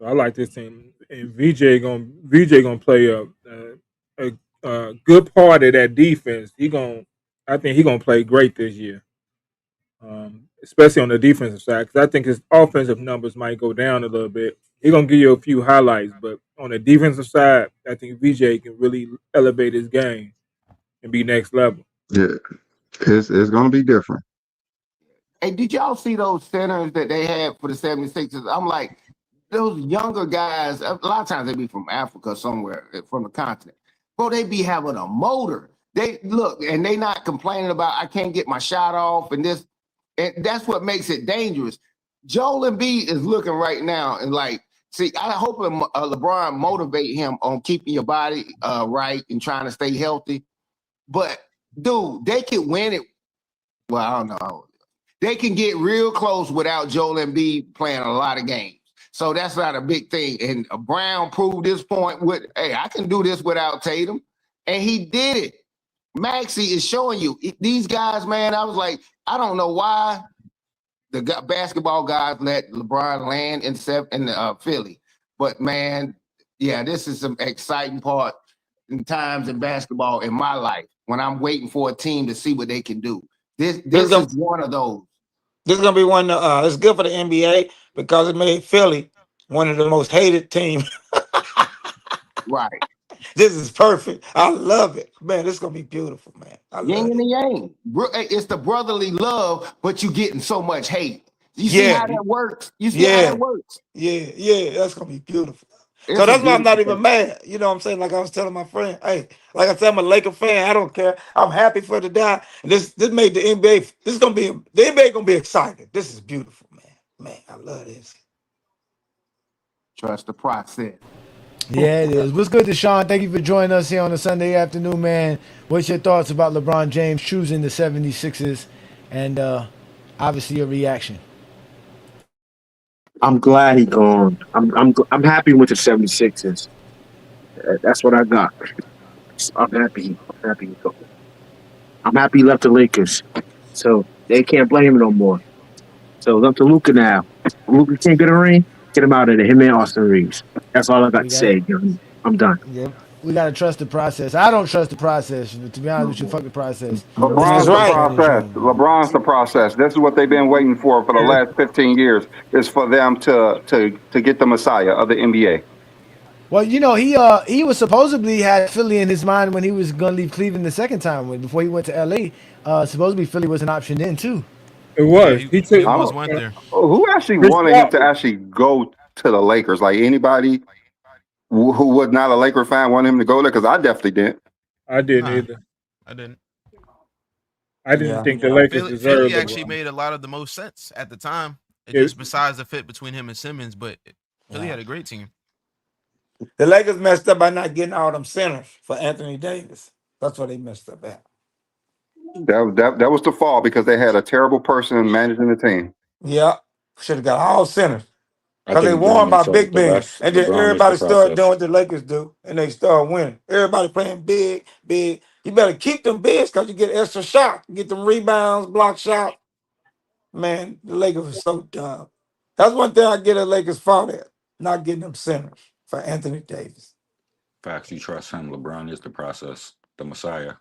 I like this team, and VJ gonna play a good part of that defense. I think he gonna play great this year, especially on the defensive side. Because I think his offensive numbers might go down a little bit. He gonna give you a few highlights, but on the defensive side, I think VJ can really elevate his game and be next level. Yeah, it's going to be different. Hey, did y'all see those centers that they had for the 76ers? I'm like, those younger guys, a lot of times they be from Africa somewhere, from the continent. Bro, they be having a motor. They look, and they not complaining about, I can't get my shot off and this. And that's what makes it dangerous. Joel Embiid is looking right now and like, see, I hope LeBron motivate him on keeping your body right and trying to stay healthy. But, dude, they can win it. Well, I don't know. They can get real close without Joel Embiid playing a lot of games. So that's not a big thing. And Brown proved this point with, hey, I can do this without Tatum. And he did it. Maxey is showing you. These guys, man, I was like, I don't know why the basketball guys let LeBron land in Philly. But, man, yeah, this is some exciting part in times in basketball in my life when I'm waiting for a team to see what they can do. This is one of those. This is gonna be one. It's good for the NBA because it made Philly one of the most hated teams. Right. This is perfect. I love it, man. This is gonna be beautiful, man. I love Yin it. and yang. It's the brotherly love, but you getting so much hate. You see how that works? You see how that works? Yeah. That's gonna be beautiful. It's So a that's why I'm not beautiful even mad. You know what I'm saying? Like I was telling my friend, hey, like I said, I'm a Laker fan. I don't care. I'm happy for the die. And this made the NBA. This is gonna be the NBA gonna be excited. This is beautiful, man. Man, I love this. Trust the process. Yeah, it is. What's good, Deshaun? Thank you for joining us here on a Sunday afternoon, man. What's your thoughts about LeBron James choosing the 76ers and obviously your reaction? I'm glad he gone. I'm happy with the 76ers. That's what I got. I'm happy. I'm happy he gone. I'm happy he left the Lakers. So they can't blame him no more. So it's up to Luka now. Luka can't get a ring. Get him out of there. Him and Austin Reeves. That's all I got to say. I'm done. Yeah, we gotta trust the process. I don't trust the process. To be honest with you, fuck the process. LeBron's the process. LeBron's the process. This is what they've been waiting for the last 15 years. Is for them to get the Messiah of the NBA. Well, you know, he was supposedly had Philly in his mind when he was gonna leave Cleveland the second time before he went to LA. Supposedly Philly was an option then too. It was. Yeah, he took. he almost went there. Who actually wanted him to actually go to the Lakers? Like anybody who was not a Laker fan wanted him to go there? Because I definitely didn't. I didn't either. I didn't. I didn't think the Lakers Philly deserved actually LeBron. made a lot of the most sense at the time. just besides the fit between him and Simmons, but Philly had a great team. The Lakers messed up by not getting all them centers for Anthony Davis. That's what they messed up at. That was the fall because they had a terrible person managing the team. Yeah, should have got all centers. I Because they think won by big the men. best. And then LeBron is the everybody started doing process. what the Lakers do, and they start winning. Everybody playing big, big. You better keep them bigs because you get extra shots. You get them rebounds, block shots. Man, the Lakers are so dumb. That's one thing I get the Lakers fault at, not getting them centers for Anthony Davis. Facts. You trust him. LeBron is the process. The Messiah.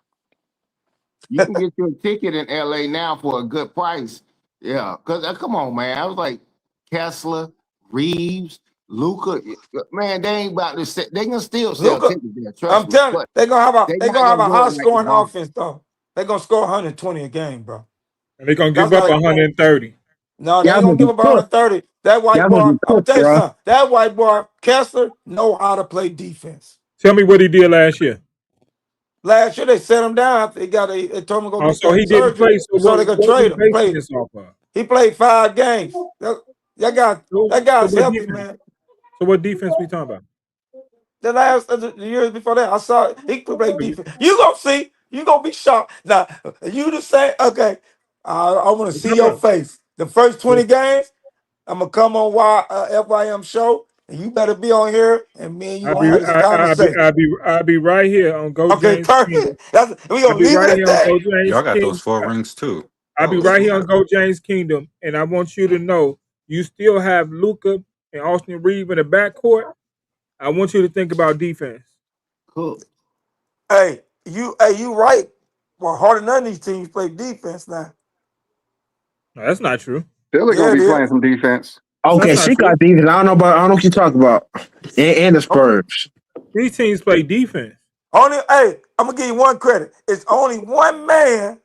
You can get your ticket in LA now for a good price. Yeah, because come on, man. I was like Kessler, Reeves, Luca. Man, they ain't about to say, they can still sell Luka, tickets there. Trust I'm me. telling you, But they're gonna have they a not gonna do high it like scoring LeBron. offense though. They're gonna score 120 a game, bro. And they're gonna That's give up how they 130. No, they Y'all ain't gonna gonna give be up cooked. 130. That white Y'all boy, gonna I'm be gonna cooked, tell you bro. something. That white boy, Kessler, know how to play defense. Tell me what he did last year. Last year they set him down after they told him to go Oh, get so he that didn't surgery play. So so what? they could What we trade him. basing this off of? He played 5 games. That So guy's what healthy, defense? man. So what defense we talking about? The years before that, I saw he could play defense. You gonna see. You gonna be shocked. Now you the same. Okay, I want to see Come your on. face. The first 20 games, I'm gonna come on FYM show, and you better be on here, and me and you I'll gonna be have this conversation. I'll be right here on Go Okay, James Kingdom. perfect. We I'll gonna be leave it right at here on that. Go James Y'all got those Kingdom. 4 rings too. I'll be Oh right here on snap! Go James Kingdom, and I want you to know you still have Luca and Austin Reeves in the backcourt. I want you to think about defense. Cool. Hey, you right. Well, harder than none of these teams play defense now. No, that's not true. Philly Yeah, gonna it be playing is. some defense. That's Okay, not she true. got defense. I don't know what you talking about. And the Spurs. These teams play defense. Hey, I'm gonna give you one credit. It's only one man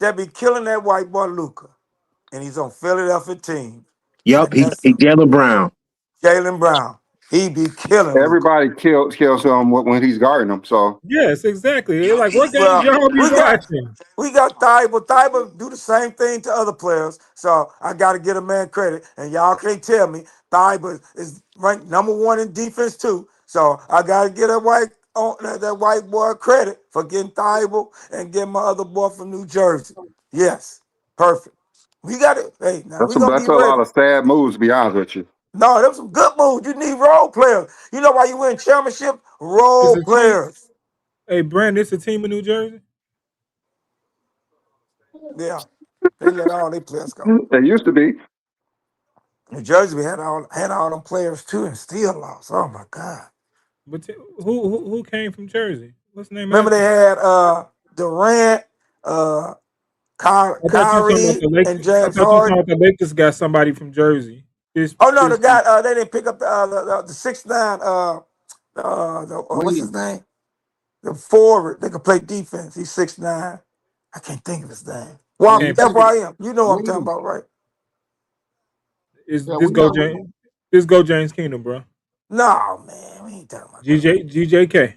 that be killing that white boy Luca, and he's on Philadelphia team, Yup, and that's he Jalen Brown. Jalen Brown. He be killing Luca. Everybody kills him when he's guarding them. So Yes, exactly. They're like, what games Well, y'all be we got watching? Thibault. Thibault do the same thing to other players. So I got to get a man credit. And y'all can't tell me Thibault is ranked #1 in defense too. So I got to get that white boy credit for getting Thibault and getting my other boy from New Jersey. Yes, perfect. We got it. Hey, now we gonna that's get a ready. lot of sad moves, to be honest with you. No, them some good moves. You need role players. You know why you win championship? It's Role a team. players. Hey, Brand, it's a team in New Jersey. Yeah, they let all their players go. They used to be. New Jersey, we had all them players too, and still lost. Oh my God! But who came from Jersey? What's the name of Remember that they team? had Durant, I thought you were talking about Kyrie, the and Lakers. I James thought you were talking Harden. about the Lakers got somebody from Jersey. Oh no, they didn't pick up the 6'9". What's his Williams. name? The forward. They could play defense. He's 6'9". I can't think of his name. You Well, can't. FYM. You know what I'm talking Williams. about, right? Is Yeah, this we go know. James? This go James Kingdom, bro. No, man, we ain't talking about that. GJK.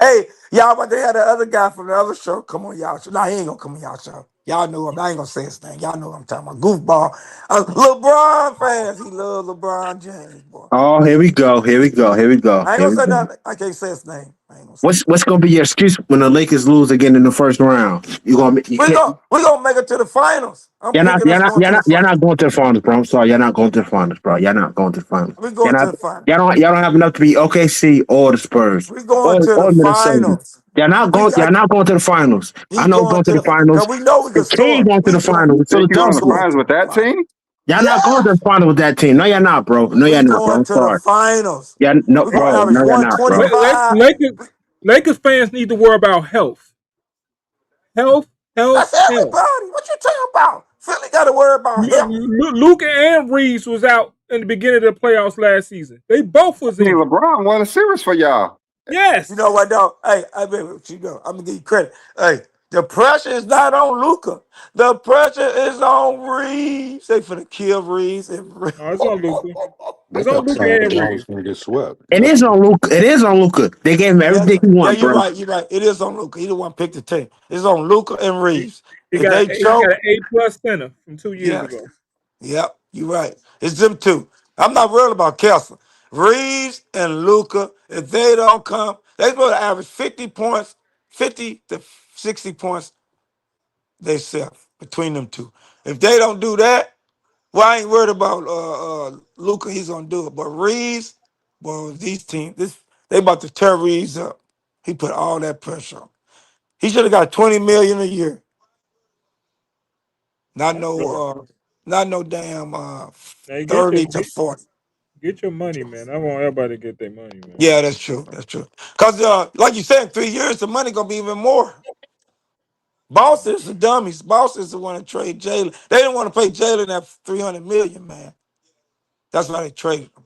Hey, y'all, but they had the other guy from the other show. Come on, y'all show. Nah, he ain't gonna come on y'all show. Y'all know him. I ain't gonna say his name. Y'all know what I'm talking about. Goofball. LeBron fans. He love LeBron James, boy. Oh, here we go. Here we go. Here we go. I ain't Here gonna we say go. nothing. I can't say his name. I ain't gonna say. What's gonna be your excuse when the Lakers lose again in the first round? You We can't. gonna make it to the finals. I'm You're not. picking You're us not. going You're to the not. You're finals. not going to the finals, bro. I'm sorry. You're not going to the finals, bro. You're not going to the finals. We You're going to not. the finals. Y'all don't have enough to be OKC or the Spurs We going to the or Minnesota. finals. You're not We going. You're got. not going to the finals. He I know going going to to the the. finals. Cause we know we can The team score. going to We the going. finals. So Think the you We on team's the going. going finals to with the that finals. team? Y'all not going to Yes. the finals with that team. No, you're not, bro. No, We you're not, bro. going I'm to the sorry. finals. Yeah, no, We gonna bro. average No, you're not, bro. 125. Lakers fans need to worry about health. Health, health, That's health. everybody. What you talking about? Philly got to worry about health. Luca and Reeves was out in the beginning of the playoffs last season. They both was I mean, injured. LeBron won a series for y'all. You Yes. know what, though? Hey, I mean, what you know, I'm gonna give you credit. Hey, the pressure is not on Luca. The pressure is on Reeves. They finna kill Reeves. No, it's on Luca. They It's on kept Luca saying and LeBron was Reeves. going to get swept. It That's is on Luca. It is on Luca. They gave him Yeah, everything he yeah, wants, you're bro. right. You're right. It is on Luca. He the one picked the team. It's on Luca and Reeves. He If got they he got choke, an A+ center from 2 years yes. ago. Yep, you're right. It's them two. I'm not worried about Kessler. Reeves and Luca, if they don't come, they're supposed to average 50 points, 50 to 60 points themselves between them two. If they don't do that, well, I ain't worried about Luca. He's gonna do it. But Reeves, well, these teams, they about to tear Reeves up. He put all that pressure on. He should have got 20 million a year. Not That's really no, good. not no damn Hey, 30 to 40. get your money, man. I want everybody to get their money, man. Yeah, that's true. That's true. Cause like you said, in 3 years the money gonna be even more. Boston's the dummies. Boston's the one that trade Jalen. They didn't want to pay Jalen that 300 million, man. That's why they traded him.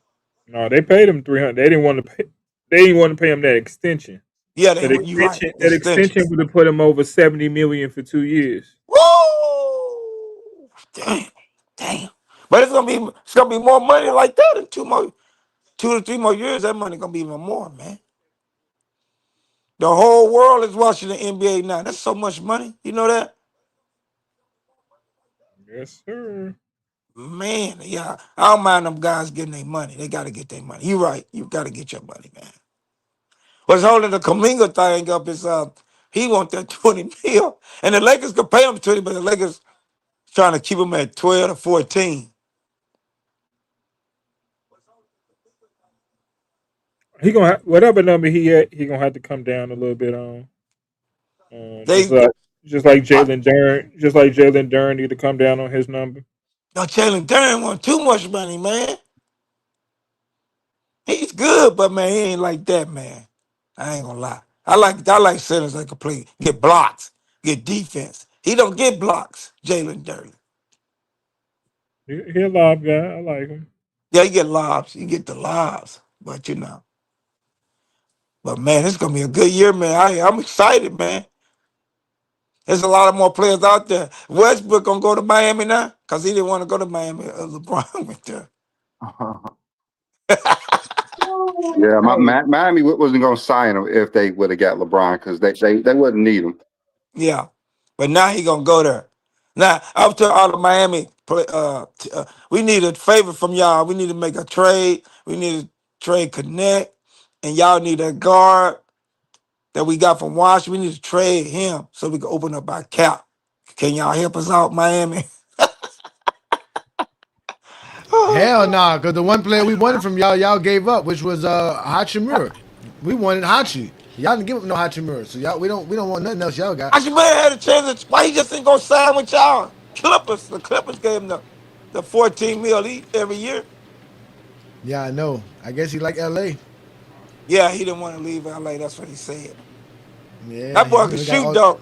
No, they paid him 300. They didn't want to pay. They didn't want to pay him that extension. Yeah, you right. That extension would have put him over 70 million for 2 years. Woo! Damn. But it's gonna be more money like that in 2 to 3 more years. That money gonna be even more, man. The whole world is watching the NBA now. That's so much money. You know that? Yes, sir. Man, yeah. I don't mind them guys getting their money. They gotta get their money. You're right. You gotta get your money, man. What's holding the Kaminga thing up is he want that 20 mil. And the Lakers could pay him 20, but the Lakers trying to keep him at 12 or 14. He gonna whatever number he at, he gonna have to come down a little bit on. They Just like Jalen Dern, need to come down on his number. now Jalen Duran want too much money, man. He's good, but man, he ain't like that, man. I ain't gonna lie. I like centers that can play, get blocks, get defense. He don't get blocks, Jalen Duran. He a lob guy. I like him. Yeah, he get lobs. He get the lobs. But But man, it's gonna be a good year, man. I'm excited, man. There's a lot of more players out there. Westbrook gonna go to Miami now because he didn't want to go to Miami. LeBron went there. Yeah, Miami wasn't going to sign him if they would have got LeBron because they wouldn't need him. Yeah, but now he gonna go there. Now up to all the Miami. We need a favor from y'all. We need to make a trade. We need to trade Connect, and y'all need a guard that we got from Washington. We need to trade him so we can open up our cap. Can y'all help us out, Miami? Hell nah, because the one player we wanted from y'all gave up, which was Hachimura. We wanted Hachi. Y'all didn't give up no Hachimura, so y'all we don't want nothing else y'all got. Hachimura had a chance. Why he just ain't gonna sign with y'all? Clippers. The Clippers gave him the 14 mil every year. Yeah, I know. I guess he like LA. Yeah, he didn't want to leave LA. That's what he said. Yeah, That boy you can know, shoot, though.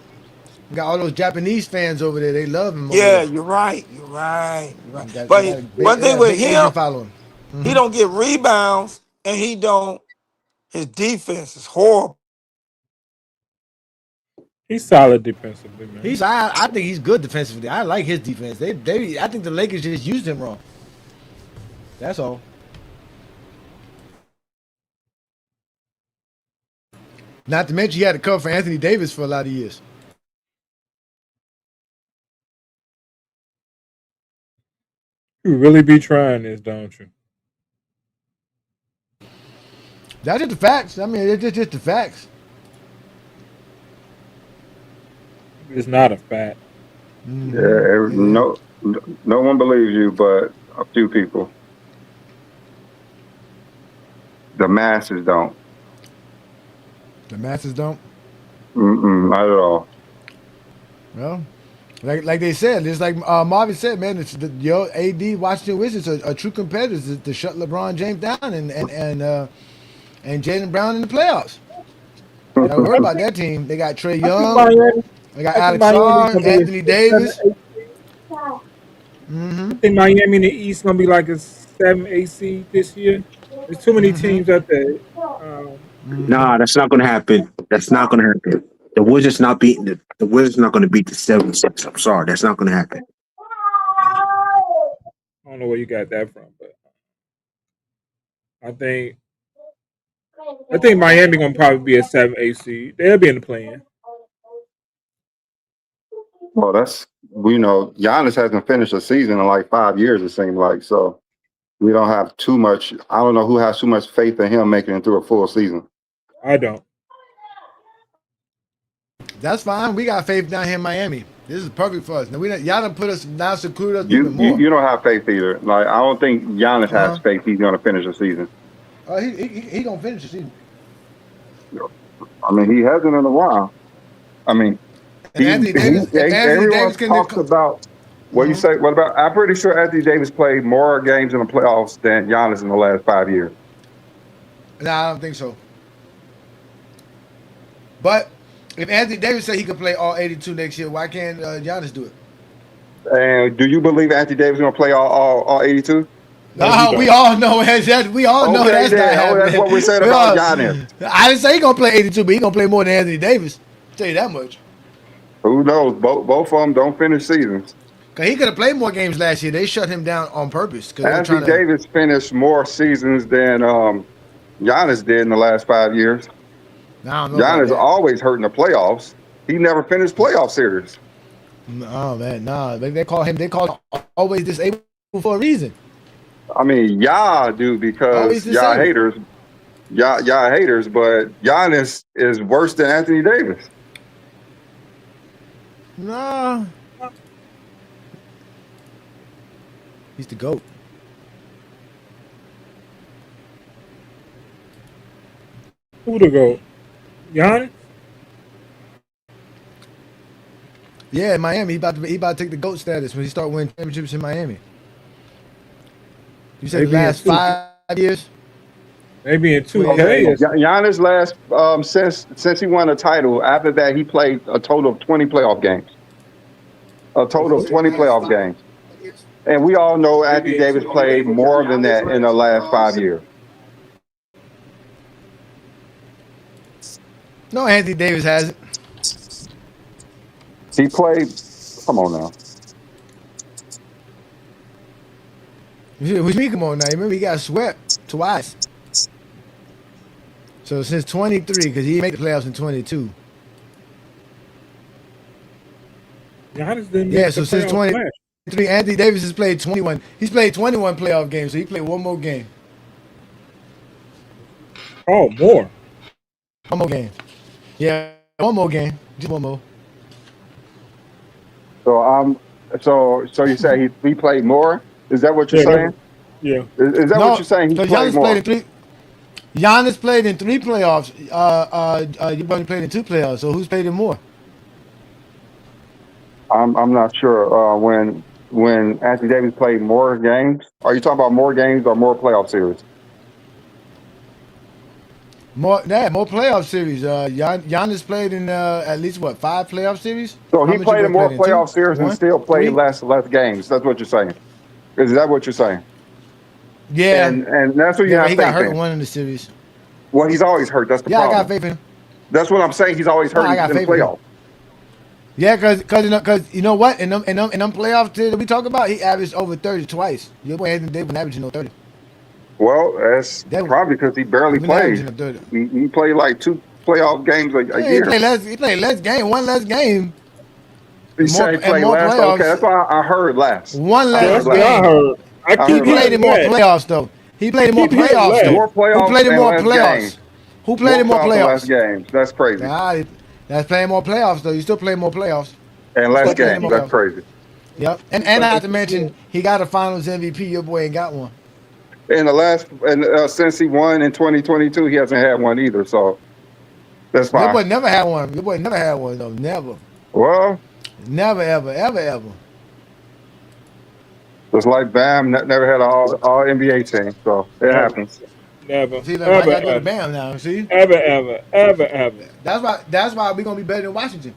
got all those Japanese fans over there. They love him over Yeah, there. you're right. You're right. You're right. They But got one they thing got a with big Asian him, following. he don't get rebounds, and his defense is horrible. He's solid defensively, man. I think he's good defensively. I like his defense. I think the Lakers just used him wrong. That's all. Not to mention he had to cover for Anthony Davis for a lot of years. You really be trying this, don't you? That's just the facts. I mean, it's just the facts. It's not a fact. Yeah, no one believes you, but a few people. The masses don't. The masses don't. Not at all. Well, like they said, it's like Marvin said, man. Your AD Washington Wizards are true competitors to shut LeBron James down and Jalen Brown in the playoffs. Don't worry about that team. They got Trey Young. They got Alex Miami's Sarr, gonna be Anthony Davis. I think Miami in the East gonna be like a 7-8 seed this year. There's too many teams out there. Nah, that's not going to happen. That's not going to happen. The Wizards not beating the Wizards not going to beat the 76. I'm sorry, that's not going to happen. I don't know where you got that from, but I think Miami gonna probably be a 7-8 seed. They'll be in the play-in. Well, Giannis hasn't finished a season in like 5 years, it seems like. So we don't have too much. I don't know who has too much faith in him making it through a full season. I don't. That's fine. We got faith down here in Miami. This is perfect for us. Now y'all done put us now seclude us even more. You don't have faith either. Like I don't think Giannis has faith he's going to finish the season. He gonna finish the season. I mean, he hasn't in a while. I mean, everyone talks about what you say. What about? I'm pretty sure Anthony Davis played more games in the playoffs than Giannis in the last 5 years. No, I don't think so. But if Anthony Davis said he could play all 82 next year, why can't Giannis do it? And do you believe Anthony Davis is going to play all 82? No, we all know that. We all know that's not happening. That's what we said about Giannis. I didn't say he's gonna play 82, but he's gonna play more than Anthony Davis. I'll tell you that much. Who knows? Both of them don't finish seasons. Cause he could have played more games last year. They shut him down on purpose. Anthony Davis finished more seasons than Giannis did in the last 5 years. Giannis always hurt in the playoffs. He never finished playoff series. Oh man, nah. They call him always disabled for a reason. I mean, y'all do because y'all haters. Y'all haters, but Giannis is worse than Anthony Davis. Nah. He's the GOAT. Who the GOAT? Giannis? Yeah, in Miami. He about to take the GOAT status when he start winning championships in Miami. You said the last 5 years? Maybe in 2 Okay. years. Giannis last since he won a title. After that, he played a total of 20 playoff games. A total of 20 playoff games. And we all know Anthony Davis played more than that in the last 5 years. No, Anthony Davis hasn't. He played. Come on now. What you mean, come on now? Remember, he got swept twice. So since 23, because he didn't make the playoffs in 22. Giannis didn't Yeah, so since 23, Anthony Davis has played 21. He's played 21 playoff games, so he played one more game. Oh, more. One more game. Yeah, one more game. Just one more. So you say he played more? Is that what you're saying? Yeah. Is that what you're saying? He played more. Giannis played in 3 playoffs. You only played in 2 playoffs. So who's played in more? I'm not sure. When Anthony Davis played more games, are you talking about more games or more playoff series? More playoff series. Giannis played in at least 5 playoff series? So he played in more playoff series and still played less games. That's what you're saying. Is that what you're saying? Yeah. And that's what you have. He got hurt in one of the series. Well, he's always hurt. That's the problem. I got faith in him. That's what I'm saying. He's always hurt in the playoffs. Yeah, because you know what? In them playoffs that we talk about, he averaged over 30 twice. Your boy hasn't been averaging no 30. Well, that's probably because he barely played. He played like 2 playoff games a year. He played less game, one less game. He said he played less. Okay, that's why I heard less. One less game. I heard. He played in more playoffs though. He played in more playoffs though. More playoffs. Who played in more playoffs? Games. Who played in more playoffs? Less games. That's crazy. That's playing more playoffs though. You still play more playoffs. And less games. That's crazy. Yep. And I have to mention he got a Finals MVP. Your boy ain't got one. Since he won in 2022, he hasn't had one either. So that's fine. Your boy never had one. Your boy never had one though. Never. Well. Never, ever. Just like Bam never had an all NBA team, so it happens. Never. See, I got to go to Bam now. See. Ever. That's why we're gonna be better than Washington.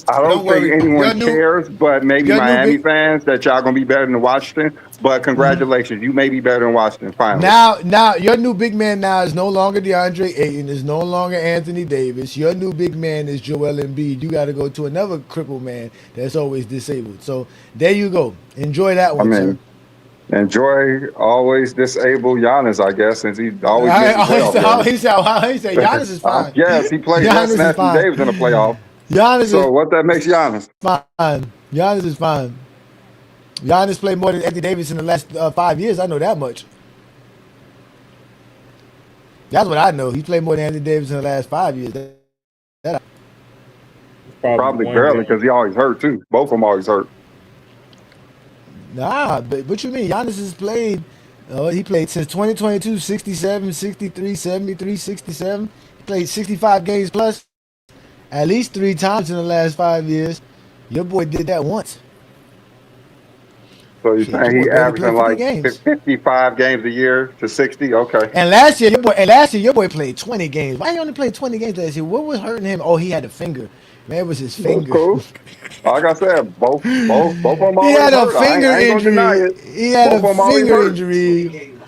I don't think anyone cares, but maybe Miami fans that y'all gonna be better than Washington. But congratulations, you may be better than Washington finally. Now your new big man now is no longer DeAndre Ayton, is no longer Anthony Davis. Your new big man is Joel Embiid. You got to go to another crippled man that's always disabled. So there you go. Enjoy that one, sir. Enjoy always disable Giannis, I guess, since he always misses playoff games. He said Giannis is I fine. guess he played less Giannis than is Anthony fine. Davis in the playoff. Giannis So what that makes Giannis? is fine. Giannis is fine. Giannis played more than Anthony Davis in the last 5 years. I know that much. That's what I know. He played more than Anthony Davis in the last 5 years. Probably barely because he always hurt too. Both of them always hurt. Nah, but what you mean? Giannis has played, he played since 2022, 67, 63, 73, 67. He played 65 games plus at least 3 times in the last 5 years. Your boy did that once. So you're Shit, saying your he boy barely played averaging 50 like games. 55 games a year to 60? Okay. And last year, your boy played 20 games. Why he only played 20 games last year? What was hurting him? Oh, he had a finger. Man, it was his That's finger. cool. Like I said, both of them He always had a hurt. finger I ain't gonna deny injury. it. He had Both a of them always finger hurt. injury.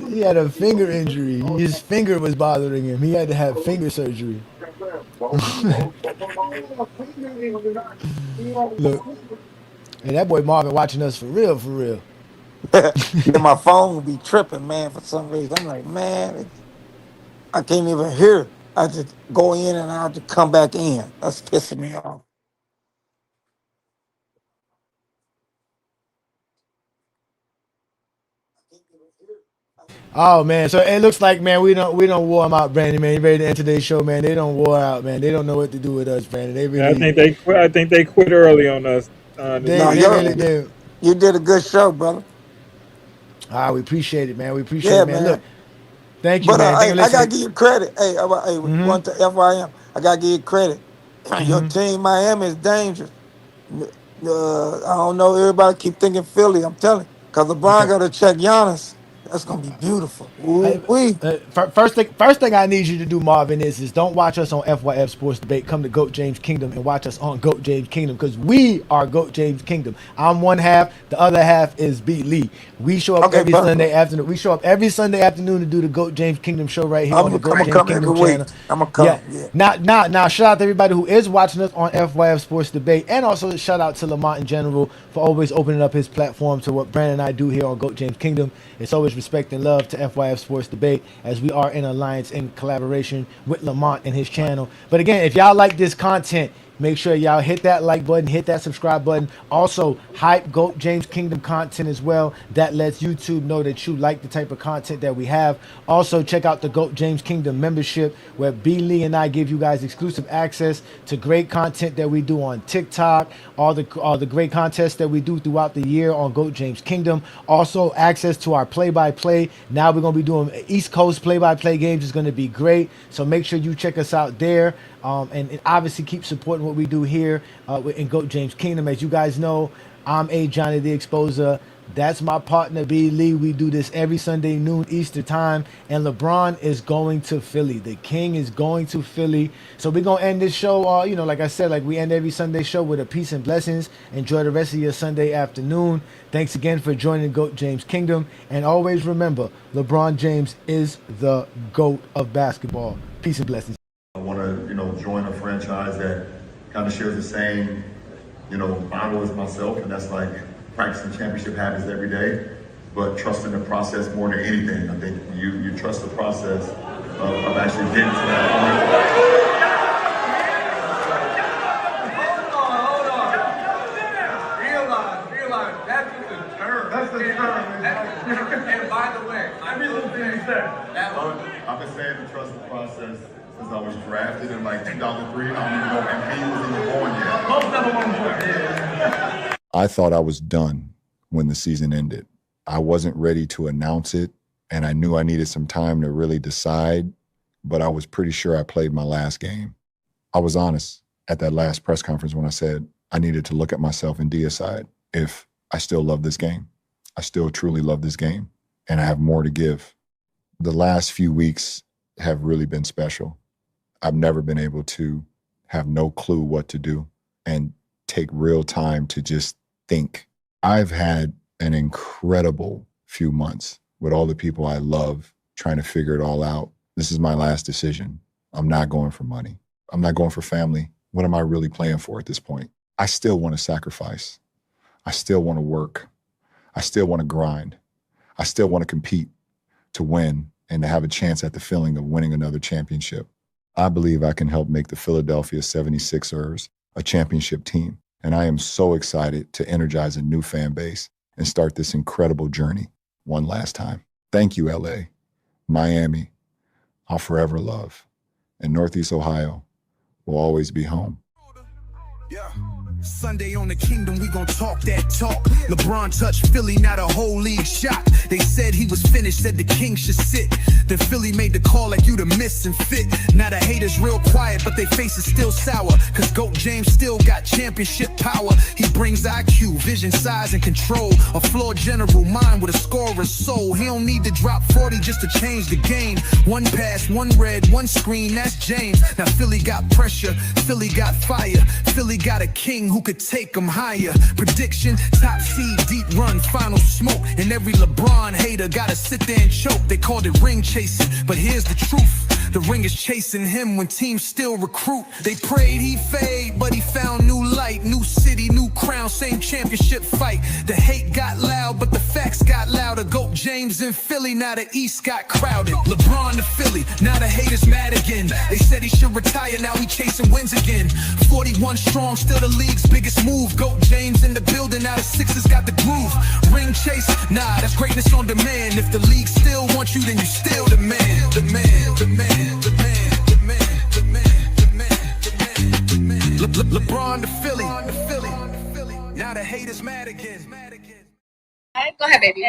He had a finger injury. His finger was bothering him. He had to have finger surgery. Look, and that boy Marvin watching us for real, for real. Yeah, my phone will be tripping, man, for some reason. I'm like, man, I can't even hear. I just go in and I have to come back in. That's pissing me off. Oh man, so it looks like man we don't wore them out, Brandon. Man, you ready to end today's show, man? They don't wore out, man. They don't know what to do with us, Brandon. They Yeah, I really, think they quit. I think they quit early on us they No, today. they yo, really do. you did a good show, brother. Ah, we appreciate it, man. We appreciate Yeah, it, man. Look, man. thank you, But man. Thank you hey, for I gotta listening. give you credit. Hey, one to FYM. I gotta give you credit. Your team, Miami, is dangerous. I don't know. Everybody keep thinking Philly. I'm telling you, because LeBron Okay. got to check Giannis. That's gonna be beautiful. Hey, Ooh-wee. first thing I need you to do, Marvin, is don't watch us on FYF Sports Debate. Come to GOAT James Kingdom and watch us on GOAT James Kingdom because we are GOAT James Kingdom. I'm one half, the other half is B. Lee. We show up Okay, every Sunday perfect. afternoon. We show up every Sunday afternoon to do the GOAT James Kingdom show right here I'm on the gonna, GOAT I'm gonna James come every Kingdom week. channel. I'm gonna Yeah. come. Yeah. Now, shout out to everybody who is watching us on FYF Sports Debate, and also shout out to Lamont in general for always opening up his platform to what Brandon and I do here on GOAT James Kingdom. It's always respect and love to FYF Sports Debate as we are in alliance in collaboration with Lamont and his channel. But again, if y'all like this content, make sure y'all hit that like button, hit that subscribe button. Also, hype GOAT James Kingdom content as well. That lets YouTube know that you like the type of content that we have. Also, check out the GOAT James Kingdom membership where B. Lee and I give you guys exclusive access to great content that we do on TikTok, all the great contests that we do throughout the year on GOAT James Kingdom. Also, access to our play-by-play. Now we're going to be doing East Coast play-by-play games. Is going to be great. So make sure you check us out there. And obviously keep supporting what we do here in GOAT James Kingdom. As you guys know, I'm A. Johnny the Exposer. That's my partner, B. Lee. We do this every Sunday, noon Easter time. And LeBron is going to Philly. The King is going to Philly. So we're going to end this show, like I said, like we end every Sunday show with a peace and blessings. Enjoy the rest of your Sunday afternoon. Thanks again for joining GOAT James Kingdom. And always remember, LeBron James is the GOAT of basketball. Peace and blessings. I want to, join a franchise that kind of shares the same, motto as myself, and that's like practicing championship habits every day, but trusting the process more than anything. I think you trust the process of actually getting to that point. Realize, that's just a term. That's the term. And by the way, every little thing you said. I've been saying to trust the process since I was drafted in like 2003. I don't even know if he was even born yet. Most never born. I thought I was done when the season ended. I wasn't ready to announce it, and I knew I needed some time to really decide, but I was pretty sure I played my last game. I was honest at that last press conference when I said I needed to look at myself and decide if I still love this game. I still truly love this game, and I have more to give. The last few weeks have really been special. I've never been able to have no clue what to do and take real time to just think. I've had an incredible few months with all the people I love trying to figure it all out. This is my last decision. I'm not going for money. I'm not going for family. What am I really playing for at this point? I still want to sacrifice. I still want to work. I still want to grind. I still want to compete, to win, and to have a chance at the feeling of winning another championship. I believe I can help make the Philadelphia 76ers a championship team, and I am so excited to energize a new fan base and start this incredible journey one last time. Thank you, LA, Miami, I'll forever love, and Northeast Ohio will always be home. Yeah. Sunday on the Kingdom, we gon' talk that talk. LeBron touched Philly, now the whole league shocked. They said he was finished, said the king should sit. Then Philly made the call like you the miss and fit. Now the haters real quiet, but they face is still sour. Cause GOAT James still got championship power. He brings IQ, vision, size, and control. A flawed general mind with a scorer's soul. He don't need to drop 40 just to change the game. One pass, one red, one screen, that's James. Now Philly got pressure, Philly got fire. Philly got a king who could take them higher. Prediction, top seed, deep run, final smoke. And every LeBron hater gotta sit there and choke. They called it ring chasing, but here's the truth. The ring is chasing him when teams still recruit. They prayed he fade, but he found new light. New city, new crown, same championship fight. The hate got loud, but the facts got louder. GOAT James in Philly, now the East got crowded. LeBron to Philly, now the haters mad again. They said he should retire, now he chasing wins again. 41 strong, still the league's biggest move. GOAT James in the building, now the Sixers got the groove. Ring chase, nah, that's greatness on demand. If the league still wants you, then you still the man. The man, the man. LeBron to Philly. Now the haters mad again. Go ahead, baby.